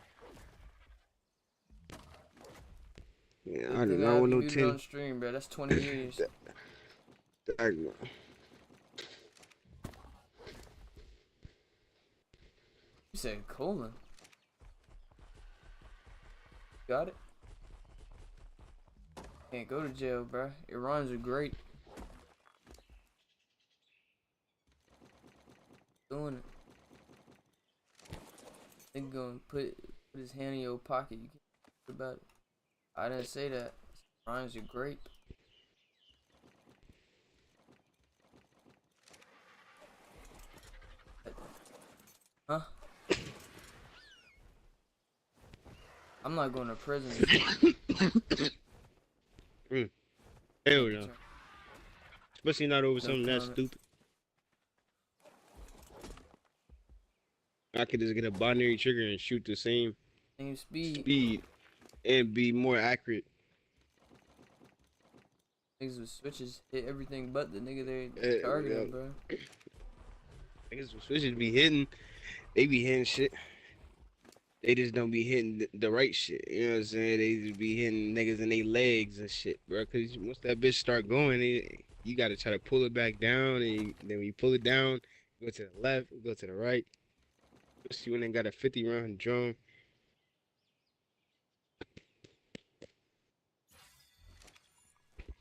Yeah, I do not want no 10. on stream, bro. That's 20 years. You said colon. Got it? Can't go to jail, bro. Iran's are great. Doing it. They gonna put his hand in your pocket. You can't do about it. I didn't say that. Rhymes are great. Huh? I'm not going to prison. Hell no. Especially not over something that comment. stupid. I could just get a binary trigger and shoot the same Same speed. speed and be more accurate. Niggas with switches hit everything but the nigga they Yeah. targeting, bro. Niggas with switches be hitting. They be hitting shit. They just don't be hitting the right shit. You know what I'm saying? They just be hitting niggas in their legs and shit, bro. Cause once that bitch start going, you gotta try to pull it back down, and then when you pull it down, go to the left, go to the right. See when they got a 50-round drum.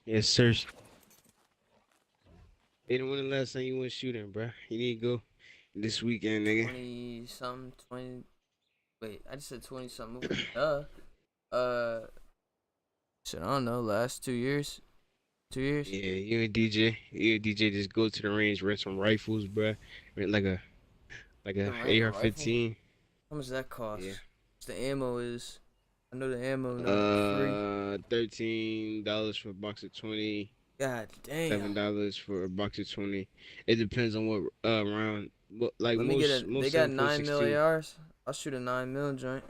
Yes, sir. Hey, when the last time you went shooting, bro? You need to go this weekend, nigga. 20 something, 20. Wait, I just said 20 something. Duh. Shit, I don't know. Last 2 years. 2 years. Yeah, you and DJ just go to the range, rent some rifles, bro. Rent like a Rent a AR-15. How much does that cost? Yeah. The ammo is. I know the ammo not free. $13 for a box of 20. God damn. $7 for a box of 20. It depends on what round. But like Let me get most They got 7.62. 9mm ARs. I'll shoot a 9mm joint.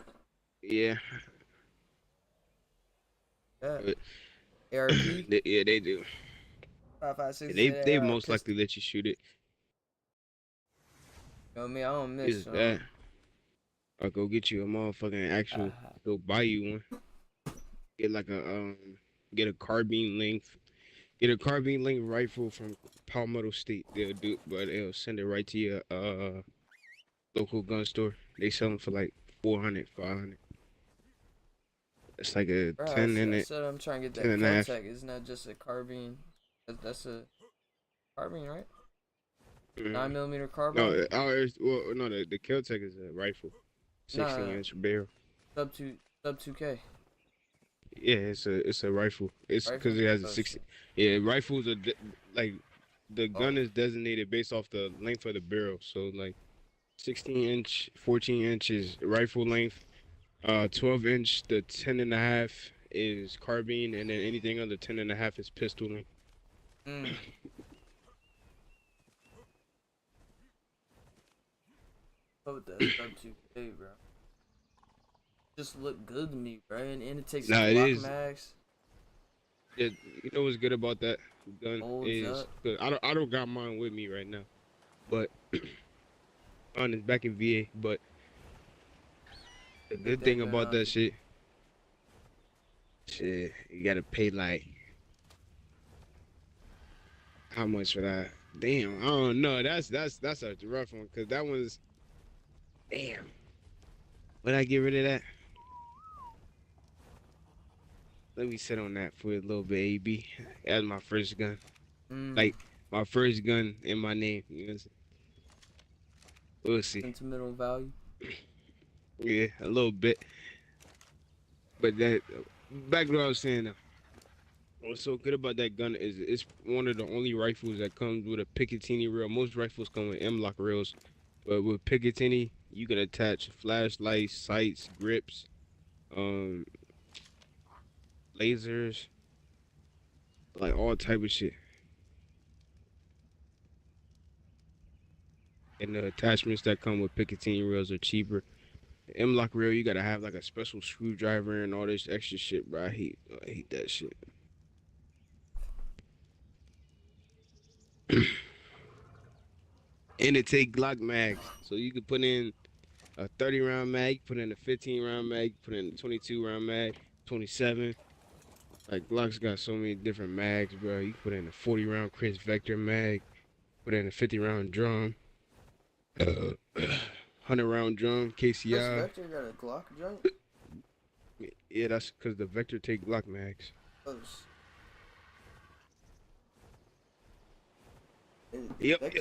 Yeah. Yeah. But- ARP. Yeah, they do. 5.56. They most likely let you shoot it. You know me, I don't miss. Is that? Or go get you a motherfucking actual. Go buy you one. Get like a get a carbine length. Get a carbine length rifle from Palmetto State. They'll do, but they'll send it right to your local gun store. They sell them for like 400, 500. It's like a Bro, 10 in I it. said I'm trying to get that 10 and a half. Kel-Tec. It's not just a carbine. That's a carbine, right? Mhm. 9mm carbine. No, no, the Kel-Tec is a rifle, 16-inch barrel. Sub 2K. Yeah, it's a rifle. It's because Rifle? it has a Oh, 60. shit. Yeah, rifles are like the gun is designated based off the length of the barrel. So like 16-inch, 14 inches rifle length. 12-inch, the 10 and a half is carbine, and then anything under 10 and a half is pistol length. Mm. What with that sub 2K, bro? Just look good to me, bro. And it takes Nah, it Glock is. mags. Yeah, you know what's good about that gun Holds is up. 'cause I don't got mine with me right now, but mine is back in VA. But the good thing about that shit, you gotta pay like how much for that? Damn, I don't know. That's a rough one because that one's damn. Would I get rid of that? Let me sit on that for a little bit, AB. That's my first gun. Like my first gun in my name. You know what I'm saying? We'll see. Sentimental value. Yeah, a little bit. But that back to what I was saying. What's so good about that gun is it's one of the only rifles that comes with a Picatinny rail. Most rifles come with M-lock rails, but with Picatinny, you can attach flashlights, sights, grips, lasers, like all type of shit. And the attachments that come with Picatinny rails are cheaper. The M-lock rail, you gotta have like a special screwdriver and all this extra shit, bro. I hate that shit. And it take Glock mags, so you could put in a 30-round mag, put in a 15-round mag, put in a 22-round mag, 27. Like Glock's got so many different mags, bro. You put in a 40-round Chris Vector mag, put in a 50-round drum, 100-round drum, Chris KCI. Vector got a Glock joint? Yeah, that's because the Vector take Glock mags. Close. Yep.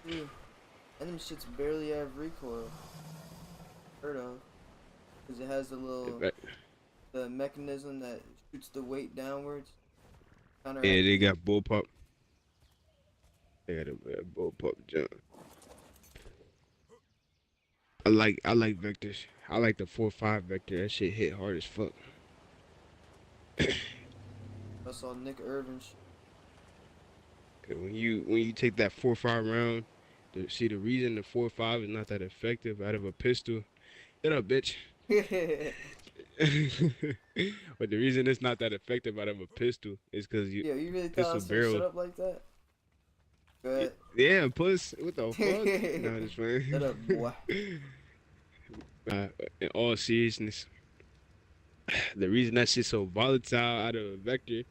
Yeah. And them shits barely have recoil. Heard of. Because it has the mechanism that shoots the weight downwards. Yeah, they got bullpup. They got a bullpup jump. I like Vectors. I like the 4.5 Vector. That shit hit hard as fuck. I saw Nick Irvin. When you take that 4.5 round See, the reason the 4.5 is not that effective out of a pistol. Shut up, bitch. But the reason it's not that effective out of a pistol is because Yo, you really thought I pistol was gonna shut barrel. up like that? Good. Yeah, puss. What the fuck? No, I'm just Shut up, boy. playing. In all seriousness, the reason that shit's so volatile out of a vector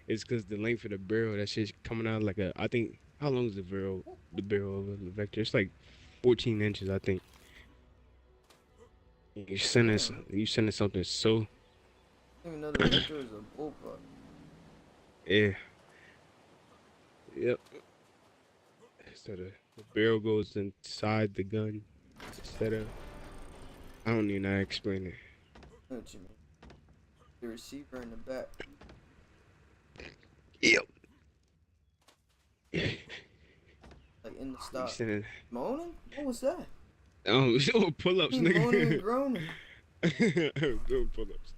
is because the length of the barrel. That shit's coming out like a. I think how long is the barrel? The barrel of a vector. It's like 14 inches, I think. Damn. You sending something so I didn't even know the vector was a bullpup. yeah. Yep. So the barrel goes inside the gun instead of. I don't even know how to explain it. I know what you mean. The receiver in the back. Yep. Like in the You stock. sending Moaning? What was that? pull ups, You moaning and nigga. groaning. Doing pull ups.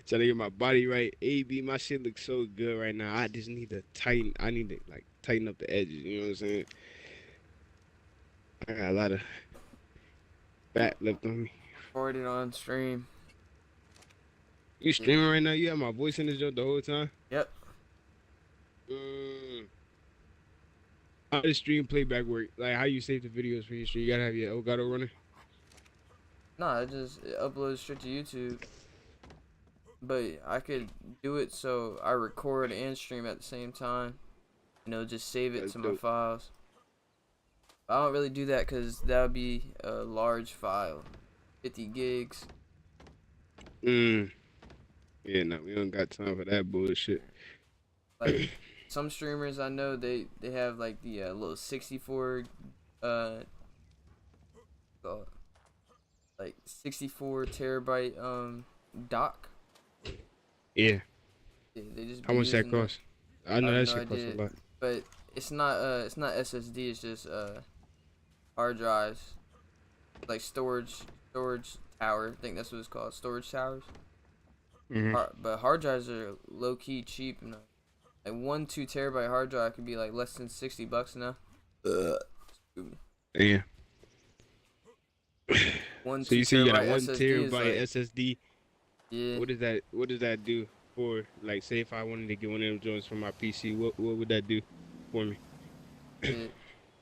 Trying to get my body right. AB, my shit looks so good right now. I just need to tighten. I need to like tighten up the edges. You know what I'm saying? I got a lot of fat left on me. Recorded on stream. You streaming right now? You have my voice in this joke the whole time? Yep. How does stream playback work? Like how you save the videos for your stream? You gotta have your Elgato running. Nah, it uploads straight to YouTube. But I could do it so I record and stream at the same time. You know, just save it That's to my dope. files. I don't really do that because that would be a large file. 50 gigs. Yeah, no, we don't got time for that bullshit. Like, some streamers I know, they have like the little 64, uh, like 64 terabyte, dock. Yeah. Yeah, they just How be much that using cost? I I know have that no shit costs a idea. lot. But it's not SSD, it's just hard drives, like storage tower. I think that's what it's called, storage towers. Mm-hmm. But hard drives are low key cheap. You know? Like 2 terabyte hard drive could be like less than $60 now. Excuse me. Yeah. 1 So 2 you say you got a terabyte 1 SSD is terabyte like, SSD. yeah. What does that do for, like, say if I wanted to get one of them joints for my PC, what would that do for me?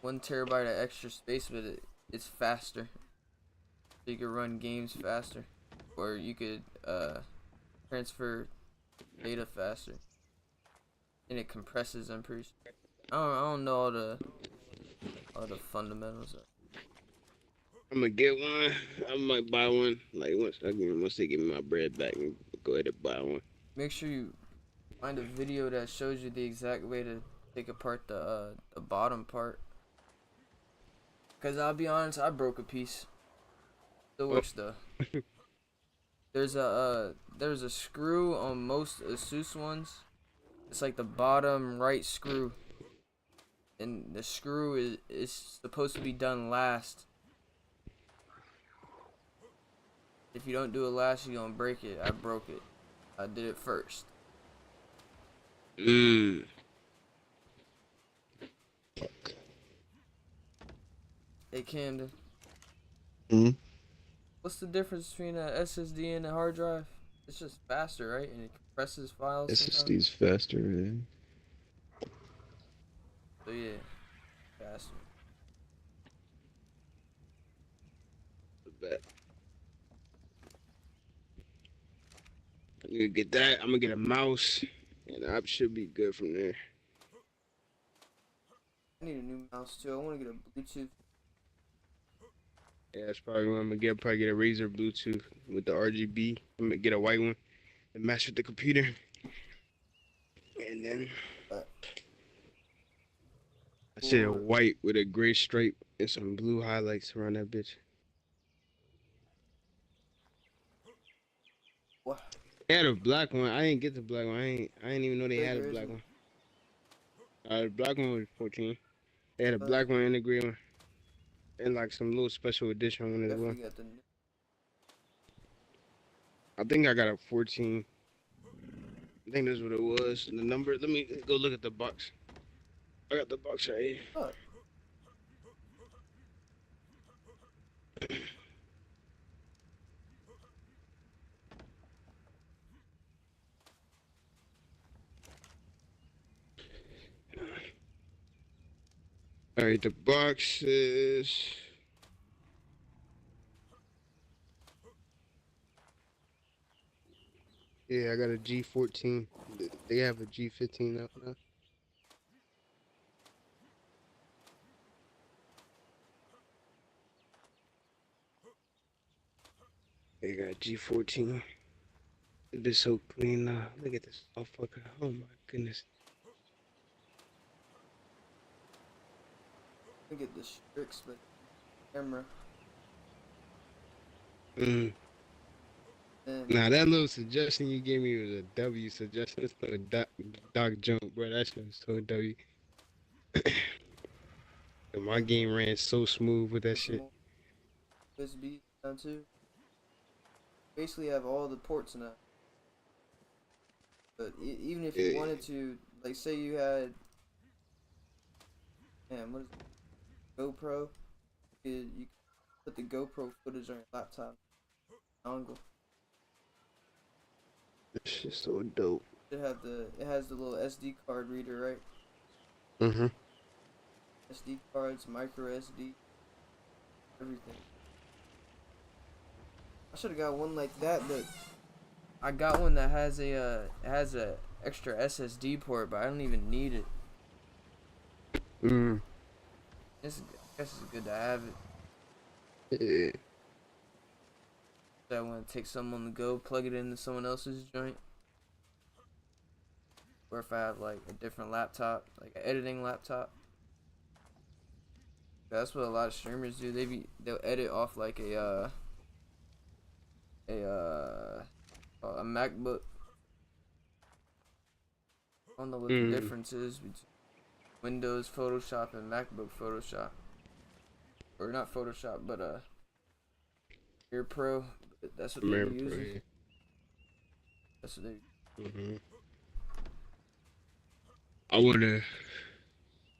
1 terabyte of extra space, but it's faster. So you could run games faster, or you could transfer data faster, and it compresses. I'm pretty sure. I don't know all the fundamentals of. I'm gonna get one. I might buy one. Like once they give me my bread back, and go ahead and buy one. Make sure you find a video that shows you the exact way to take apart the bottom part. Cause I'll be honest, I broke a piece. Still works though. There's a screw on most Asus ones. It's like the bottom right screw, and the screw is supposed to be done last. If you don't do it last, you're gonna break it. I broke it. I did it first. Fuck. Hey Camden, Hmm? what's the difference between a SSD and a hard drive? It's just faster, right? And it compresses files sometimes. SSD's faster, yeah. So yeah, faster. Bet. I'm gonna get that. I'm gonna get a mouse, and I should be good from there. I need a new mouse too. I want to get a Bluetooth. Yeah, that's probably what I'm gonna get. Probably get a Razer Bluetooth with the RGB. I'm gonna get a white one and match with the computer, and then I said a white with a gray stripe and some blue highlights around that bitch. What? They had a black one. I didn't get the black one. I didn't even know they had a Bigger, black isn't one. The black one was 14. They had a black one and a gray one, and like some little special edition one as well. Definitely got the. I think I got a 14. I think that's what it was. The number. Let me go look at the box. I got the box right here. Look. All right, the boxes. Yeah, I got a G14. They have a G15 out now. They got G14. It is so clean now. Look at this motherfucker. Oh my goodness. Look at the tricks, but camera. Mm. And Nah, that little suggestion you gave me was a W suggestion. It's no doc jump, bro. That shit was so W. And my game ran so smooth with that put some shit. more USB down too. Basically have all the ports now. But even if you Yeah. wanted to, like, say you had, man, what is it? GoPro? You could put the GoPro footage on your laptop. Dongle. This shit's so dope. It has the little SD card reader, right? Mm-hmm. SD cards, micro SD, everything. I should have got one like that, but I got one that has a extra SSD port, but I don't even need it. Mm. I guess it's good to have it. Yeah. So I want to take some on the go, plug it into someone else's joint. Or if I have like a different laptop, like an editing laptop. That's what a lot of streamers do. They'll edit off like a MacBook. I don't know what the Mm. difference is between Windows Photoshop and MacBook Photoshop. Or not Photoshop, but Premiere Pro. That's what they're Remember, using. yeah. That's what they. Mm-hmm. I wanna.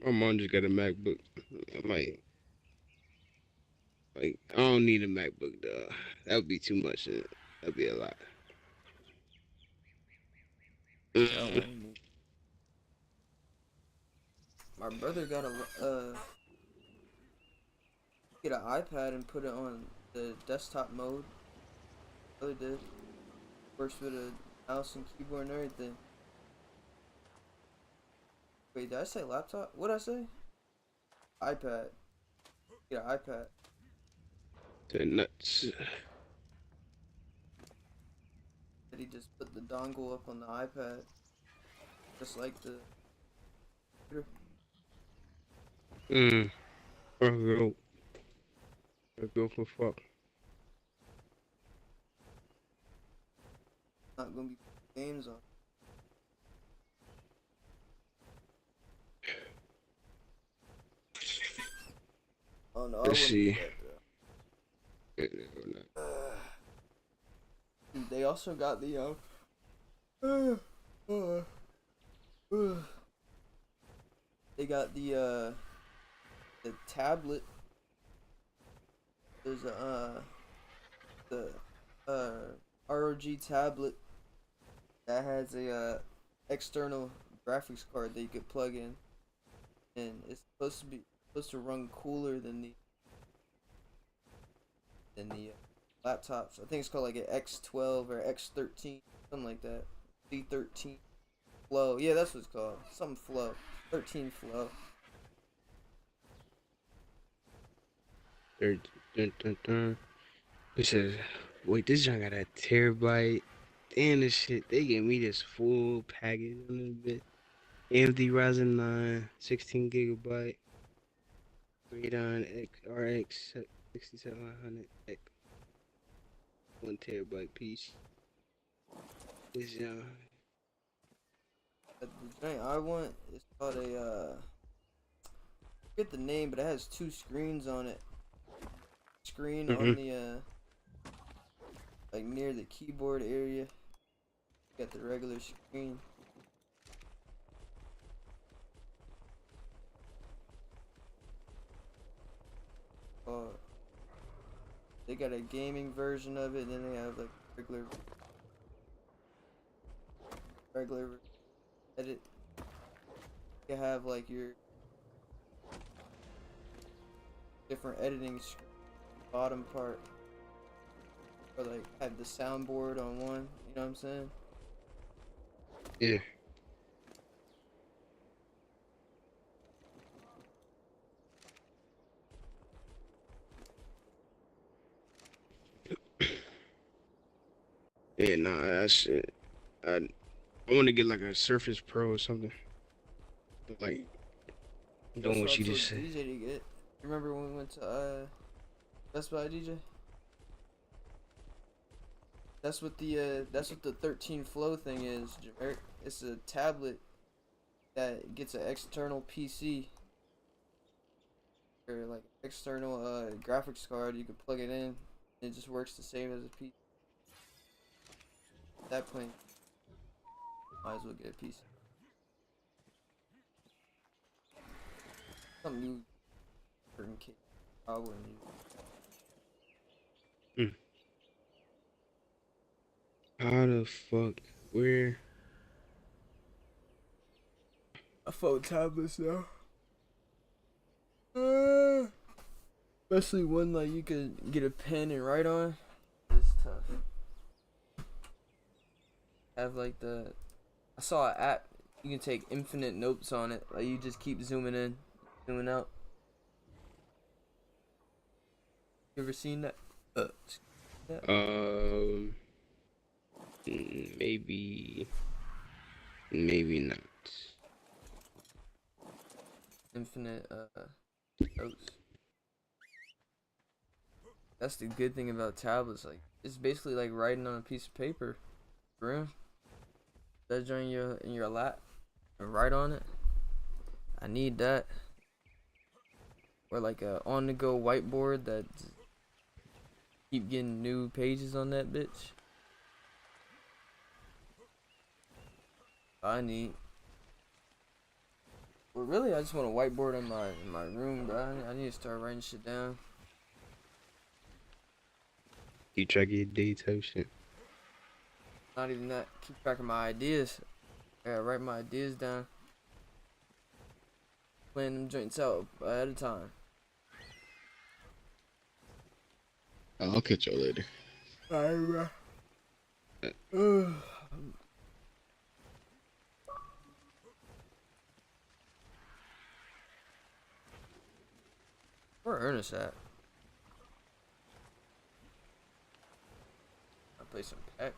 My mom just got a MacBook. I might. Like, I don't need a MacBook though. That would be too much. That'd be a lot. Mm. My brother got get an iPad and put it on the desktop mode. Brother did. Works with a mouse and keyboard and everything. Wait, did I say laptop? What'd I say? iPad. Get an iPad. They're nuts. That he just put the dongle up on the iPad, just like the computer. Mm. Bro, go for fuck. Not gonna be games on. Oh no, I Let's wouldn't see. do that, they also got the they got the tablet. There's a the ROG tablet that has a external graphics card that you could plug in, and it's supposed to run cooler than the laptops. I think it's called like an X12 or X13, something like that. C13 Flow. Yeah, that's what it's called. Something Flow. 13 Flow. Dun, dun, dun. It says, wait, this junk got a terabyte. Damn, this shit. They gave me this full package on this bit. AMD Ryzen 9, 16 gigabyte. Radeon RX 6700 X, 1 terabyte piece. This young. The joint I want is called a I forget the name, but it has two screens on it. Screen on the like near the keyboard area. Got the regular screen. They got a gaming version of it, and then they have like regular edit. You have like your different editing screen, bottom part, or like have the soundboard on one. You know what I'm saying? Yeah. Yeah, nah, that shit. I want to get like a Surface Pro or something. Like That's doing what what I you told just said. DJ to get. Remember when we went to Best Buy, DJ? That's what the 13 Flow thing is, Jameer. It's a tablet that gets an external PC or like external graphics card. You can plug it in. It just works the same as a PC. At that point, might as well get a PC. Something you certain case I wouldn't use. How the fuck? Where? I phone tablets now. Especially one like you could get a pen and write on. It's tough. Have like I saw an app you can take infinite notes on it. Like you just keep zooming in, zooming out. You ever seen that? That? Maybe, maybe not. Infinite notes. That's the good thing about tablets. Like it's basically like writing on a piece of paper. For real. That joint in your lap and write on it. I need that. Or like a on the go whiteboard that keep getting new pages on that bitch. I need. Well, really, I just want a whiteboard in my room, bro. I need to start writing shit down. You try to get detailed shit. Not even that. Keep track of my ideas. I gotta write my ideas down. Plan them joints out ahead of time. I'll catch y'all later. Alright, bro. Where Ernest at? I play some PEX.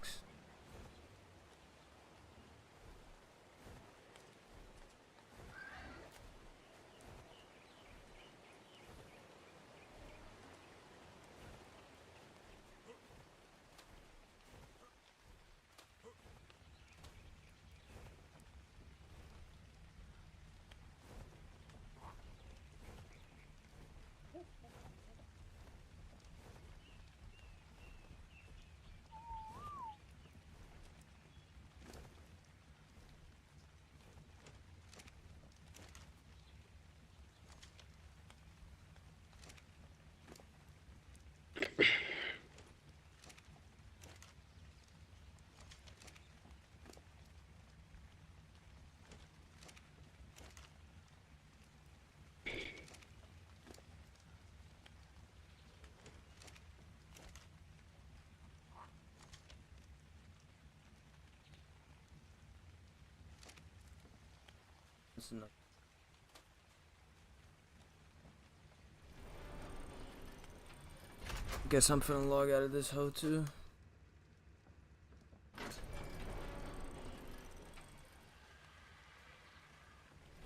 Listen up. Guess I'm finna log out of this hoe too.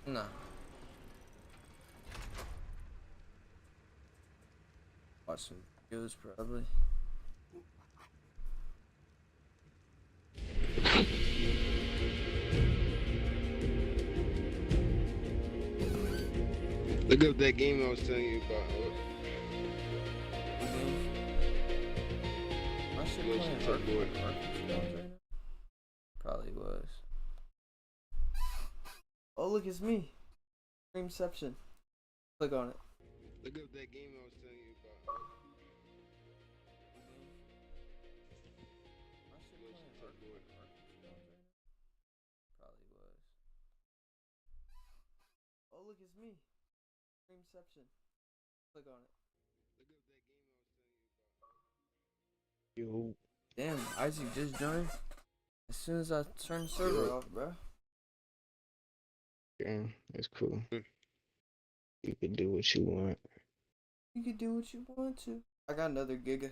Nah. Watch some videos probably. Look up that game I was telling you about. My shit Motion playing check board. right now? Probably was. Oh look, it's me. Dreamception. Click on it. Look up that game I was telling you about. My shit Motion playing check board. Probably was. Oh look, it's me. Dreamception. Click on it. Look up that game I was telling you about. Yo, Damn, Isaac just joined. As soon as I turn the server off, bro. yeah, that's cool. Mm. You can do what you want. You can do what you want to. I got another Giga.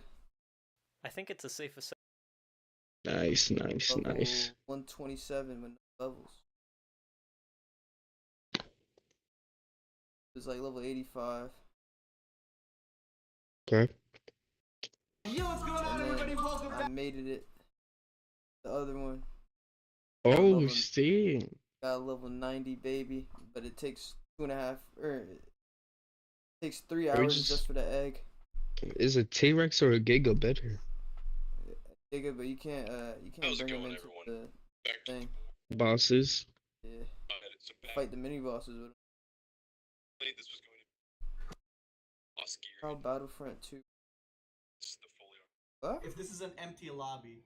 I think it's a safe assessment. Nice, nice, Level nice. 127 with no levels. It's like level 85. Okay. Yo, what's going on, And everybody? then Welcome I back. mated it. The other one Oh, level- see. got level 90, baby. But it takes 2.5, it takes 3 Are we hours just- just for the egg. Is a T-Rex or a Giga better? Giga, but you can't How's it bring them going, into everyone? the Back to thing. Bosses. Yeah. some back. Fight the mini bosses with them. This was going to boss gear. How Battlefront 2. This is the fully What? If this is an empty lobby,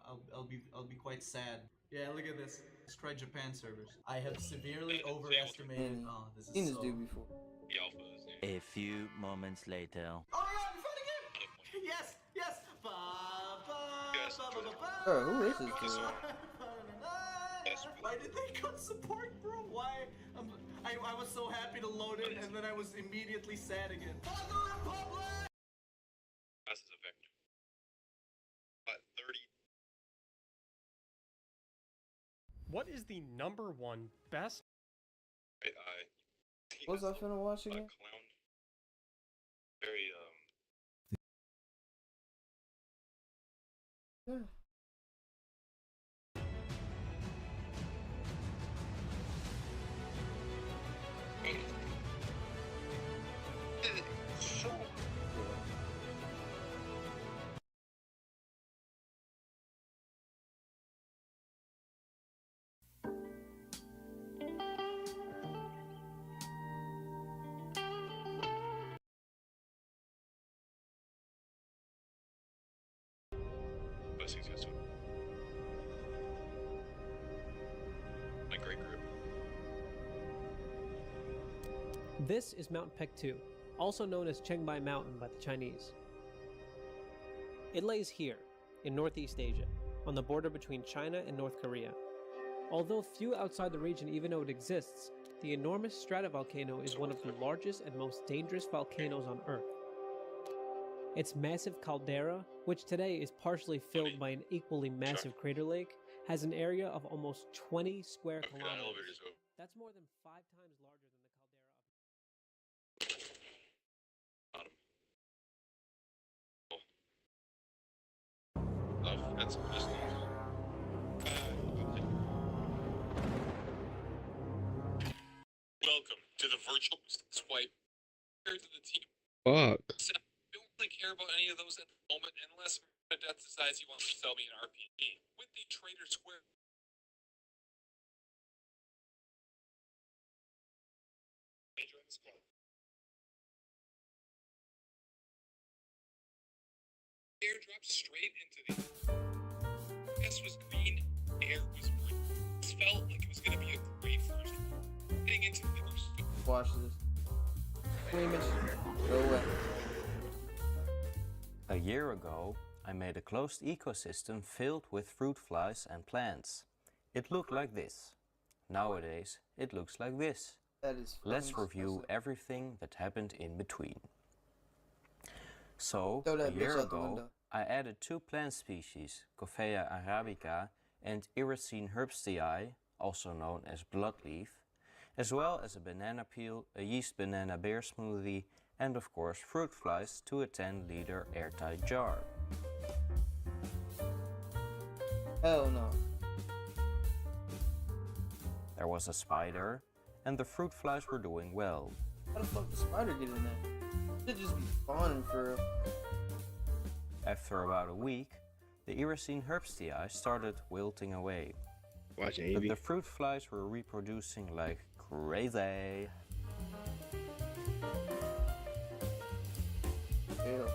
I'll be quite sad. Yeah, look at this. Let's try Japan servers. I have severely overestimated. And Oh, this seen is this so. dude before. the alphas. Yeah. A few moments later. Oh my god, we found a game! Yes, yes. Ba, ba, Yes. ba, ba, ba, ba, Bro, who is this ba, dude? ba, ba, Yes. Why did they cut support, bro? Why? I was so happy to load it, and then I was immediately sad again. For the Republic! Mass Effect. 30. What is the #1 best? What was I finna watch again? Clown. Very Yeah. blessings, yes. My great group. This is Mount Pektu, also known as Chengbai Mountain by the Chinese. It lays here, in Northeast Asia, on the border between China and North Korea. Although few outside the region even know it exists, the enormous stratovolcano is one of the largest and most dangerous volcanoes on Earth. Its massive caldera, which today is partially filled by an equally massive crater lake, has an area of almost 20 square Okay, that kilometers. elevator's open. That's more than 5 times larger than the caldera of Bottom. Oh, that's just. Welcome to the virtual swipe. Here to the team. Fuck. I don't really care about any of those at the moment unless Death decides he wants to sell me an RPG. With the Trader Square. Airdrop straight into the. This was green. Air was green. This felt like it was going to be a great first. Getting into the first. Watch this. Squeamish. Go away. A year ago, I made a closed ecosystem filled with fruit flies and plants. It looked like this. Nowadays, it looks like this. That is Let's fucking review disgusting. everything that happened in between. So, Throw a that bitch year out the ago, window. I added 2 plant species, Coffea arabica and Iracine herbstii, also known as bloodleaf, as well as a banana peel, a yeast banana bear smoothie, and of course fruit flies to a 10-liter airtight jar. Hell no. There was a spider, and the fruit flies were doing well. How the fuck did the spider get in there? Should just be spawning for real. After about a week, the Iracine herbstii started wilting away, Watching but AV. the fruit flies were reproducing like crazy. Ew.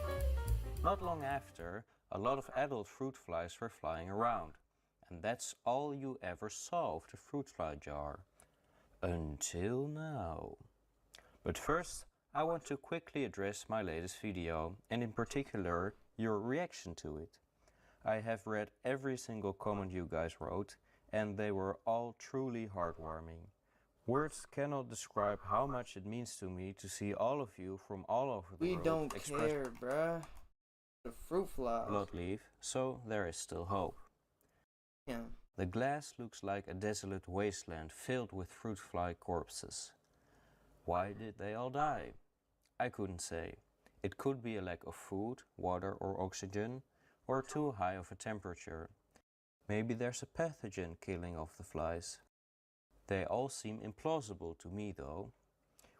Not long after, a lot of adult fruit flies were flying around, and that's all you ever saw of the fruit fly jar. Until now. But first, I want to quickly address my latest video, and in particular, your reaction to it. I have read every single comment you guys wrote, and they were all truly heartwarming. Words cannot describe how much it means to me to see all of you from all over the We world don't express care, bruh. The fruit flies. bloodleaf, so there is still hope. Yeah. The glass looks like a desolate wasteland filled with fruit fly corpses. Why did they all die? I couldn't say. It could be a lack of food, water or oxygen, or too high of a temperature. Maybe there's a pathogen killing off the flies. They all seem implausible to me though.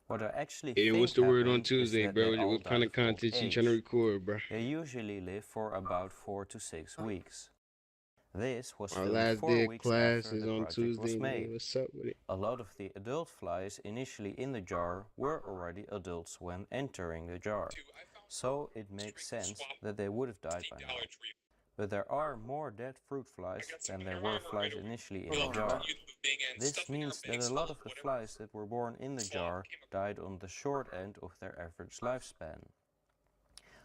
What I actually Hey, think what's the word on happened is Tuesday, that bro? they all What kind died of content old you trying to age. record, bro? They usually live for about 4 to 6 weeks. This was Our filmed last 4 day of weeks class after is the on project was Tuesday, made. nigga. What's up with it? A lot of the adult flies initially in the jar were already adults when entering the jar, so it makes sense that they would have died by now. But there are more dead fruit flies than there were flies initially in the jar. This means that a lot of the flies that were born in the jar died on the short end of their average lifespan.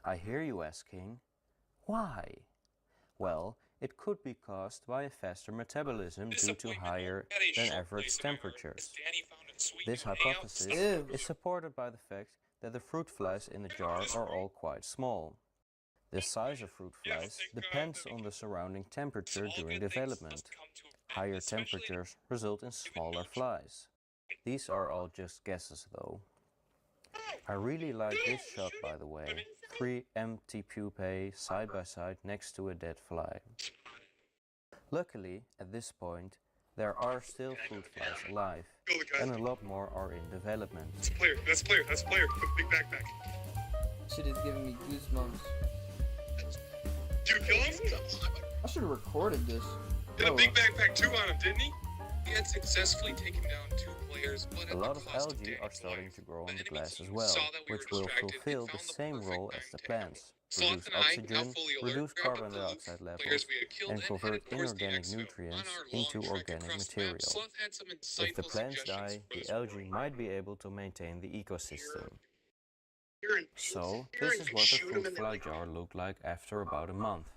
I hear you asking, why? Well, it could be caused by a faster metabolism due to higher than average temperatures. This hypothesis is supported by the fact that the fruit flies in the jar are all quite small. The size of fruit flies depends on the surrounding temperature during development. Higher temperatures result in smaller flies. These are all just guesses though. I really like this shot, by the way. 3 empty pupae side by side next to a dead fly. Luckily, at this point, there are still fruit flies alive, and a lot more are in development. That's player. That's player. With big backpack. Shit is giving me goosebumps. Did you kill him? I should have recorded this. Did a Oh, big backpack too on him, didn't he? He had successfully taken down 2 players, but A lot of algae are starting to grow on the glass as well, which will fulfill the same role as the plants. Produce oxygen, reduce carbon dioxide levels, and convert inorganic nutrients into organic material. If the plants die, the algae might be able to maintain the ecosystem. So, this is what the fruit fly jar looked like after about a month.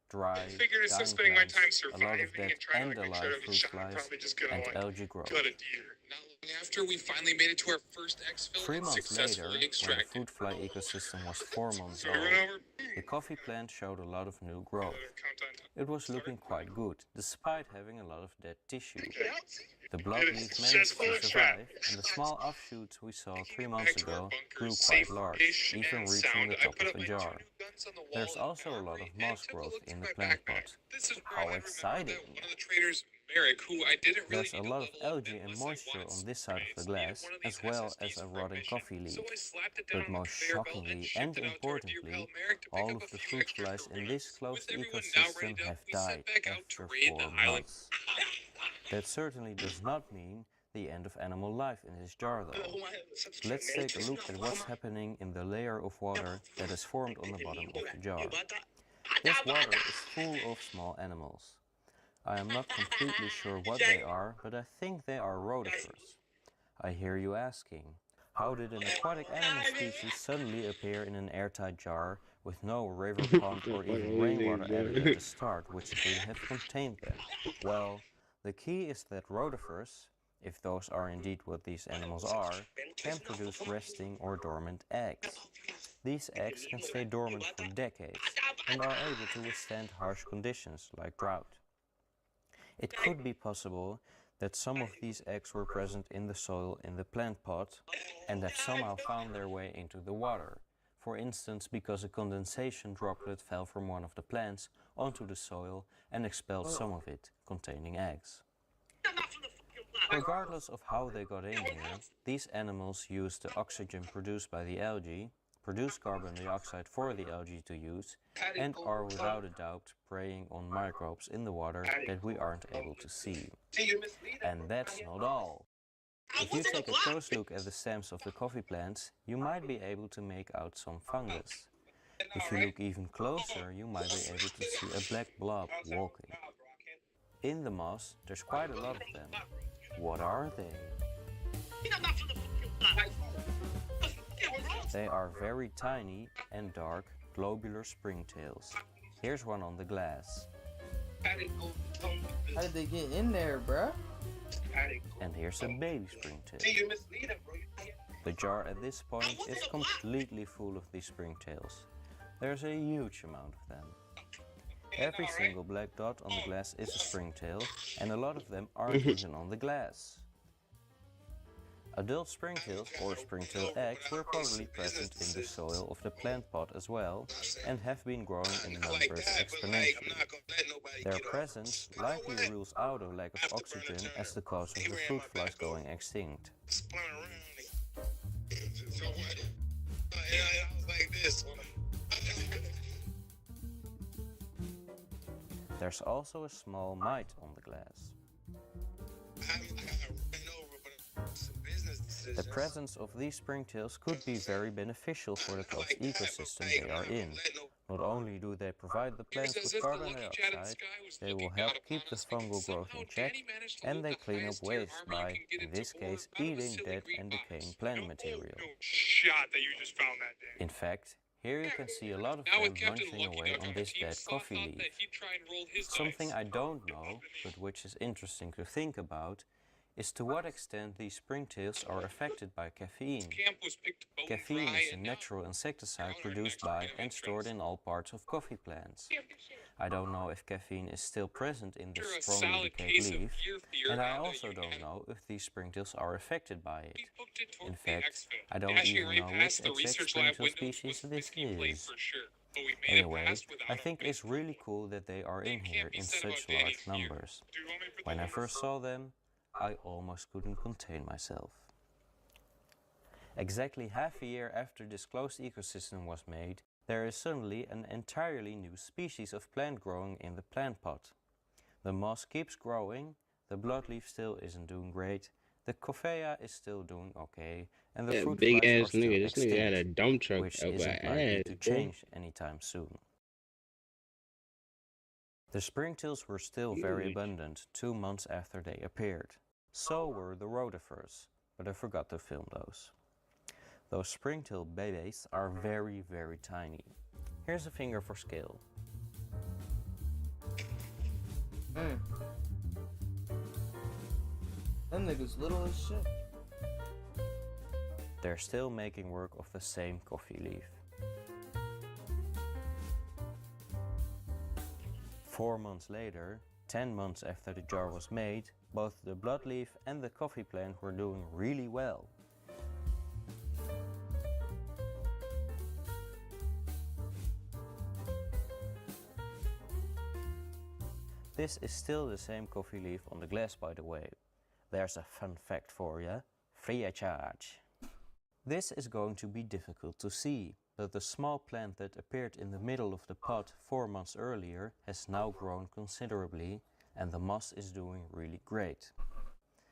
Dry, figured instead dying of spending my plants, time a lot surviving of dead and trying and to make alive sure I fruit shot, I'm flies, probably just gonna and like algae growth. gut a deer. Not long after we finally made it to our first exfil 3 and months later, successfully when the extracted. fruit fly ecosystem was 4 months So I old, run over. the coffee plant showed a lot of new growth. Countdown time. It was looking quite good, despite having a lot of dead tissue. Okay. The bloodleaf managed to survive, and the small offshoots we saw 3 months ago grew quite large, even reaching the top of the jar. There's also a lot of moss growth in the plant pot. How exciting! One of the traders, Merrick, who I didn't really There's a need to lot of level up algae and unless I moisture wanted on this side of the spice. glass, One of these as well SSDs as a for rotting mission. coffee leaf. So I slapped it down But on the most conveyor belt and shockingly shipped and it out to our dear importantly, pal Merrick to pick all up of a the few fruit extra flies in runs. this closed With everyone now ready ecosystem to, have we set died back out to after raid 4 the island. months. That certainly does not mean the end of animal life in this jar though. Let's take a look at what's happening in the layer of water that is formed on the bottom of the jar. This water is full of small animals. I am not completely sure what they are, but I think they are rotifers. I hear you asking, how did an aquatic animal species suddenly appear in an airtight jar with no river, pond or even rainwater added at the start, which could have contained them? Well, the key is that rotifers, if those are indeed what these animals are, can produce resting or dormant eggs. These eggs can stay dormant for decades and are able to withstand harsh conditions like drought. It could be possible that some of these eggs were present in the soil in the plant pot and have somehow found their way into the water. For instance, because a condensation droplet fell from one of the plants onto the soil and expelled some of it, containing eggs. Regardless of how they got in here, these animals use the oxygen produced by the algae, produce carbon dioxide for the algae to use, and are without a doubt preying on microbes in the water that we aren't able to see. And that's not all. If you take a close look at the stems of the coffee plants, you might be able to make out some fungus. If you look even closer, you might be able to see a black blob walking. In the moss, there's quite a lot of them. What are they? They are very tiny and dark globular springtails. Here's one on the glass. How did they get in there, bruh? And here's a baby springtail. The jar at this point is completely full of these springtails. There's a huge amount of them. Every single black dot on the glass is a springtail, and a lot of them aren't even on the glass. Adult springtails or springtail eggs were probably present in the soil of the plant pot as well, and have been growing in numbers exponentially. Their presence likely rules out a lack of oxygen as the cause of the fruit flies going extinct. There's also a small mite on the glass. The presence of these springtails could be very beneficial for the closed ecosystem they are in. Not only do they provide the plants with carbon dioxide, they will help keep the fungal growth in check, and they clean up waste by, in this case, eating dead and decaying plant material. In fact, here you can see a lot of them munching away on this dead coffee leaf. Something I don't know, but which is interesting to think about, is to what extent these springtails are affected by caffeine. Caffeine is a natural insecticide produced by and stored in all parts of coffee plants. I don't know if caffeine is still present in this strongly decayed leaf, and I also don't know if these springtails are affected by it. In fact, I don't even know which exact springtail species this is. Anyway, I think it's really cool that they are in here in such large numbers. When I first saw them, I almost couldn't contain myself. Exactly half a year after this closed ecosystem was made, there is suddenly an entirely new species of plant growing in the plant pot. The moss keeps growing, the bloodleaf still isn't doing great, the coffea is still doing okay, and the fruit big flies ass are still nigga. This nigga had a extinct, dump truck which up isn't my likely ass, to bro. change anytime soon. The springtails were still very abundant 2 months after they appeared. So were the rotifers, but I forgot to film those. Those springtail babies are very, very tiny. Here's a finger for scale. That nigga's little as shit. They're still making work of the same coffee leaf. 4 months later, 10 months after the jar was made, both the bloodleaf and the coffee plant were doing really well. This is still the same coffee leaf on the glass, by the way. There's a fun fact for you, free of charge. This is going to be difficult to see, but the small plant that appeared in the middle of the pot 4 months earlier has now grown considerably, and the moss is doing really great.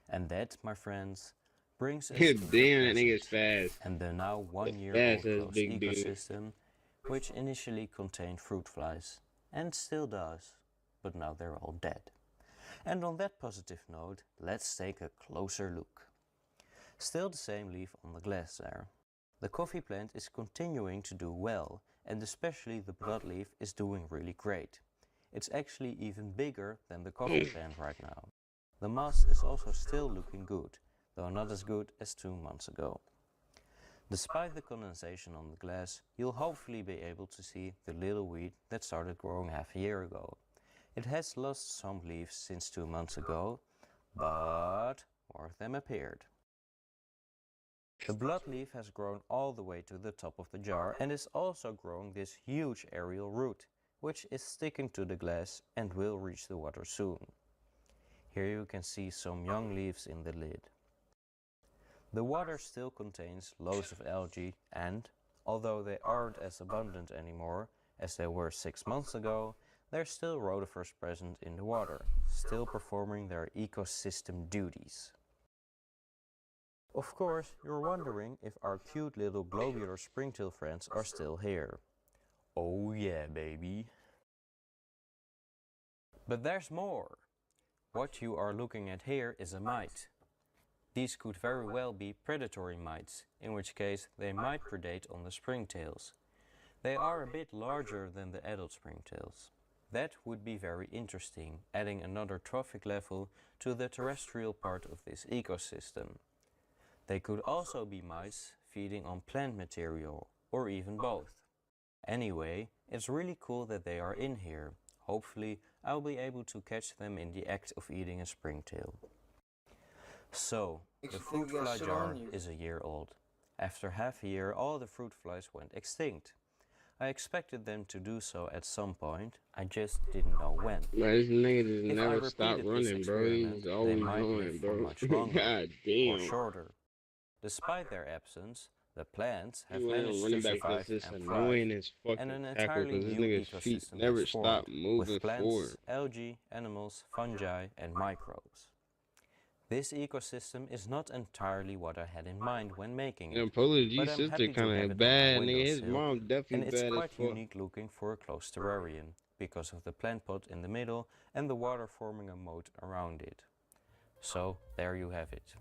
And that, my friends, brings us to Damn, the that nigga's present, fast. and the now 1 year Fast old as closed big dude. ecosystem, which initially contained fruit flies, and still does, but now they're all dead. And on that positive note, let's take a closer look. Still the same leaf on the glass there. The coffee plant is continuing to do well, and especially the bloodleaf is doing really great. It's actually even bigger than the coffee plant right now. The moss is also still looking good, though not as good as 2 months ago. Despite the condensation on the glass, you'll hopefully be able to see the little weed that started growing half a year ago. It has lost some leaves since 2 months ago, but more of them appeared. The bloodleaf has grown all the way to the top of the jar and is also growing this huge aerial root, which is sticking to the glass and will reach the water soon. Here you can see some young leaves in the lid. The water still contains loads of algae and, although they aren't as abundant anymore as they were 6 months ago, there's still rotifers present in the water, still performing their ecosystem duties. Of course, you're wondering if our cute little globular springtail friends are still here. Oh yeah, baby. But there's more. What you are looking at here is a mite. These could very well be predatory mites, in which case they might predate on the springtails. They are a bit larger than the adult springtails. That would be very interesting, adding another trophic level to the terrestrial part of this ecosystem. They could also be mice feeding on plant material, or even both. Anyway, it's really cool that they are in here. Hopefully, I'll be able to catch them in the act of eating a springtail. So, the fruit fly jar is a year old. After half a year, all the fruit flies went extinct. I expected them to do so at some point, I just didn't know when. Bro, this nigga just If I never stop repeated this running, bro. experiment, He's they always might live going, for bro. much longer, God or damn. shorter. Despite their absence, the plants have You managed to running back survive this and annoying thrive, as and an fucking tackle entirely because this new nigga's feet ecosystem never has stop formed, moving with plants, forward. algae, animals, fungi, and microbes. This ecosystem is not entirely what I had in mind when making And it, Polar G but I'm sister happy to kind have of it on bad, my nigga. His windowsill, mom and definitely it's bad as quite fuck. unique looking for a closed terrarium, because of the plant pot in the middle and the water forming a moat around it. So, there you have it.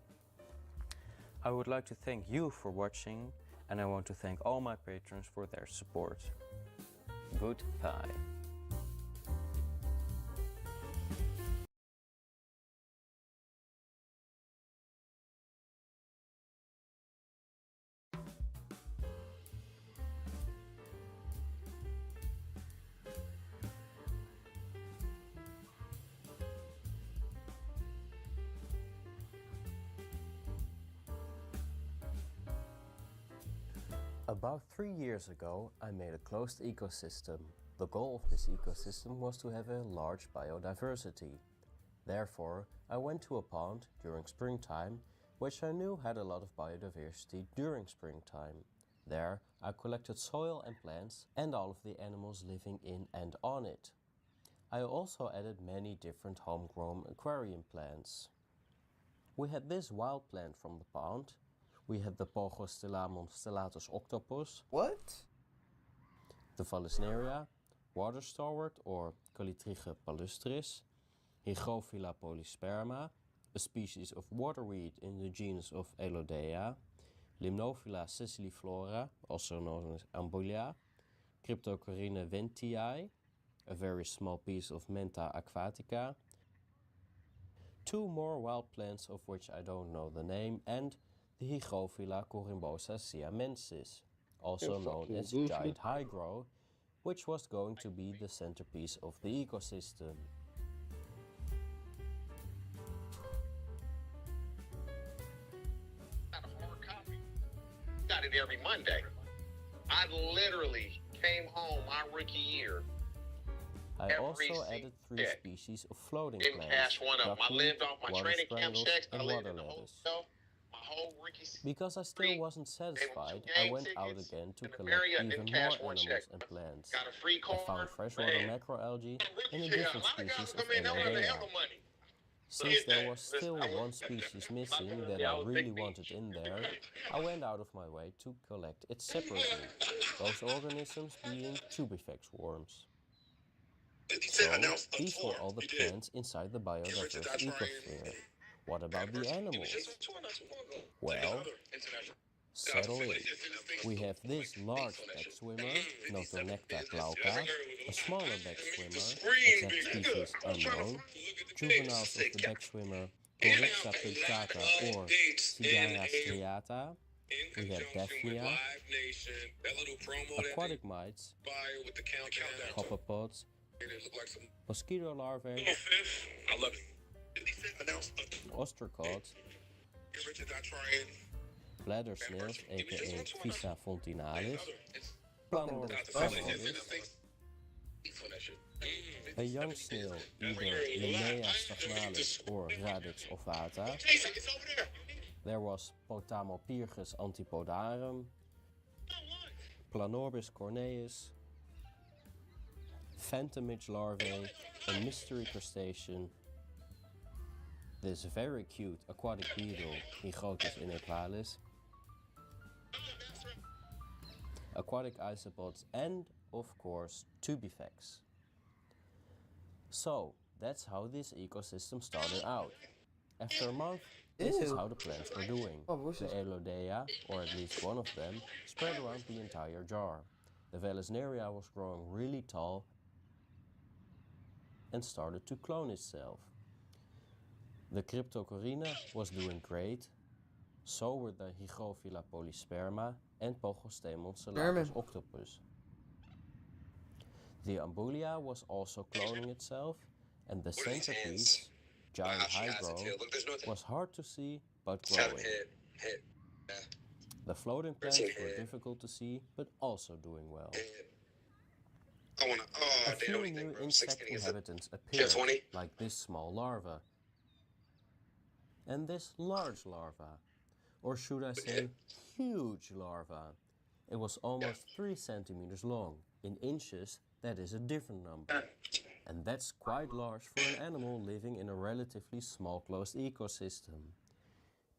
I would like to thank you for watching, and I want to thank all my patrons for their support. Goodbye. About 3 years ago, I made a closed ecosystem. The goal of this ecosystem was to have a large biodiversity. Therefore, I went to a pond during springtime, which I knew had a lot of biodiversity during springtime. There, I collected soil and plants and all of the animals living in and on it. I also added many different homegrown aquarium plants. We had this wild plant from the pond. We had the Pogostelamon stellatus octopus. What? The Vallisneria, water stalwart or Calitriche palustris, Hygrophila polysperma, a species of waterweed in the genus of Elodea, Limnophila siciliflora, also known as Ambulia, Cryptocorinne ventii, a very small piece of Mentha aquatica, 2 more wild plants of which I don't know the name, and the Hygrophila corymbosa siamensis, also known as giant hygro, which was going to be the centerpiece of the ecosystem. Not a hard copy. Got it every Monday. I literally came home my rookie year. I also added 3 species of floating Didn't plants, cash one of them. I lived off my water training camp strangles, checks. I and lived water in the lettuce. hotel. My whole rookie season. Because I still wasn't satisfied, I went out again to collect Marriott even didn't more cash one animals check. and plants. Got a free I card. found freshwater macroalgae and a Yeah, different a lot of guys species of come in, they don't have to have Elodea. the money. Since there was still one species missing that I really wanted in there, I went out of my way to collect it separately, those organisms being tubifax worms. So, these were all the plants inside the biodiverse ecosphere. What about the animals? Well, settle in. We have this large back swimmer, Notonecta glauca, a smaller back swimmer, exact species unknown, juveniles of the back swimmer, Coryxa punctata or Cigara striata. We have Daphnia, aquatic mites, copepods, mosquito larvae, ostracods, bladder snails aka Visa fontinalis, Planorbis planorbis, a young snail either Linnea stagnalis or Radix ovata. There was Potamopyrgus antipodarum, Planorbis corneus, phantom midge larvae, a mystery crustacean, this very cute aquatic beetle, Hygrotis inequalis, aquatic isopods, and, of course, tubifax. So, that's how this ecosystem started out. After a month, This is Ew. how the plants were doing. Oh, what's The this? Elodea, or at least one of them, spread around the entire jar. The Vallisneria was growing really tall and started to clone itself. The Cryptocorinne was doing great, so were the Hygrophila polysperma and Pogostemon cellatus octopus. The Ambulia was also cloning itself, and the centipede, giant hydro, was hard to see but growing. The floating plants were difficult to see but also doing well. A few new insect inhabitants appeared, like this small larva and this large larva, or should I say huge larva. It was almost 3 centimeters long. In inches, that is a different number. And that's quite large for an animal living in a relatively small closed ecosystem.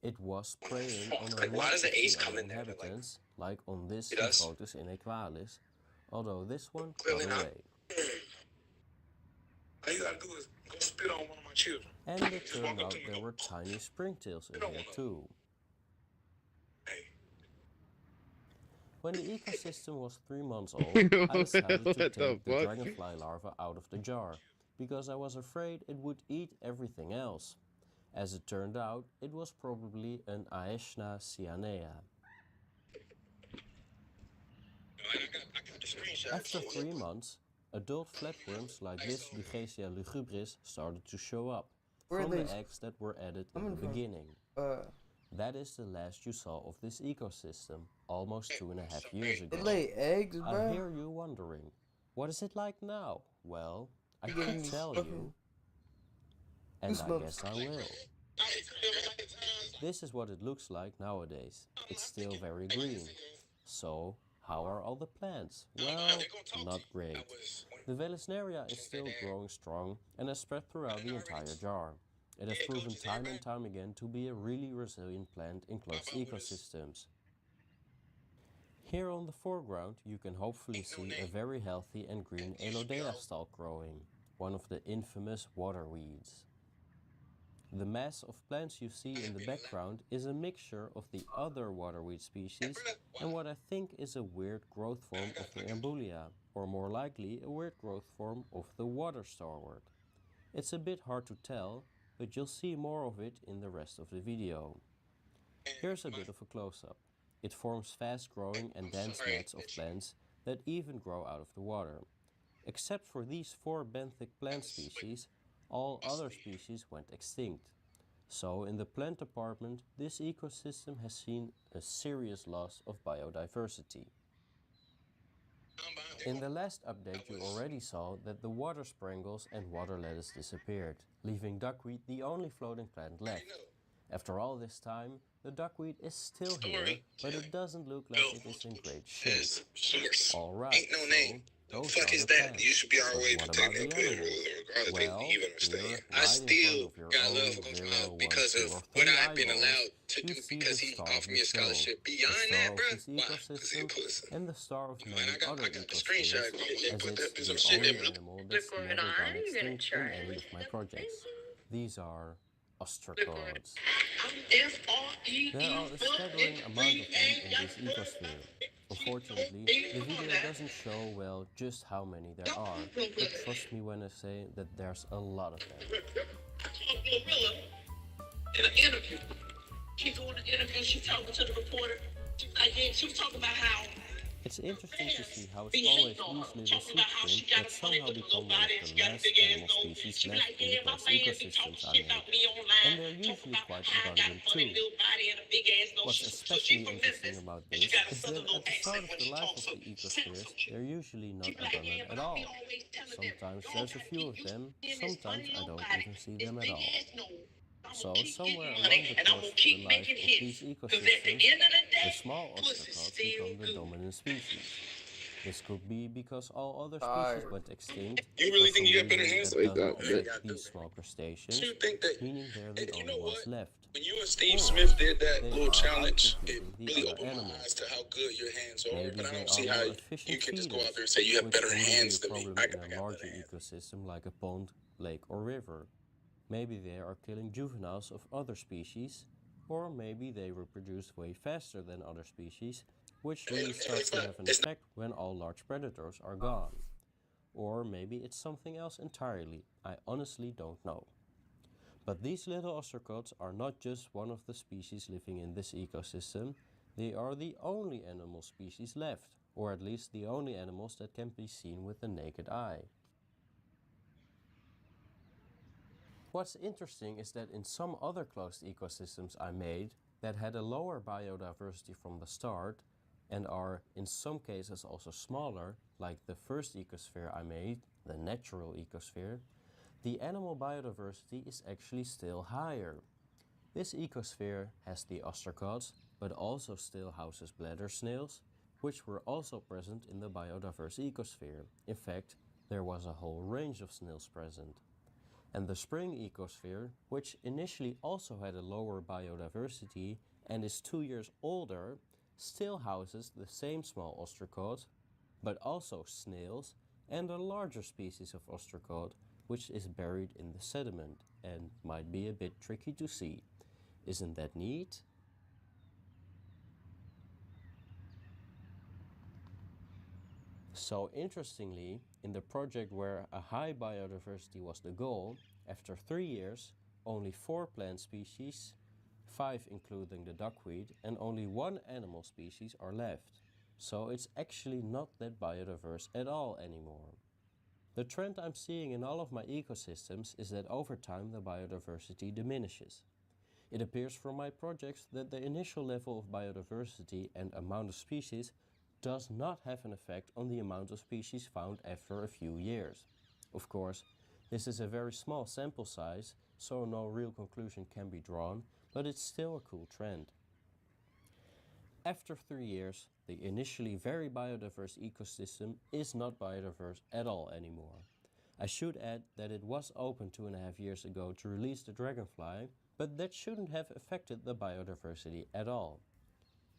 It was preying on a lot of the other inhabitants, like on this Hippotus inequalis, although this one got away. All you gotta do is go spit on one of my children. And it turned out there were tiny springtails in here too. When the ecosystem was 3 months old, I decided to take the dragonfly larva out of the jar, because I was afraid it would eat everything else. As it turned out, it was probably an Aeshna cyanea. After 3 months, adult flatworms like this Lugesia lugubris started to show up from the eggs that were added in the beginning. That is the last you saw of this ecosystem, almost 2.5 years ago. It lay eggs, bro. I hear you wondering, what is it like now? Well, I can't tell you, and I guess I will. This is what it looks like nowadays. It's still very green. So, how are all the plants? Well, not great. The Vallisneria is still growing strong and has spread throughout the entire jar. It has proven time and time again to be a really resilient plant in closed ecosystems. Here on the foreground you can hopefully see a very healthy and green Elodea stalk growing, one of the infamous water weeds. The mass of plants you see in the background is a mixture of the other waterweed species and what I think is a weird growth form of the Ambulia, or more likely a weird growth form of the water starwort. It's a bit hard to tell, but you'll see more of it in the rest of the video. Here's a bit of a close-up. It forms fast-growing and dense mats of plants that even grow out of the water. Except for these 4 benthic plant species, all other species went extinct. So in the plant department, this ecosystem has seen a serious loss of biodiversity. In the last update you already saw that the water sprangles and water lettuce disappeared, leaving duckweed the only floating plant left. After all this time, the duckweed is still here, but it doesn't look like it is in great shape. Alright, so those are the plants. You should be all way But what about the animals? Well, here, I still got love for Coach Miles because of what I've been allowed to do because he offered me a scholarship. Beyond that, bro, why? Because he pussy. And the star of many I got other the screenshot. ecospheres, as Put that it's some the shit only in it. animal that's never gone extinct in any of my projects. These are ostracods. There are a staggering amount of them in this ecosphere. Unfortunately, the video doesn't show well just how many there are, but trust me when I say that there's a lot of them. In an interview, she's doing an interview, she's talking to the reporter. She was talking about how It's interesting to see how it's always these little seed shrimp that somehow become one of the last animal species left in the closed ecosystems I made, and they're usually quite abundant too. What's especially interesting about this is that at the start of the life of the ecospheres, they're usually not abundant at all. Sometimes there's a few of them, sometimes I don't even see them at all. So, somewhere along the course of the life of these ecosystems, the small ostracods become the dominant species. This could be because all other species went extinct, You really think you got better hands? that doesn't affect these small crustaceans, You think that meaning they're the only ones left. when you and Steve Smith did that They little are challenge, it outcompeting the really other opened my animals. eyes to how good your hands are. Maybe But I they don't see are how more you efficient can just go feeders, out there and say you have which better wouldn't be hands a than me. problem I in a got larger better hands. ecosystem like a pond, lake or river. Maybe they are killing juveniles of other species, or maybe they reproduce way faster than other species, which really starts to have an effect when all large predators are gone. Or maybe it's something else entirely, I honestly don't know. But these little ostracods are not just one of the species living in this ecosystem, they are the only animal species left, or at least the only animals that can be seen with the naked eye. What's interesting is that in some other closed ecosystems I made that had a lower biodiversity from the start and are in some cases also smaller, like the first ecosphere I made, the natural ecosphere, the animal biodiversity is actually still higher. This ecosphere has the ostracods, but also still houses bladder snails, which were also present in the biodiverse ecosphere. In fact, there was a whole range of snails present. And the spring ecosphere, which initially also had a lower biodiversity and is 2 years older, still houses the same small ostracod, but also snails and a larger species of ostracod, which is buried in the sediment and might be a bit tricky to see. Isn't that neat? So interestingly, in the project where a high biodiversity was the goal, after 3 years, only 4 plant species, 5 including the duckweed, and only 1 animal species are left. So it's actually not that biodiverse at all anymore. The trend I'm seeing in all of my ecosystems is that over time the biodiversity diminishes. It appears from my projects that the initial level of biodiversity and amount of species does not have an effect on the amount of species found after a few years. Of course, this is a very small sample size, so no real conclusion can be drawn, but it's still a cool trend. After 3 years, the initially very biodiverse ecosystem is not biodiverse at all anymore. I should add that it was open 2.5 years ago to release the dragonfly, but that shouldn't have affected the biodiversity at all.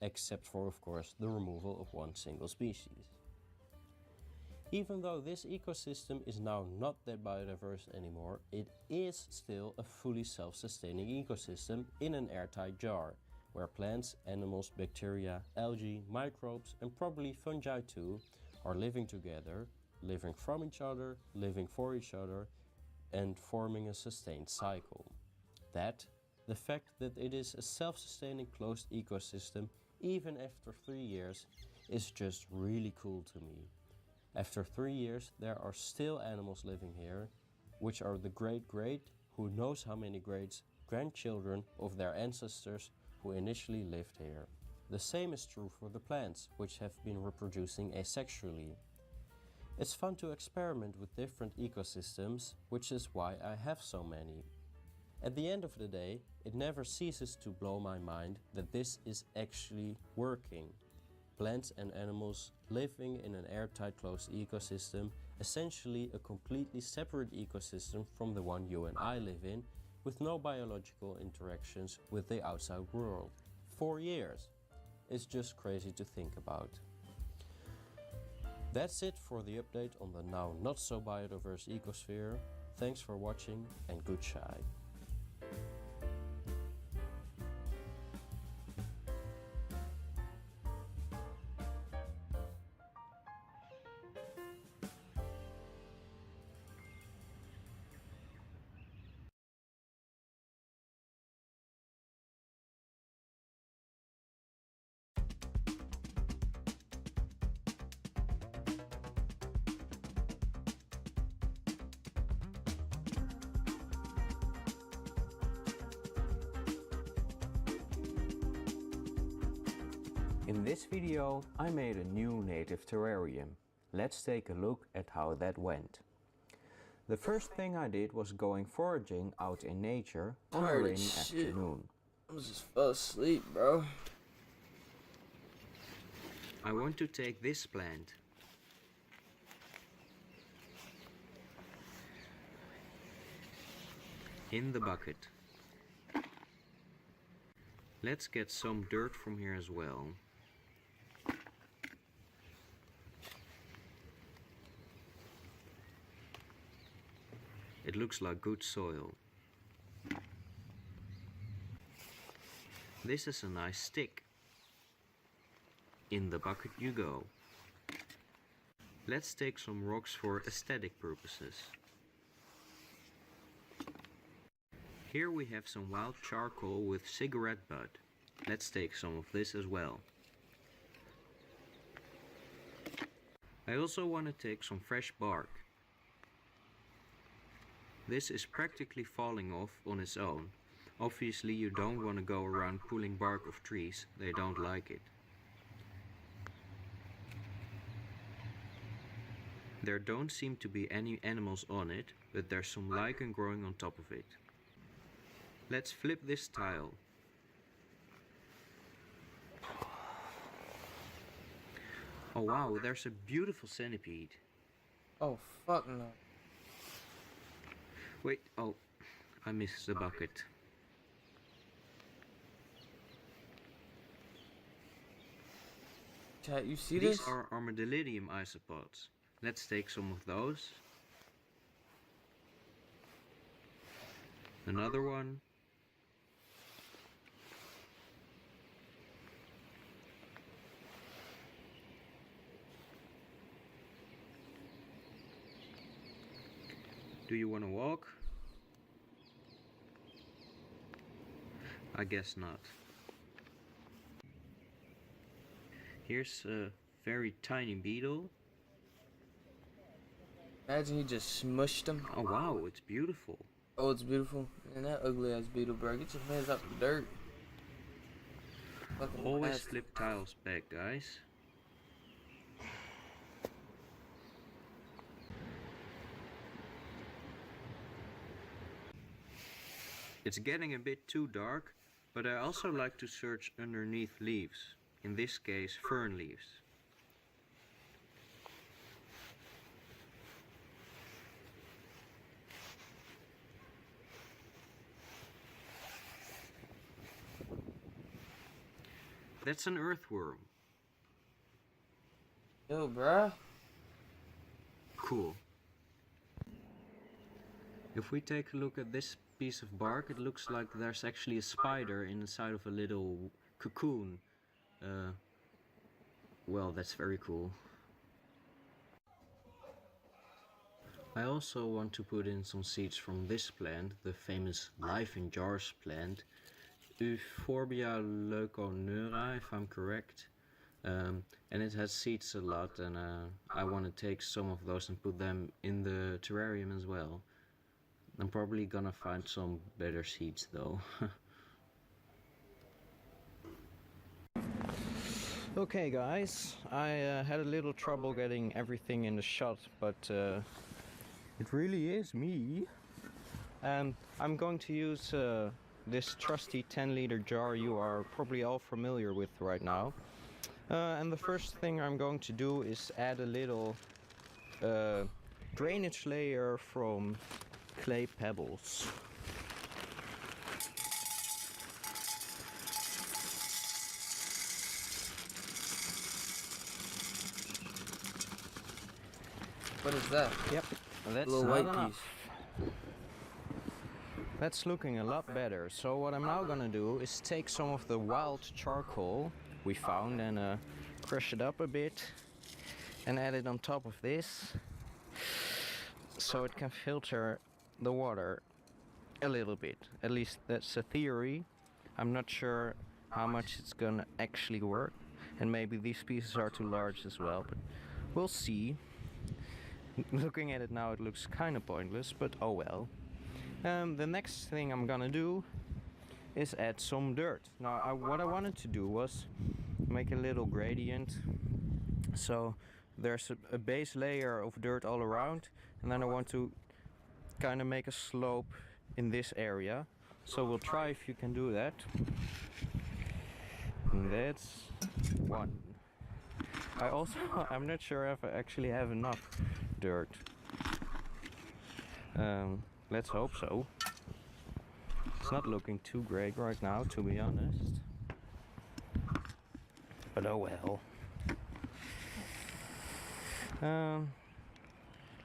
Except for, of course, the removal of 1 single species. Even though this ecosystem is now not that biodiverse anymore, it is still a fully self-sustaining ecosystem in an airtight jar, where plants, animals, bacteria, algae, microbes and probably fungi too are living together, living from each other, living for each other, and forming a sustained cycle. The fact that it is a self-sustaining closed ecosystem even after 3 years is just really cool to me. After 3 years there are still animals living here, which are the great who knows how many greats grandchildren of their ancestors who initially lived here. The same is true for the plants, which have been reproducing asexually. It's fun to experiment with different ecosystems, which is why I have so many. At the end of the day, it never ceases to blow my mind that this is actually working. Plants and animals living in an airtight closed ecosystem, essentially a completely separate ecosystem from the one you and I live in, with no biological interactions with the outside world. 4 years. It's just crazy to think about. That's it for the update on the now not so biodiverse ecosphere. Thanks for watching and good shy. In this video I made a new native terrarium. Let's take a look at how that went. The first thing I did was going foraging out in nature on a rainy afternoon. I just fell asleep, bro. I want to take this plant. In the bucket. Let's get some dirt from here as well. It looks like good soil. This is a nice stick. In the bucket you go. Let's take some rocks for aesthetic purposes. Here we have some wild charcoal with cigarette butt. Let's take some of this as well. I also want to take some fresh bark. This is practically falling off on its own. Obviously you don't want to go around pulling bark of trees, they don't like it. There don't seem to be any animals on it, but there's some lichen growing on top of it. Let's flip this tile. Oh wow, there's a beautiful centipede. Oh, fuck no. Wait, oh, I missed the bucket. Chat, you see These this? are armadillidium isopods. Let's take some of those. Another one. Do you want to walk? I guess not. Here's a very tiny beetle. Imagine he just smushed him. Oh wow, it's beautiful. Oh, it's beautiful. Man, that ugly ass beetle, bro. Get your hands out the dirt. Fucking Always nasty. flip tiles back, guys. It's getting a bit too dark, but I also like to search underneath leaves. In this case, fern leaves. That's an earthworm. Yo, bruh. Cool. If we take a look at this piece of bark, it looks like there's actually a spider inside of a little cocoon. Well, that's very cool. I also want to put in some seeds from this plant, the famous life in jars plant, Euphorbia leuconeura, if I'm correct. And it has seeds a lot, and I want to take some of those and put them in the terrarium as well. I'm probably gonna find some better seeds though. Okay guys, I had a little trouble getting everything in the shot, but it really is me. And I'm going to use this trusty 10-liter jar you are probably all familiar with right now. And the first thing I'm going to do is add a little drainage layer from clay pebbles. What is that? Yep, that's A little not white enough. piece. That's looking a lot better. So what I'm now gonna do is take some of the wild charcoal we found and crush it up a bit and add it on top of this so it can filter the water a little bit. At least that's a theory. I'm not sure how much it's gonna actually work, and maybe these pieces are too large as well, but we'll see. Looking at it now, it looks kind of pointless, but oh well. The next thing I'm gonna do is add some dirt. Now what I wanted to do was make a little gradient, so there's a base layer of dirt all around, and then I want to kind of make a slope in this area. So we'll try if you can do that. And that's one. I'm not sure if I actually have enough dirt. Let's hope so. It's not looking too great right now, to be honest. But oh well.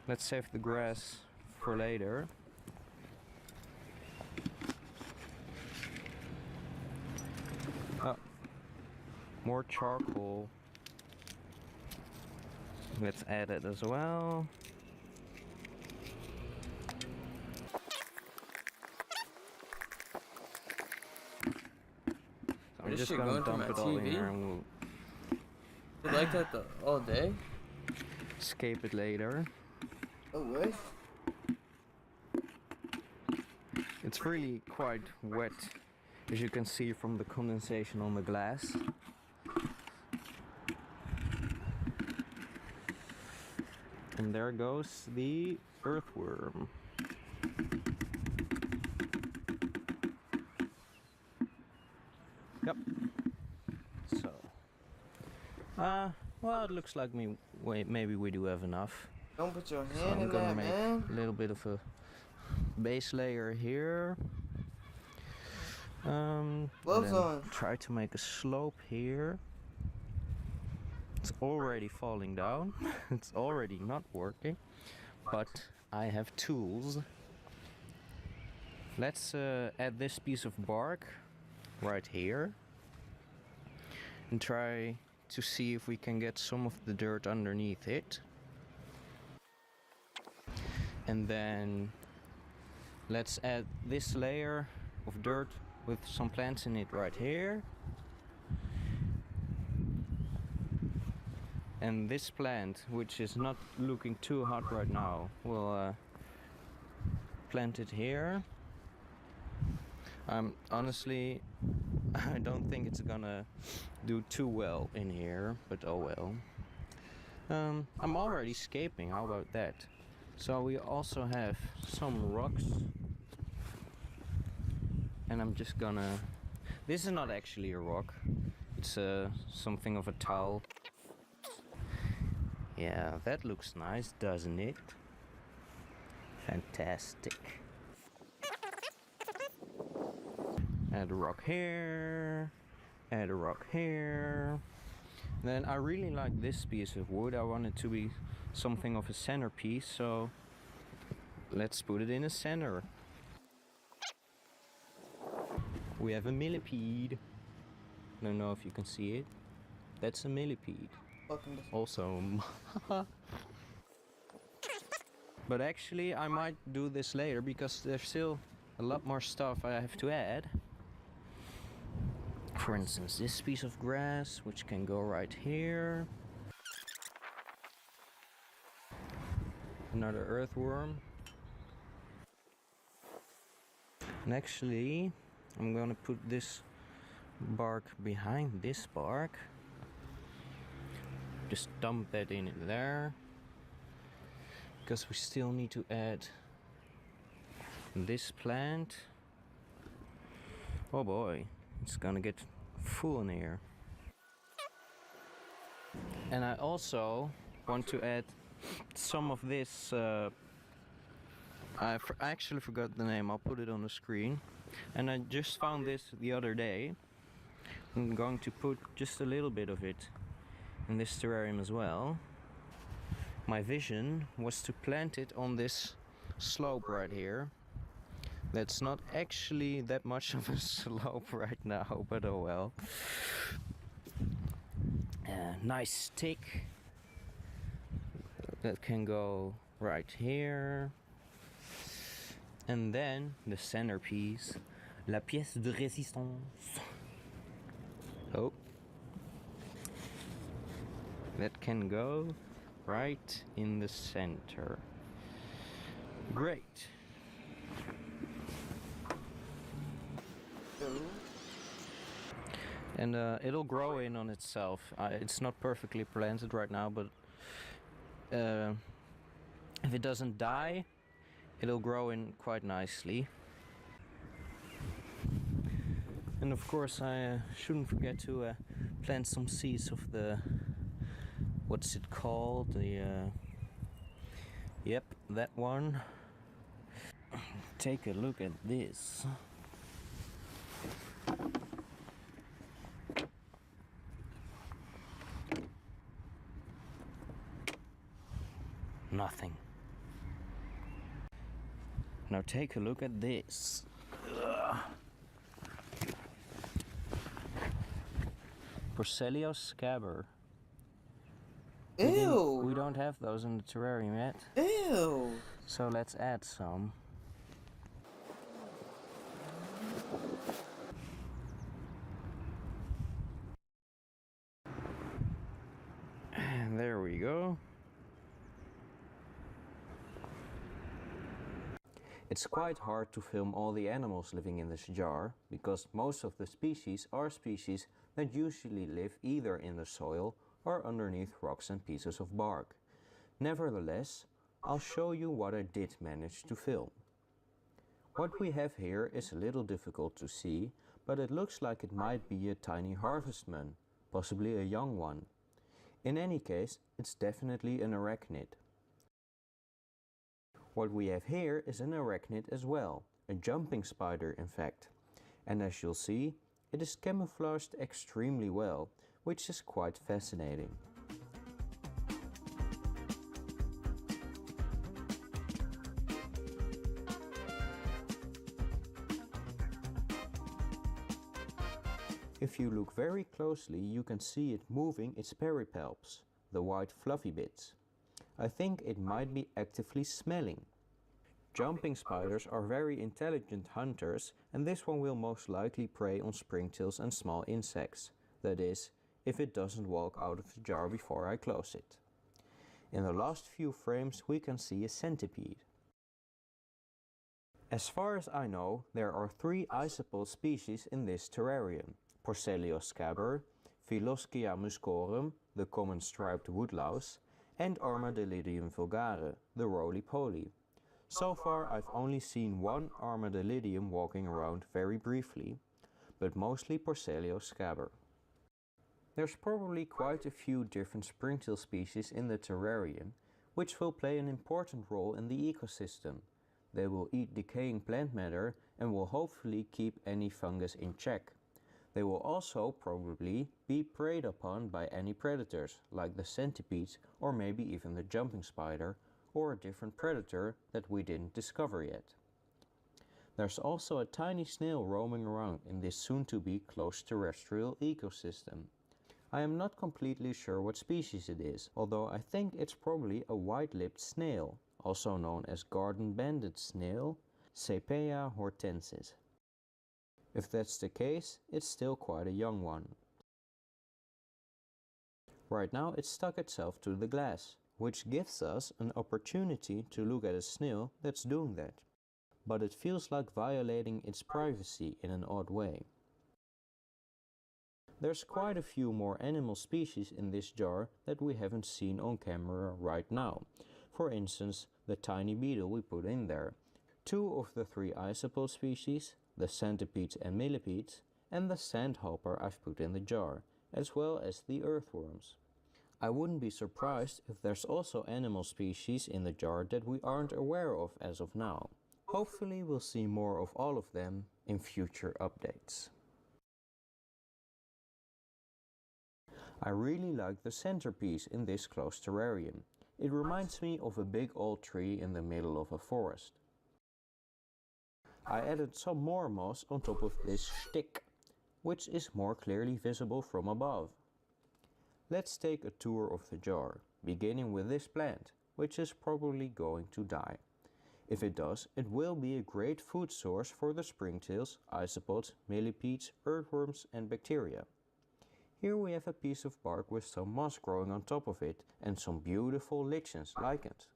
Let's save the grass for later. More charcoal. Let's add it as well. So I'm This just shit gonna going through dump my it all in TV? here and we'll You like that all day? escape it later. Oh, what? It's really quite wet, as you can see from the condensation on the glass. And there goes the earthworm. Yep. So, well, it looks like maybe we do have enough. Don't put your So hand I'm in gonna that, make man. a little bit of a base layer here. Gloves then on. try to make a slope here. It's already falling down. It's already not working, but I have tools. Let's add this piece of bark right here and try to see if we can get some of the dirt underneath it. And then let's add this layer of dirt with some plants in it right here. And this plant, which is not looking too hot right now, we'll plant it here. Honestly, I don't think it's gonna do too well in here, but oh well. I'm already escaping, how about that? So we also have some rocks. And I'm just gonna... This is not actually a rock. It's something of a towel. Yeah, that looks nice, doesn't it? Fantastic. Add a rock here. Add a rock here. Then I really like this piece of wood. I want it to be something of a centerpiece, so let's put it in a center. We have a millipede. Don't know if you can see it. That's a millipede. Also, but actually I might do this later because there's still a lot more stuff I have to add. For instance, this piece of grass, which can go right here. Another earthworm. And actually, I'm gonna put this bark behind this bark. Just dump that in there. Because we still need to add this plant. Oh boy, it's gonna get full in here. And I also want to add some of this. I actually forgot the name, I'll put it on the screen. And I just found this the other day. I'm going to put just a little bit of it in this terrarium as well. My vision was to plant it on this slope right here. That's not actually that much of a slope right now, but oh well. Nice stick that can go right here. And then the centerpiece, la pièce de résistance. Oh. That can go right in the center. Great. And it'll grow in on itself. It's not perfectly planted right now, but if it doesn't die, it'll grow in quite nicely. And of course I shouldn't forget to plant some seeds of the, what's it called, the yep, that one. Take a look at this. Nothing. Now take a look at this. Porcelios scabber. Ew. We don't have those in the terrarium yet. Ew. So let's add some. And there we go. It's quite hard to film all the animals living in this jar, because most of the species are species that usually live either in the soil or underneath rocks and pieces of bark. Nevertheless, I'll show you what I did manage to film. What we have here is a little difficult to see, but it looks like it might be a tiny harvestman, possibly a young one. In any case, it's definitely an arachnid. What we have here is an arachnid as well, a jumping spider in fact. And as you'll see, it is camouflaged extremely well, which is quite fascinating. If you look very closely, you can see it moving its peripalps, the white fluffy bits. I think it might be actively smelling. Jumping spiders are very intelligent hunters, and this one will most likely prey on springtails and small insects. That is, if it doesn't walk out of the jar before I close it. In the last few frames we can see a centipede. As far as I know, there are 3 isopod species in this terrarium: Porcelios scabber, Philoschia muscorum, the common striped woodlouse, and Armadillidium vulgare, the roly-poly. So far I've only seen one Armadillidium walking around very briefly, but mostly Porcelios scabber. There's probably quite a few different springtail species in the terrarium, which will play an important role in the ecosystem. They will eat decaying plant matter and will hopefully keep any fungus in check. They will also probably be preyed upon by any predators, like the centipedes or maybe even the jumping spider, or a different predator that we didn't discover yet. There's also a tiny snail roaming around in this soon-to-be close terrestrial ecosystem. I am not completely sure what species it is, although I think it's probably a white-lipped snail, also known as garden-banded snail, Sepia hortensis. If that's the case, it's still quite a young one. Right now it's stuck itself to the glass, which gives us an opportunity to look at a snail that's doing that. But it feels like violating its privacy in an odd way. There's quite a few more animal species in this jar that we haven't seen on camera right now. For instance, the tiny beetle we put in there, 2 of the 3 isopod species, the centipedes and millipedes, and the sandhopper I've put in the jar, as well as the earthworms. I wouldn't be surprised if there's also animal species in the jar that we aren't aware of as of now. Hopefully we'll see more of all of them in future updates. I really like the centerpiece in this closed terrarium. It reminds me of a big old tree in the middle of a forest. I added some more moss on top of this stick, which is more clearly visible from above. Let's take a tour of the jar, beginning with this plant, which is probably going to die. If it does, it will be a great food source for the springtails, isopods, millipedes, earthworms and bacteria. Here we have a piece of bark with some moss growing on top of it and some beautiful lichens lichens.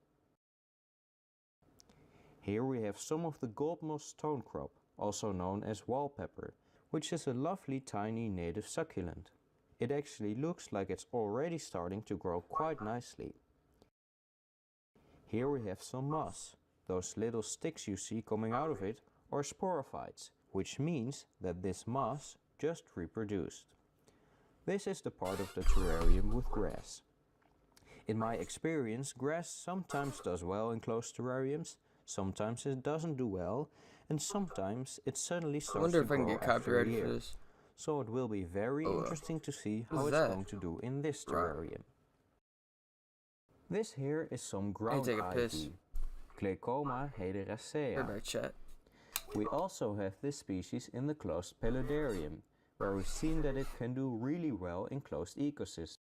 Here we have some of the gold moss stonecrop, also known as wallpepper, which is a lovely tiny native succulent. It actually looks like it's already starting to grow quite nicely. Here we have some moss. Those little sticks you see coming out of it are sporophytes, which means that this moss just reproduced. This is the part of the terrarium with grass. In my experience, grass sometimes does well in closed terrariums, sometimes it doesn't do well, and sometimes it suddenly starts to grow after a year. I wonder if I can get copyrighted for this. So it will be very interesting to see how it's going to do in this terrarium. This here is some ground ivy, Clecoma hederacea. We also have this species in the closed paludarium, where we've seen that it can do really well in closed ecosystems.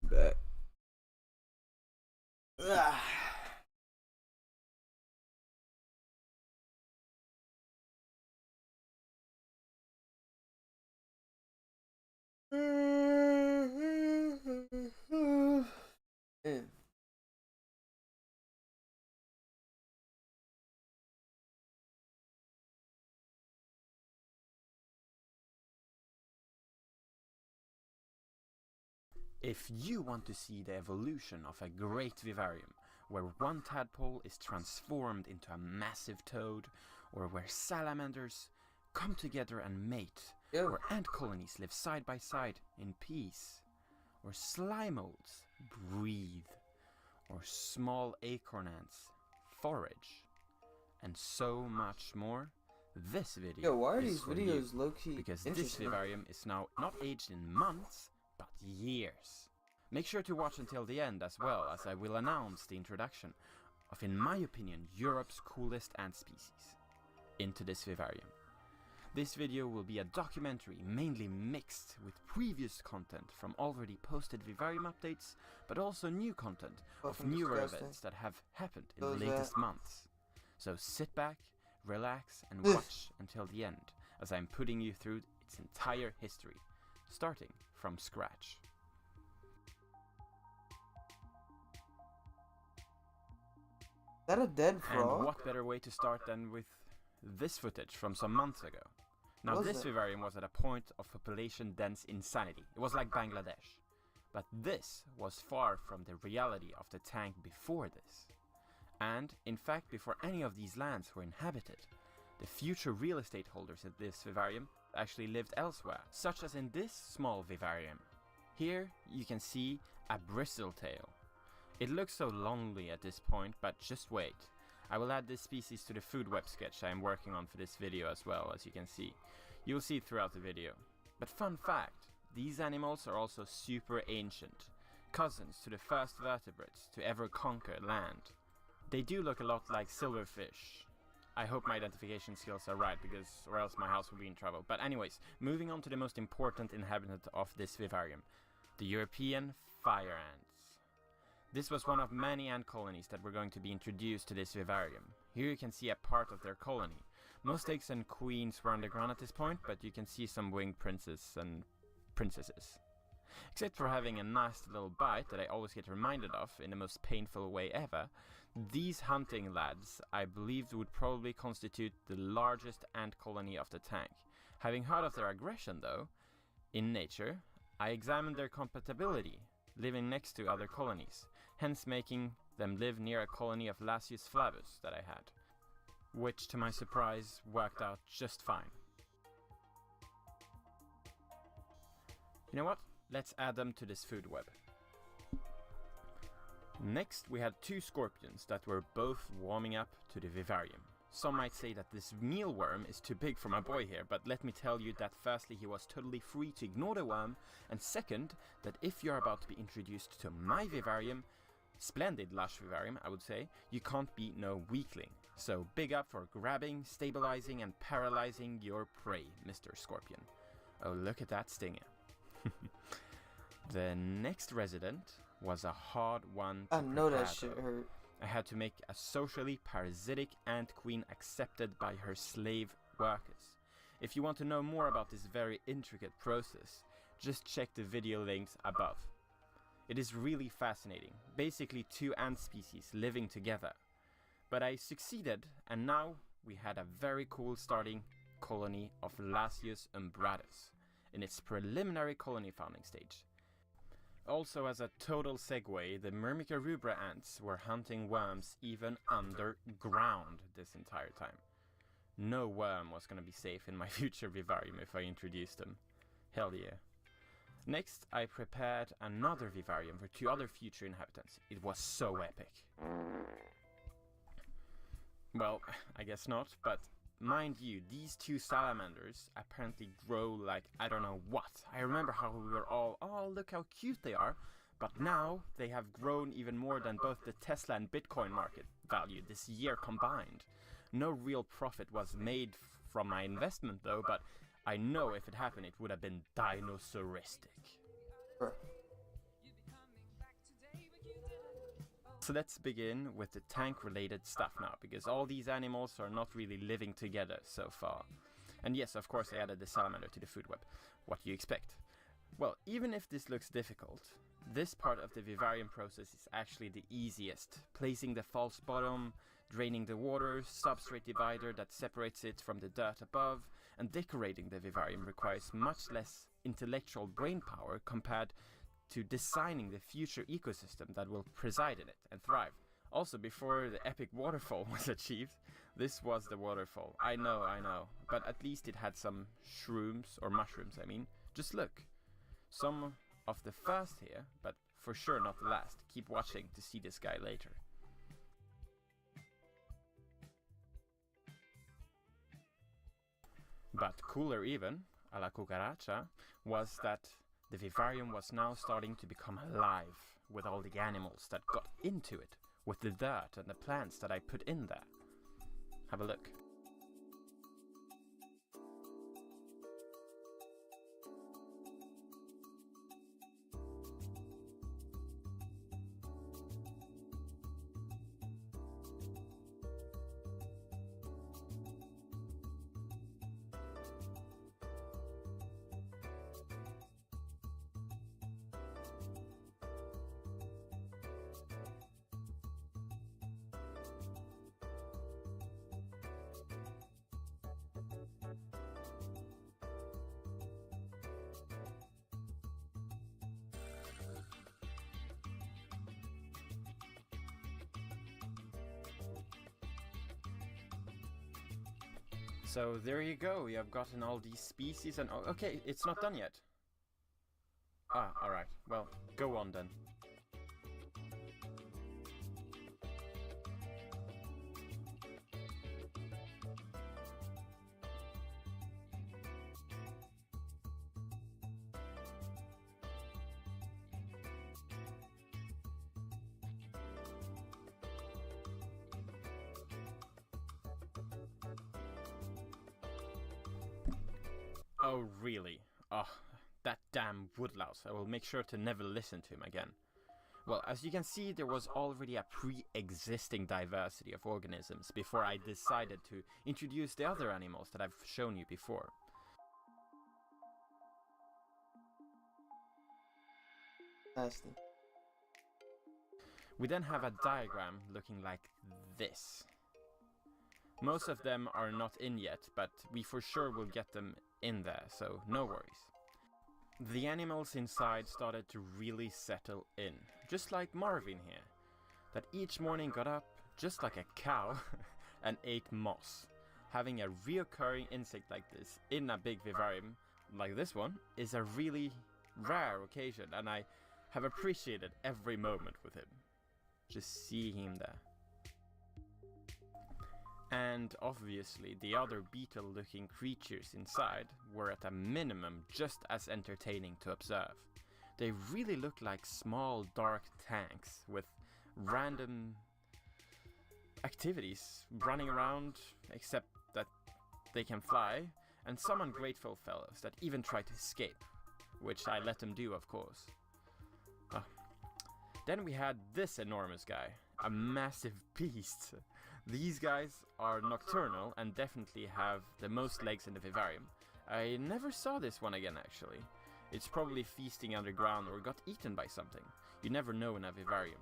Back. Ah. Man. If you want to see the evolution of a great vivarium, where one tadpole is transformed into a massive toad, or where salamanders come together and mate, where ant colonies live side by side in peace, or slime molds breathe, or small acorn ants forage, and so much more, this video Yo, why are is these for videos you, low-key because this interesting? vivarium is now not aged in months, but years. Make sure to watch until the end as well, as I will announce the introduction of, in my opinion, Europe's coolest ant species into this vivarium. This video will be a documentary mainly mixed with previous content from already posted vivarium updates, but also new content of newer events that have happened in the latest months. So sit back, relax and watch until the end, as I'm putting you through its entire history, starting from scratch. Is that a dead frog? And what better way to start than with this footage from some months ago. Now this vivarium was at a point of population dense insanity. It was like Bangladesh. But this was far from the reality of the tank before this. And, in fact, before any of these lands were inhabited, the future real estate holders at this vivarium actually lived elsewhere, such as in this small vivarium. Here you can see a bristletail. It looks so lonely at this point, but just wait. I will add this species to the food web sketch I am working on for this video as well, as you can see. You will see it throughout the video. But fun fact, these animals are also super ancient, cousins to the first vertebrates to ever conquer land. They do look a lot like silverfish, I hope my identification skills are right, or else my house will be in trouble. But anyways, moving on to the most important inhabitant of this vivarium, the European fire ants. This was one of many ant colonies that were going to be introduced to this vivarium. Here you can see a part of their colony. Most eggs and queens were underground at this point, but you can see some winged princes and princesses. Except for having a nice little bite that I always get reminded of in the most painful way ever, these hunting lads I believed would probably constitute the largest ant colony of the tank. Having heard of their aggression though, in nature, I examined their compatibility, living next to other colonies, hence making them live near a colony of Lasius flavus that I had, which to my surprise worked out just fine. You know what? Let's add them to this food web. Next, we had 2 scorpions that were both warming up to the vivarium. Some might say that this mealworm is too big for my boy here, but let me tell you that firstly he was totally free to ignore the worm, and second, that if you're about to be introduced to my vivarium, splendid lush vivarium I would say, you can't be no weakling. So big up for grabbing, stabilizing and paralyzing your prey, Mr. Scorpion. Oh, look at that stinger. The next resident was a hard one to I know that prepare, shit though. hurt. I had to make a socially parasitic ant queen accepted by her slave workers. If you want to know more about this very intricate process, just check the video links above. It is really fascinating, basically 2 ant species living together. But I succeeded, and now we had a very cool starting colony of Lasius umbratus in its preliminary colony founding stage. Also, as a total segue, the Myrmica rubra ants were hunting worms even underground this entire time. No worm was gonna be safe in my future vivarium if I introduced them. Hell yeah. Next, I prepared another vivarium for 2 other future inhabitants. It was so epic. Well, I guess not, but mind you, these 2 salamanders apparently grow like I don't know what. I remember how we were all, oh look how cute they are, but now they have grown even more than both the Tesla and Bitcoin market value this year combined. No real profit was made from my investment though, but I know if it happened it would have been dinosauristic. So let's begin with the tank related stuff now, because all these animals are not really living together so far. And yes, of course I added the salamander to the food web. What do you expect? Well, even if this looks difficult, this part of the vivarium process is actually the easiest. Placing the false bottom, draining the water, substrate divider that separates it from the dirt above, and decorating the vivarium requires much less intellectual brain power compared to designing the future ecosystem that will preside in it and thrive. Also, before the epic waterfall was achieved, this was the waterfall. I know, but at least it had some shrooms, or mushrooms I mean. Just look. Some of the first here, but for sure not the last. Keep watching to see this guy later. But cooler even, a la cucaracha, was that the vivarium was now starting to become alive with all the animals that got into it, with the dirt and the plants that I put in there. Have a look. So there you go, we have gotten all these species and... Oh, okay, it's not done yet. Ah, alright. Well, go on then. Oh, really? Oh, that damn woodlouse. I will make sure to never listen to him again. Well, as you can see, there was already a pre-existing diversity of organisms before I decided to introduce the other animals that I've shown you before. Nasty. We then have a diagram looking like this. Most of them are not in yet, but we for sure will get them in there, so no worries. The animals inside started to really settle in, just like Marvin here, that each morning got up, just like a cow, and ate moss. Having a reoccurring insect like this in a big vivarium like this one is a really rare occasion, and I have appreciated every moment with him. Just seeing him there. And obviously the other beetle-looking creatures inside were at a minimum just as entertaining to observe. They really look like small dark tanks with random activities running around, except that they can fly, and some ungrateful fellows that even try to escape, which I let them do, of course. Then we had this enormous guy, a massive beast. These guys are nocturnal and definitely have the most legs in the vivarium. I never saw this one again, actually. It's probably feasting underground or got eaten by something. You never know in a vivarium.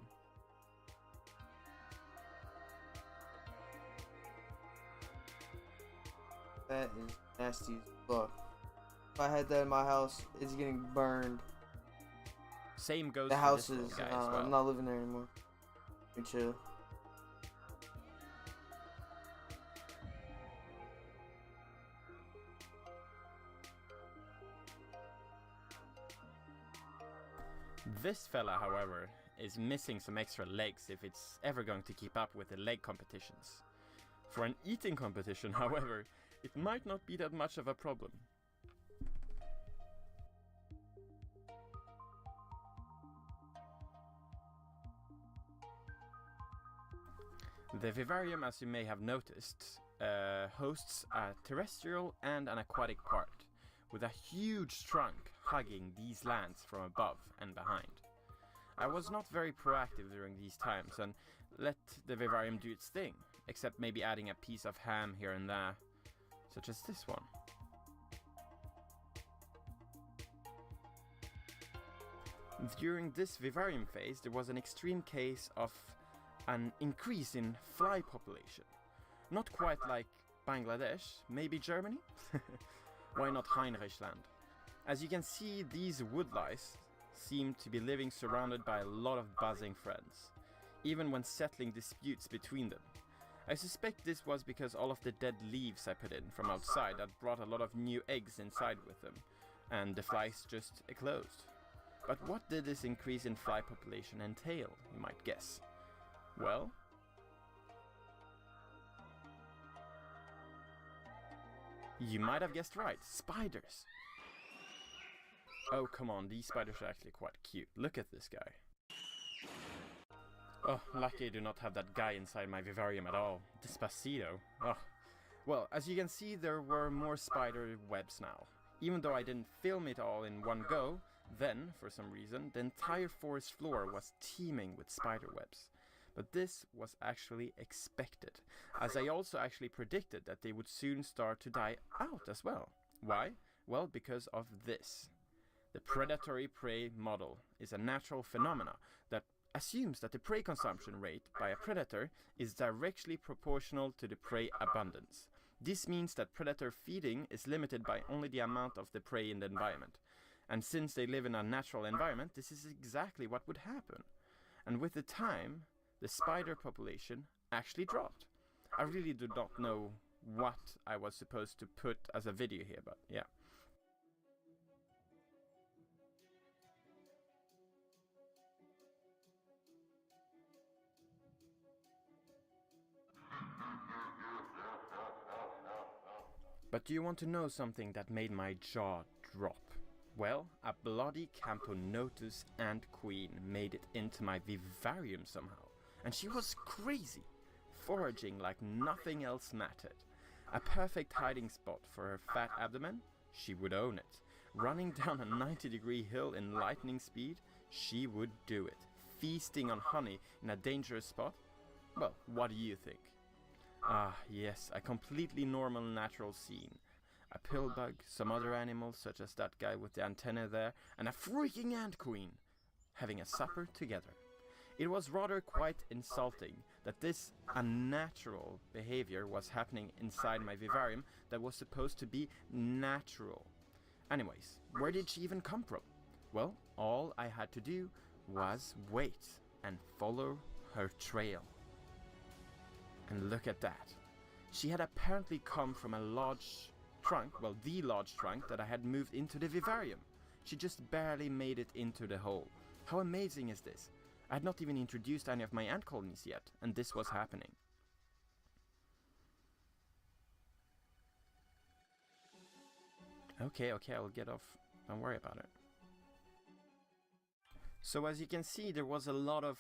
That is nasty as fuck. If I had that in my house, it's getting burned. Same goes The for house this is, little guy as well. I'm not living there anymore. We chill. This fella, however, is missing some extra legs if it's ever going to keep up with the leg competitions. For an eating competition, however, it might not be that much of a problem. The vivarium, as you may have noticed, hosts a terrestrial and an aquatic part, with a huge trunk hugging these lands from above and behind. I was not very proactive during these times and let the vivarium do its thing, except maybe adding a piece of ham here and there, such as this one. During this vivarium phase, there was an extreme case of an increase in fly population. Not quite like Bangladesh, maybe Germany? Why not Heinrichland? As you can see, these woodlice seem to be living surrounded by a lot of buzzing friends, even when settling disputes between them. I suspect this was because all of the dead leaves I put in from outside that brought a lot of new eggs inside with them, and the flies just eclosed. But what did this increase in fly population entail, you might guess? Well, you might have guessed right, spiders! Oh, come on, these spiders are actually quite cute. Look at this guy. Oh, lucky I do not have that guy inside my vivarium at all. Despacito. Oh. Well, as you can see, there were more spider webs now. Even though I didn't film it all in one go, then, for some reason, the entire forest floor was teeming with spider webs. But this was actually expected, as I also actually predicted that they would soon start to die out as well. Why? Well, because of this. The predatory-prey model is a natural phenomena that assumes that the prey consumption rate by a predator is directly proportional to the prey abundance. This means that predator feeding is limited by only the amount of the prey in the environment. And since they live in a natural environment, this is exactly what would happen. And with the time, the spider population actually dropped. I really do not know what I was supposed to put as a video here, but yeah. But do you want to know something that made my jaw drop? Well, a bloody Camponotus ant queen made it into my vivarium somehow. And she was crazy, foraging like nothing else mattered. A perfect hiding spot for her fat abdomen, she would own it. Running down a 90-degree hill in lightning speed, she would do it. Feasting on honey in a dangerous spot? Well, what do you think? Ah, yes, a completely normal natural scene. A pillbug, some other animals such as that guy with the antenna there, and a freaking ant queen having a supper together. It was rather quite insulting that this unnatural behavior was happening inside my vivarium that was supposed to be natural. Anyways, where did she even come from? Well, all I had to do was wait and follow her trail. And look at that. She had apparently come from a large trunk, well, the large trunk that I had moved into the vivarium. She just barely made it into the hole. How amazing is this? I had not even introduced any of my ant colonies yet, and this was happening. Okay, I'll get off. Don't worry about it. So as you can see, there was a lot of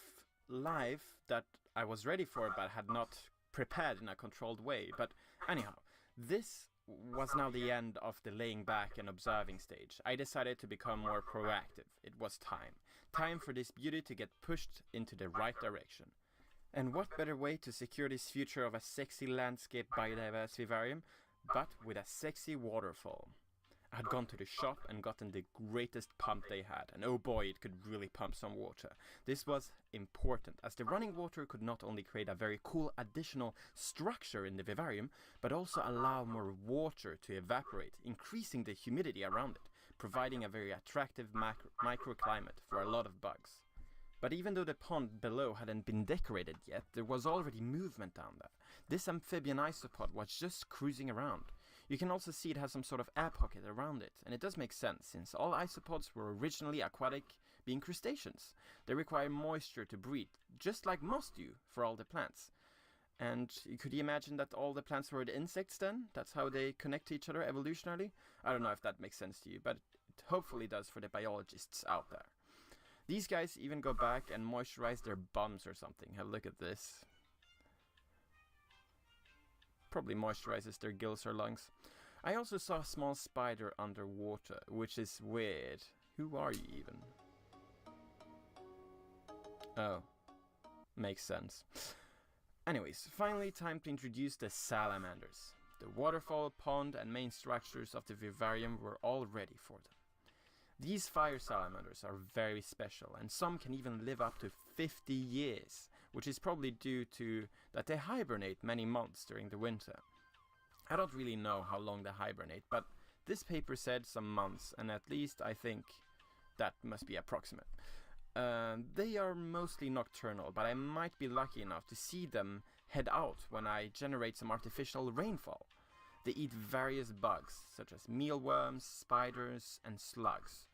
life that I was ready for but had not prepared in a controlled way. But anyhow, this was now the end of the laying back and observing stage. I decided to become more proactive. It was time. Time for this beauty to get pushed into the right direction. And what better way to secure this future of a sexy landscape biodiverse vivarium but with a sexy waterfall. I had gone to the shop and gotten the greatest pump they had, and oh boy, it could really pump some water. This was important, as the running water could not only create a very cool additional structure in the vivarium, but also allow more water to evaporate, increasing the humidity around it, providing a very attractive microclimate for a lot of bugs. But even though the pond below hadn't been decorated yet, there was already movement down there. This amphibian isopod was just cruising around. You can also see it has some sort of air pocket around it, and it does make sense, since all isopods were originally aquatic, being crustaceans. They require moisture to breathe, just like moss do for all the plants. And could you imagine that all the plants were the insects then? That's how they connect to each other evolutionarily? I don't know if that makes sense to you, but it hopefully does for the biologists out there. These guys even go back and moisturize their bums or something. Have a look at this. Probably moisturizes their gills or lungs. I also saw a small spider underwater, which is weird. Who are you even? Oh, makes sense. Anyways, finally time to introduce the salamanders. The waterfall, pond and main structures of the vivarium were all ready for them. These fire salamanders are very special, and some can even live up to 50 years, which is probably due to that they hibernate many months during the winter. I don't really know how long they hibernate, but this paper said some months, and at least I think that must be approximate. They are mostly nocturnal, but I might be lucky enough to see them head out when I generate some artificial rainfall. They eat various bugs, such as mealworms, spiders, and slugs,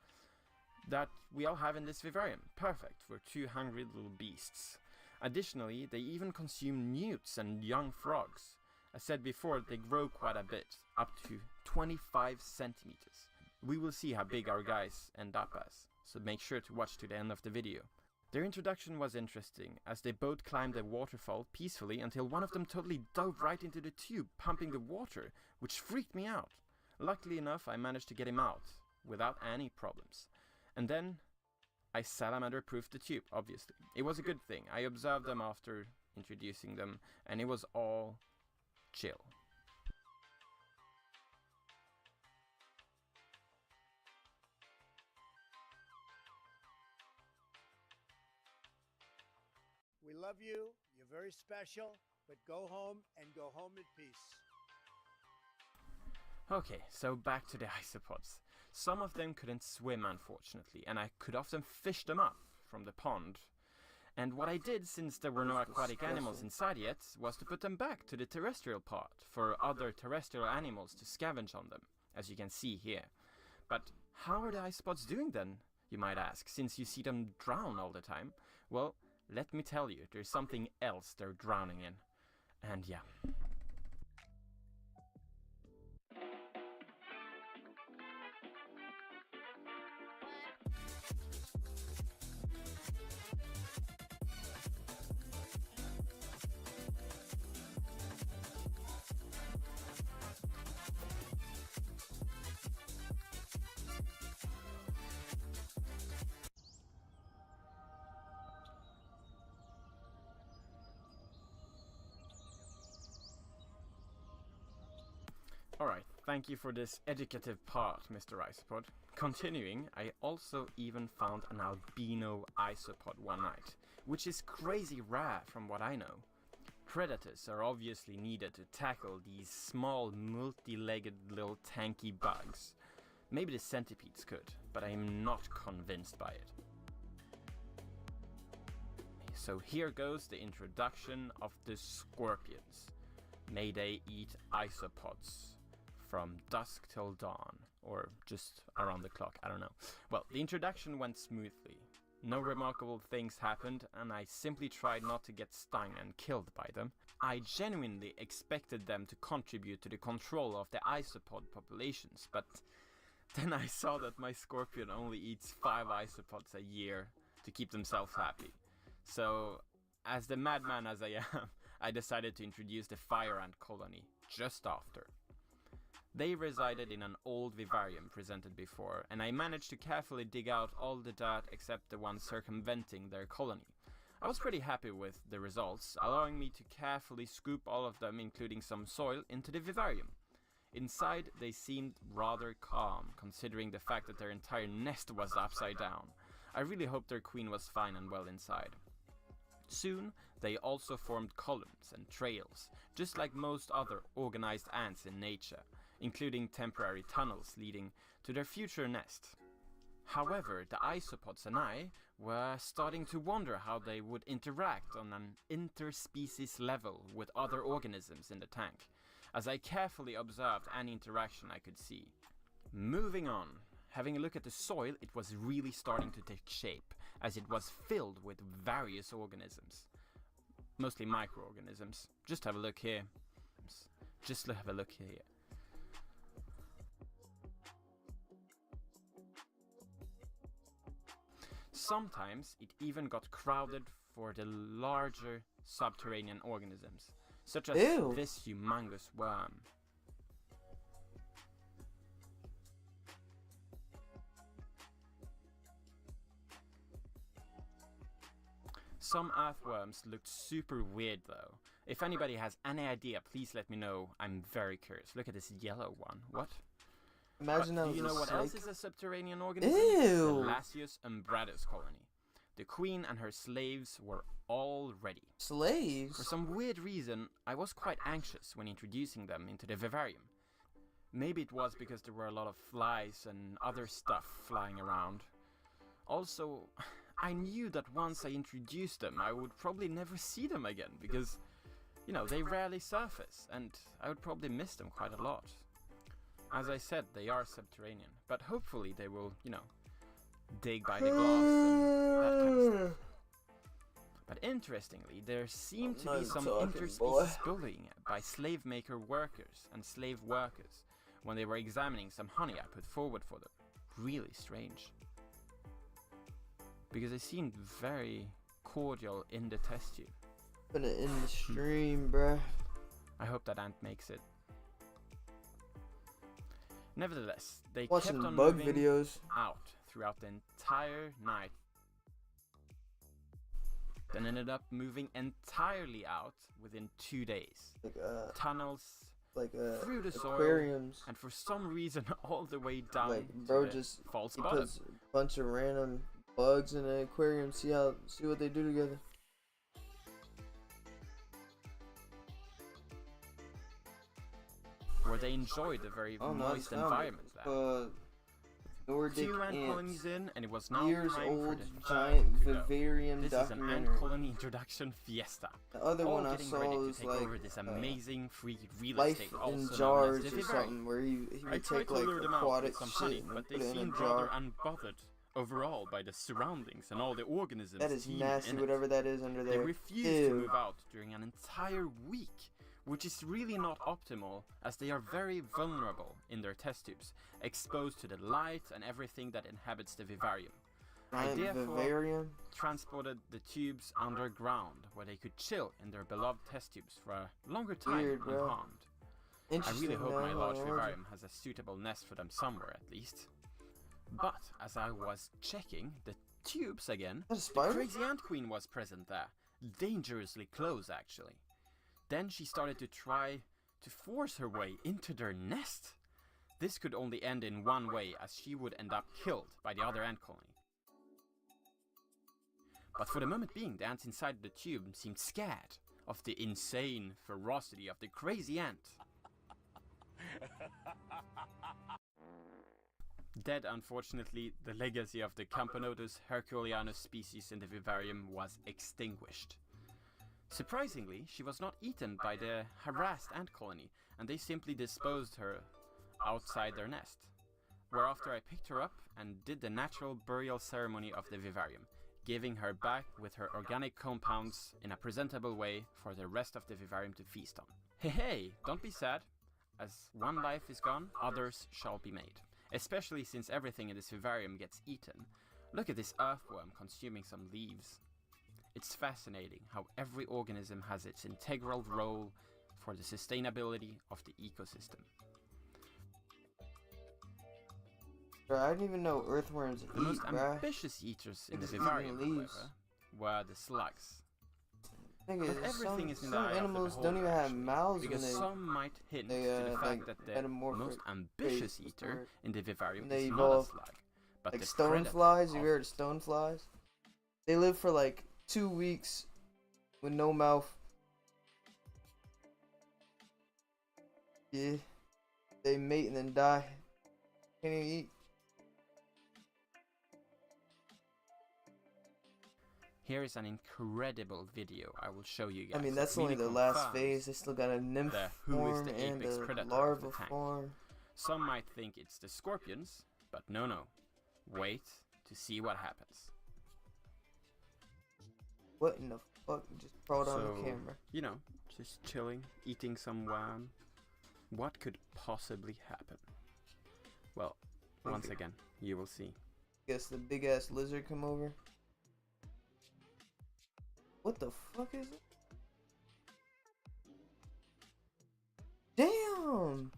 that we all have in this vivarium. Perfect for two hungry little beasts. Additionally, they even consume newts and young frogs. As said before, they grow quite a bit, up to 25 centimeters. We will see how big our guys end up as, so make sure to watch to the end of the video. Their introduction was interesting, as they both climbed the waterfall peacefully until one of them totally dove right into the tube, pumping the water, which freaked me out. Luckily enough, I managed to get him out, without any problems. And then, I salamander-proofed the tube, obviously. It was a good thing. I observed them after introducing them, and it was all chill. We love you, you're very special, but go home and go home in peace. Okay, so back to the isopods. Some of them couldn't swim, unfortunately, and I could often fish them up from the pond. And what I did, since there were no aquatic animals inside yet, was to put them back to the terrestrial part for other terrestrial animals to scavenge on them, as you can see here. But how are the isopods doing then, you might ask, since you see them drown all the time? Well, let me tell you, there's something else they're drowning in. And yeah. Alright, thank you for this educative part, Mr. Isopod. Continuing, I also even found an albino isopod one night, which is crazy rare from what I know. Predators are obviously needed to tackle these small, multi-legged little tanky bugs. Maybe the centipedes could, but I am not convinced by it. So here goes the introduction of the scorpions. May they eat isopods from dusk till dawn, or just around the clock, I don't know. Well, the introduction went smoothly. No remarkable things happened, and I simply tried not to get stung and killed by them. I genuinely expected them to contribute to the control of the isopod populations, but then I saw that my scorpion only eats 5 isopods a year to keep themselves happy. So, as the madman as I am, I decided to introduce the fire ant colony just after. They resided in an old vivarium presented before, and I managed to carefully dig out all the dirt except the one circumventing their colony. I was pretty happy with the results, allowing me to carefully scoop all of them, including some soil, into the vivarium. Inside, they seemed rather calm, considering the fact that their entire nest was upside down. I really hoped their queen was fine and well inside. Soon, they also formed columns and trails, just like most other organized ants in nature, including temporary tunnels leading to their future nest. However, the isopods and I were starting to wonder how they would interact on an interspecies level with other organisms in the tank, as I carefully observed any interaction I could see. Moving on, having a look at the soil, it was really starting to take shape, as it was filled with various organisms. Mostly microorganisms. Just have a look here. Just have a look here. Sometimes it even got crowded for the larger subterranean organisms, such as this humongous worm. Some earthworms looked super weird though. If anybody has any idea, please let me know. I'm very curious. Look at this yellow one. What? Imagine that was do you know what snake. else is a subterranean organism? Ew! The Lasius umbratus colony. The queen and her slaves were all ready. Slaves? For some weird reason, I was quite anxious when introducing them into the vivarium. Maybe it was because there were a lot of flies and other stuff flying around. Also, I knew that once I introduced them, I would probably never see them again because, you know, they rarely surface and I would probably miss them quite a lot. As I said, they are subterranean, but hopefully they will, you know, dig by the glass and that kind of stuff. But interestingly, there seemed to be some interspecies bullying by slave maker workers and slave workers when they were examining some honey I put forward for them. Really strange. Because they seemed very cordial in the test tube. Put it in the stream, bruh. I hope that ant makes it. Nevertheless, they Watching kept on bug moving videos out throughout the entire night. Then ended up moving entirely out within 2 days. Like tunnels, through the aquariums, soil, and for some reason all the way down like bro to just the false he bottom. puts a bunch of random bugs in an aquarium. See what they do together. Where they enjoyed the very moist environment there. Nordic 2 ant ants. colonies in, and it was now Years time for old the giant third to go. vivarium This is an ant documentary. colony introduction fiesta. The other all one I getting saw ready to was take like over this amazing free real life estate, in also known as jars the or vivarium. something, where he I would tried take to like lure them out aquatic with some shit honey, and but they put it in a seemed jar. rather unbothered overall by the surroundings and all the organisms. That is teeming nasty, in it. whatever that is under there. They refused Ew. to move out during an entire week, which is really not optimal as they are very vulnerable in their test tubes, exposed to the light and everything that inhabits the vivarium. I Giant therefore vivarium? transported the tubes underground where they could chill in their beloved test tubes for a longer time Weird, bro. unharmed. I Interesting, really hope my man. large Why would vivarium has a suitable nest for them somewhere at least. But as I was checking the tubes again, That a the spider? crazy ant queen was present there, dangerously close actually. Then she started to try to force her way into their nest. This could only end in one way, as she would end up killed by the other ant colony. But for the moment being, the ants inside the tube seemed scared of the insane ferocity of the crazy ant. Dead, unfortunately, the legacy of the Camponotus herculeanus species in the vivarium was extinguished. Surprisingly, she was not eaten by the harassed ant colony, and they simply disposed her outside their nest. Whereafter I picked her up and did the natural burial ceremony of the vivarium, giving her back with her organic compounds in a presentable way for the rest of the vivarium to feast on. Hey, don't be sad. As one life is gone, others shall be made. Especially since everything in this vivarium gets eaten. Look at this earthworm consuming some leaves. It's fascinating how every organism has its integral role for the sustainability of the ecosystem. Bro, I didn't even know earthworms The most eat, bruh. ambitious eaters in the Just vivarium, eating leaves. however, were the slugs. Nigga, But everything is in the some eye of the animals beholder, don't even have actually, mouths because when they some might hint they, to the fact like, that the metamorphic most ambitious phase eater where in the vivarium they is not a evolve. slug, but Like the stone predator flies, you of heard of stone flies? They live for like 2 weeks with no mouth. Yeah. They mate and then die. Can't even eat. Here is an incredible video I will show you guys. I mean, that that's really only the last confirms phase. They still got a nymph the who is form the and apex a predator of larva the tank. form. Some might think it's the scorpions, but no. Wait to see what happens. What in the fuck just crawled on the camera? You know, just chilling, eating some worm. What could possibly happen? Well, once again, you will see. Guess the big ass lizard come over. What the fuck is it? Damn!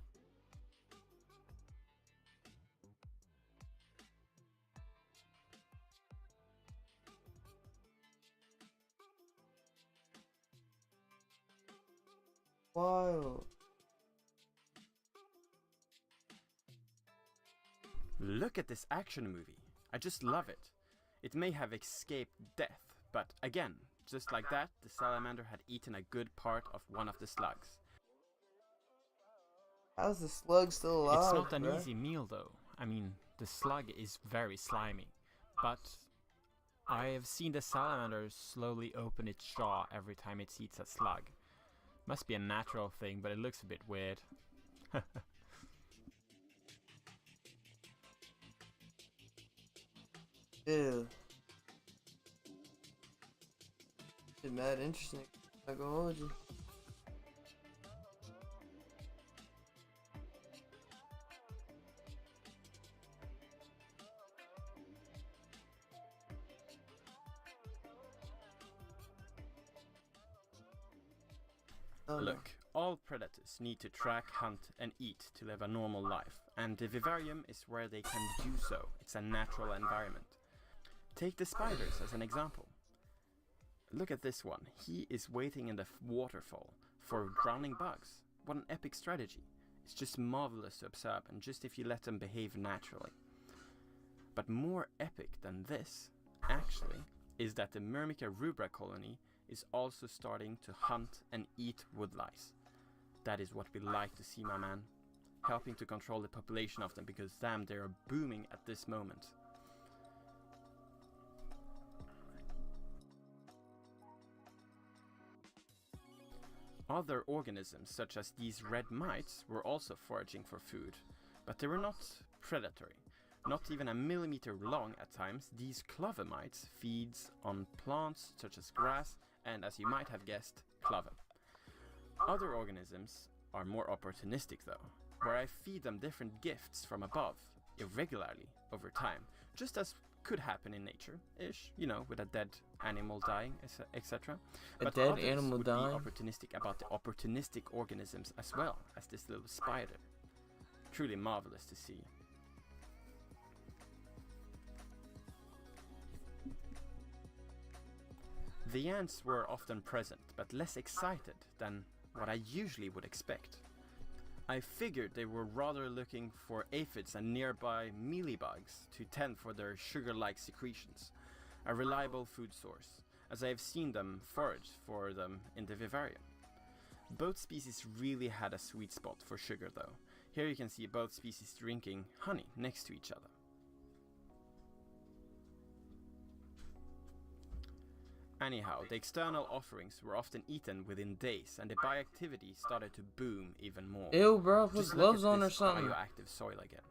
Wild. Look at this action movie. I just love it. It may have escaped death, but again, just like that, the salamander had eaten a good part of one of the slugs. How's the slug still alive? It's not an bruh? easy meal though. I mean, the slug is very slimy, but I have seen the salamander slowly open its jaw every time it eats a slug. Must be a natural thing, but it looks a bit weird. Ew. It's mad interesting. Not gonna hold you. Oh, no. Look, all predators need to track, hunt, and eat to live a normal life, and the vivarium is where they can do so. It's a natural environment. Take the spiders as an example. Look at this one. He is waiting in the waterfall for drowning bugs. What an epic strategy. It's just marvelous to observe, and just if you let them behave naturally. But more epic than this, actually, is that the Myrmica rubra colony is also starting to hunt and eat woodlice. That is what we like to see, my man. Helping to control the population of them, because damn, they are booming at this moment. Other organisms, such as these red mites, were also foraging for food, but they were not predatory. Not even a millimeter long at times, these clover mites feeds on plants such as grass and, as you might have guessed, clover. Other organisms are more opportunistic though, where I feed them different gifts from above, irregularly, over time, just as could happen in nature-ish, you know, with a dead animal dying, etc. A But dead others animal would dying? be opportunistic about the opportunistic organisms as well as this little spider. Truly marvelous to see. The ants were often present, but less excited than what I usually would expect. I figured they were rather looking for aphids and nearby mealybugs to tend for their sugar-like secretions, a reliable food source, as I have seen them forage for them in the vivarium. Both species really had a sweet spot for sugar though. Here you can see both species drinking honey next to each other. Anyhow, the external offerings were often eaten within days, and the bioactivity started to boom even more. Ew, bro, put Just gloves look at on or this something. bioactive soil again.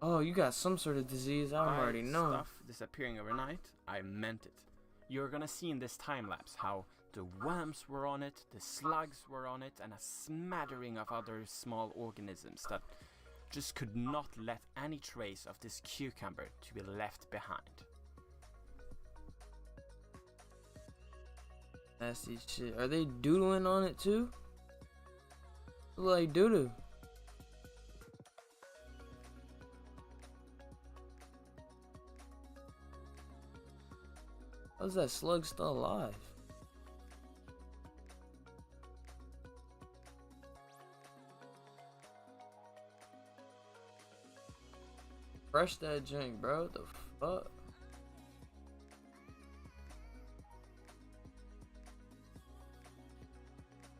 Oh, you got some sort of disease. I already know. Stuff disappearing overnight, I meant it. You're gonna see in this time lapse how the worms were on it, the slugs were on it, and a smattering of other small organisms that just could not let any trace of this cucumber to be left behind. Nasty shit. Are they doodling on it too? Look like doo-doo. How's that slug still alive? Fresh that drink, bro. What the fuck?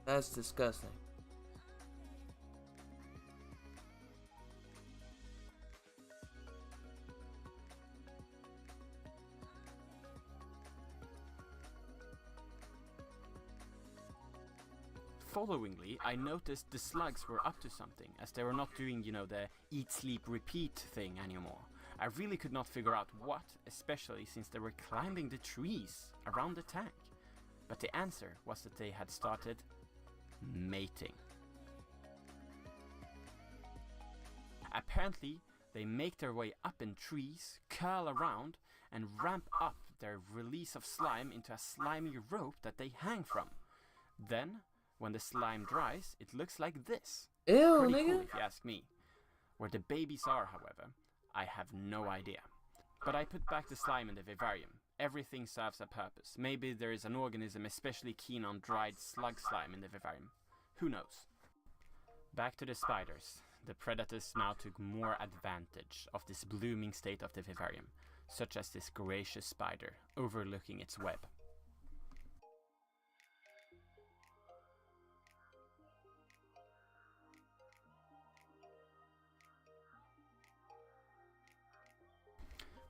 That's disgusting. Followingly, I noticed the slugs were up to something, as they were not doing, the eat, sleep, repeat thing anymore. I really could not figure out what, especially since they were climbing the trees around the tank. But the answer was that they had started mating. Apparently, they make their way up in trees, curl around, and ramp up their release of slime into a slimy rope that they hang from. Then, when the slime dries, it looks like this. Ew, Pretty nigga. cool if you ask me. Where the babies are, however, I have no idea. But I put back the slime in the vivarium. Everything serves a purpose. Maybe there is an organism especially keen on dried slug slime in the vivarium. Who knows? Back to the spiders. The predators now took more advantage of this blooming state of the vivarium, such as this gracious spider overlooking its web.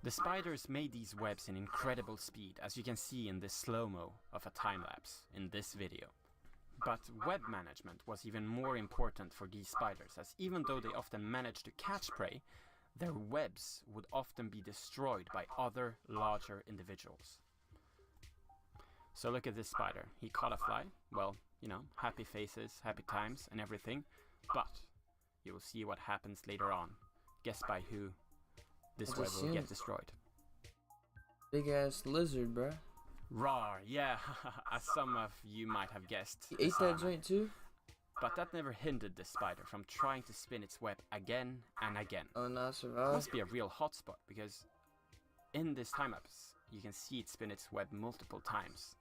The spiders made these webs in incredible speed, as you can see in this slow-mo of a time-lapse in this video. But web management was even more important for these spiders, as even though they often managed to catch prey, their webs would often be destroyed by other larger individuals. So look at this spider. He caught a fly. Well, happy faces, happy times and everything. But you will see what happens later on. Guess by who this web will get destroyed. Big ass lizard, bruh. Rawr, yeah, as some of you might have guessed. He ate that joint too? But that never hindered the spider from trying to spin its web again and again. Oh, no, It survived. must be a real hotspot, because in this time-lapse, you can see it spin its web multiple times,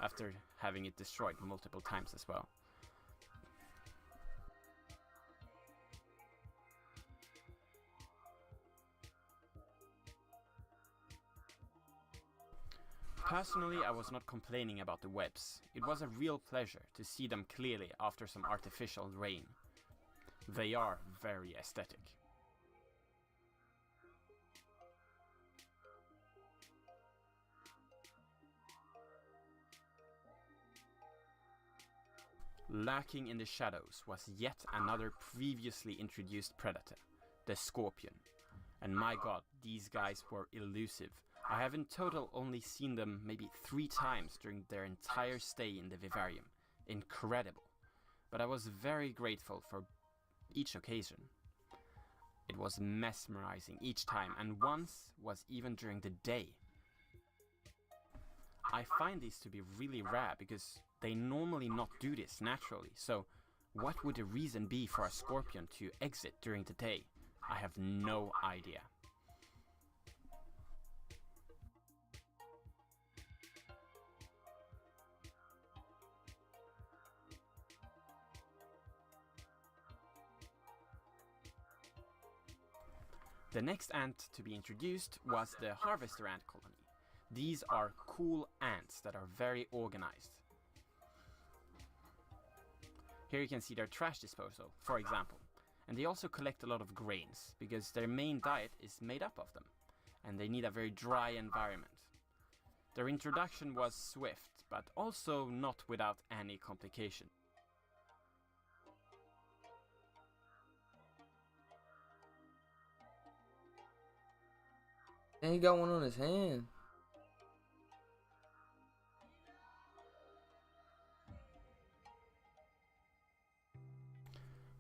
after having it destroyed multiple times as well. Personally, I was not complaining about the webs. It was a real pleasure to see them clearly after some artificial rain. They are very aesthetic. Lurking in the shadows was yet another previously introduced predator, the scorpion. And my god, these guys were elusive. I have in total only seen them maybe 3 times during their entire stay in the vivarium. Incredible. But I was very grateful for each occasion. It was mesmerizing each time, and once was even during the day. I find these to be really rare because they normally not do this naturally, so what would the reason be for a scorpion to exit during the day? I have no idea. The next ant to be introduced was the harvester ant colony. These are cool ants that are very organized. Here you can see their trash disposal, for example. And they also collect a lot of grains, because their main diet is made up of them, and they need a very dry environment. Their introduction was swift, but also not without any complication. And he got one on his hand.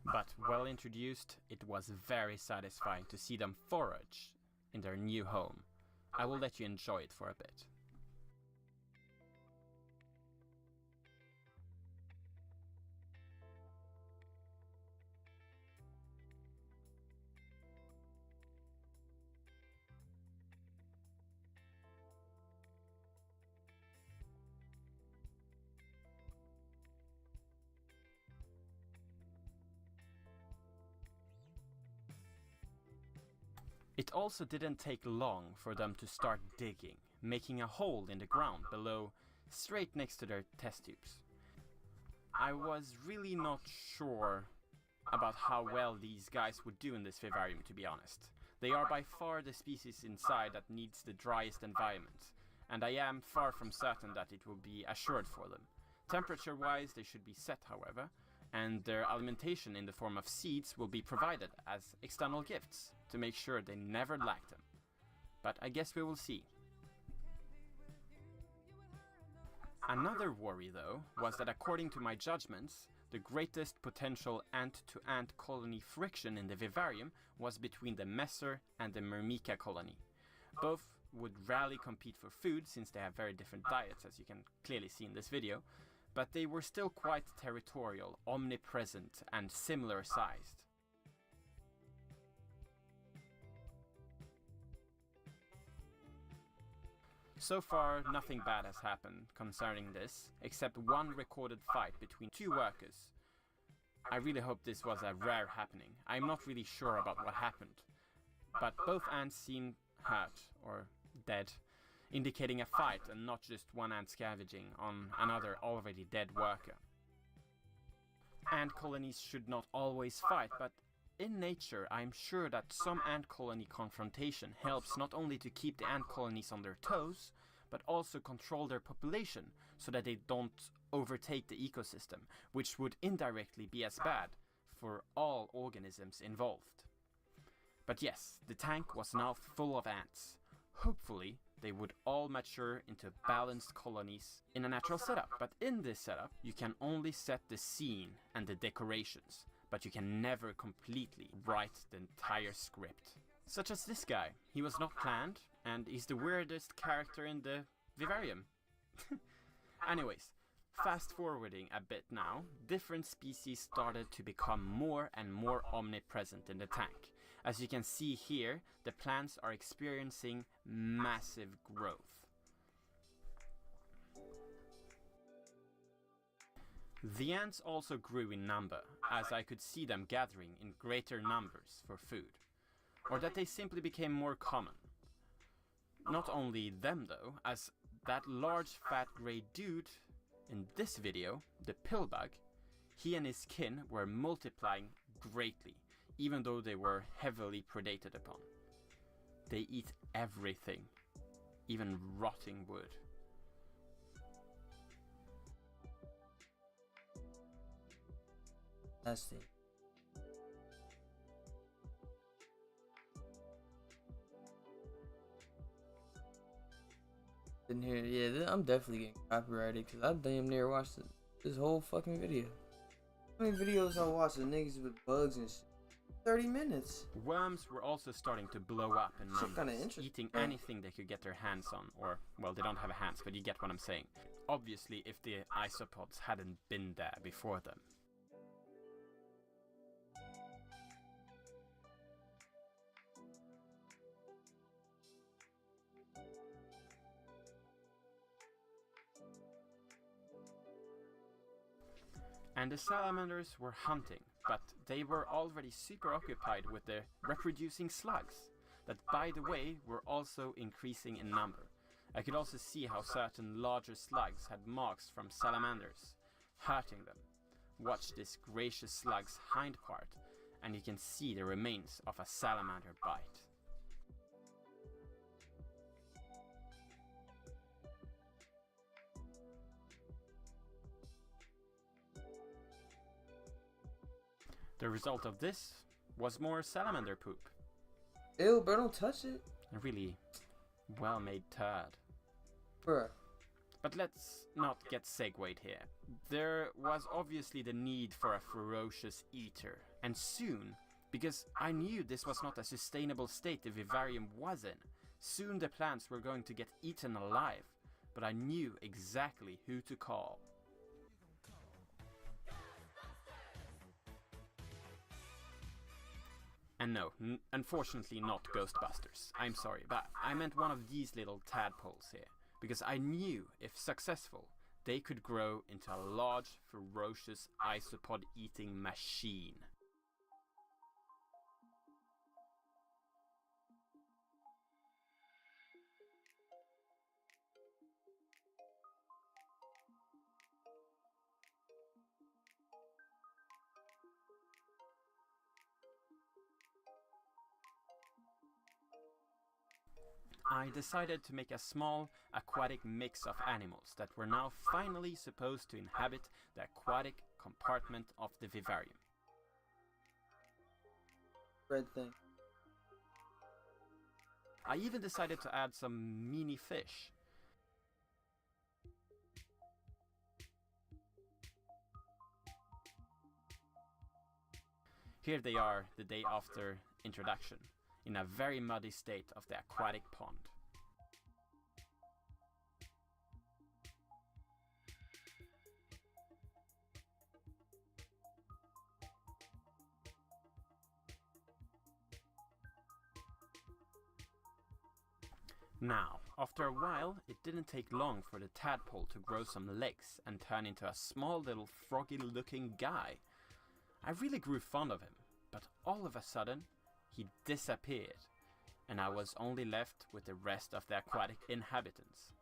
But well introduced, it was very satisfying to see them forage in their new home. I will let you enjoy it for a bit. It also didn't take long for them to start digging, making a hole in the ground below, straight next to their test tubes. I was really not sure about how well these guys would do in this vivarium, to be honest. They are by far the species inside that needs the driest environment, and I am far from certain that it will be assured for them. Temperature-wise, they should be set, however, and their alimentation in the form of seeds will be provided as external gifts to make sure they never lack them. But I guess we will see. Another worry, though, was that according to my judgments, the greatest potential ant-to-ant colony friction in the vivarium was between the Messer and the Myrmica colony. Both would rarely compete for food since they have very different diets, as you can clearly see in this video, but they were still quite territorial, omnipresent, and similar sized. So far, nothing bad has happened concerning this, except one recorded fight between two workers. I really hope this was a rare happening. I'm not really sure about what happened, but both ants seem hurt or dead, indicating a fight and not just one ant scavenging on another already dead worker. Ant colonies should not always fight, but in nature I'm sure that some ant colony confrontation helps not only to keep the ant colonies on their toes, but also control their population so that they don't overtake the ecosystem, which would indirectly be as bad for all organisms involved. But yes, the tank was now full of ants. Hopefully, they would all mature into balanced colonies in a natural setup. But in this setup, you can only set the scene and the decorations, but you can never completely write the entire script. Such as this guy. He was not planned, and he's the weirdest character in the vivarium. Anyways, fast forwarding a bit now, different species started to become more and more omnipresent in the tank. As you can see here, the plants are experiencing massive growth. The ants also grew in number, as I could see them gathering in greater numbers for food, or that they simply became more common. Not only them though, as that large fat grey dude in this video, the pillbug, he and his kin were multiplying greatly, even though they were heavily predated upon. They eat everything, even rotting wood. Nasty. Didn't hear. Yeah, I'm definitely getting copyrighted because I damn near watched this whole fucking video. How many videos I watched of niggas with bugs and shit? 30 minutes. Worms were also starting to blow up in numbers, kinda interesting. eating anything they could get their hands on, or, well, they don't have hands, but you get what I'm saying. Obviously, if the isopods hadn't been there before them. And the salamanders were hunting, but they were already super occupied with the reproducing slugs. that, by the way, were also increasing in number. I could also see how certain larger slugs had marks from salamanders, hurting them. Watch this gracious slug's hind part, and you can see the remains of a salamander bite. The result of this was more salamander poop. Ew, bro, don't touch it. A really well-made turd. Bruh. But let's not get segued here. There was obviously the need for a ferocious eater, and soon, because I knew this was not a sustainable state the vivarium was in, soon the plants were going to get eaten alive, but I knew exactly who to call. And no, unfortunately not Ghostbusters. I'm sorry, but I meant one of these little tadpoles here. Because I knew, if successful, they could grow into a large, ferocious isopod-eating machine. I decided to make a small aquatic mix of animals that were now finally supposed to inhabit the aquatic compartment of the vivarium. Red thing. I even decided to add some mini fish. Here they are the day after introduction, in a very muddy state of the aquatic pond. Now, after a while, it didn't take long for the tadpole to grow some legs and turn into a small little froggy-looking guy. I really grew fond of him, but all of a sudden, he disappeared, and I was only left with the rest of the aquatic inhabitants.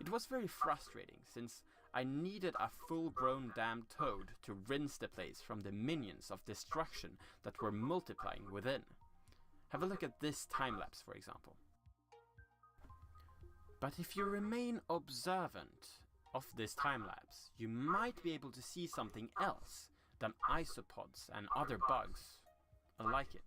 It was very frustrating, since I needed a full-grown damn toad to rinse the place from the minions of destruction that were multiplying within. Have a look at this time-lapse, for example. But if you remain observant of this time-lapse, you might be able to see something else than isopods and other bugs like it.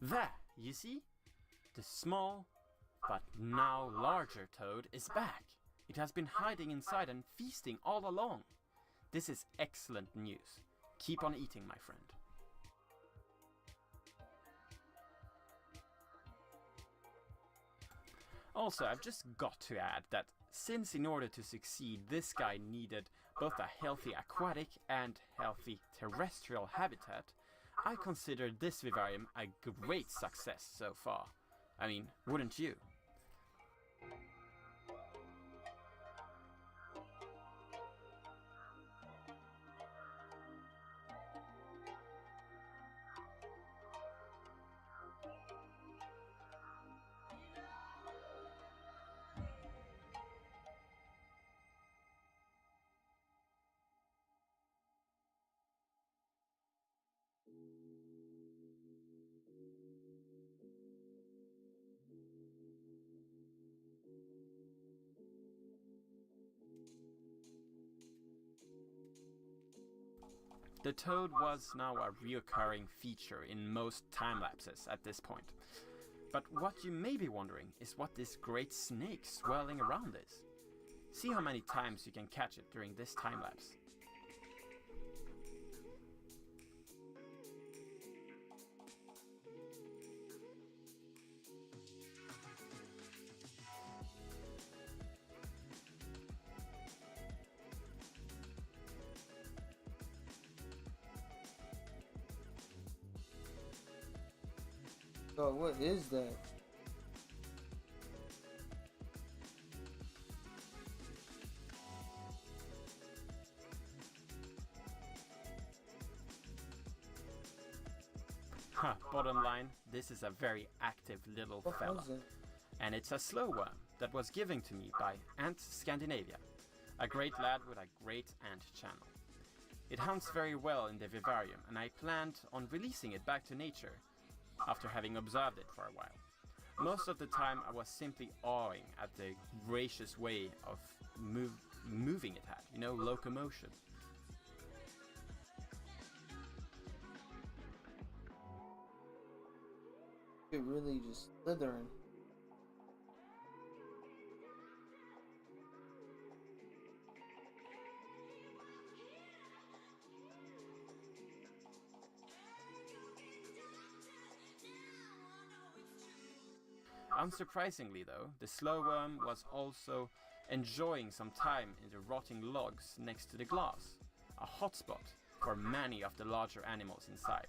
There, you see? The small, but now larger toad is back. It has been hiding inside and feasting all along. This is excellent news. Keep on eating, my friend. Also, I've just got to add that since in order to succeed, this guy needed both a healthy aquatic and healthy terrestrial habitat, I consider this vivarium a great success so far. I mean, wouldn't you? The toad was now a reoccurring feature in most time lapses at this point. But what you may be wondering is what this great snake swirling around is. See how many times you can catch it during this time lapse. God, what is that? Bottom line, this is a very active little fella. And it's a slow worm that was given to me by Ant Scandinavia, a great lad with a great ant channel. It hunts very well in the vivarium, and I planned on releasing it back to nature after having observed it for a while. Most of the time I was simply awing at the gracious way of moving it had, you know, locomotion. It really just slithering. Unsurprisingly though, the slow worm was also enjoying some time in the rotting logs next to the glass, a hotspot for many of the larger animals inside.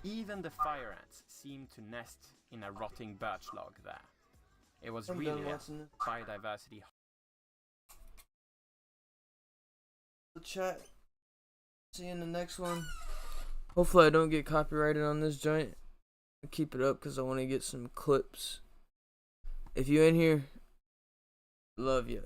Even the fire ants seemed to nest in a rotting birch log there. It was really a biodiversity. Chat. See you in the next one. Hopefully I don't get copyrighted on this joint. I'll keep it up because I want to get some clips. If you in here, love you.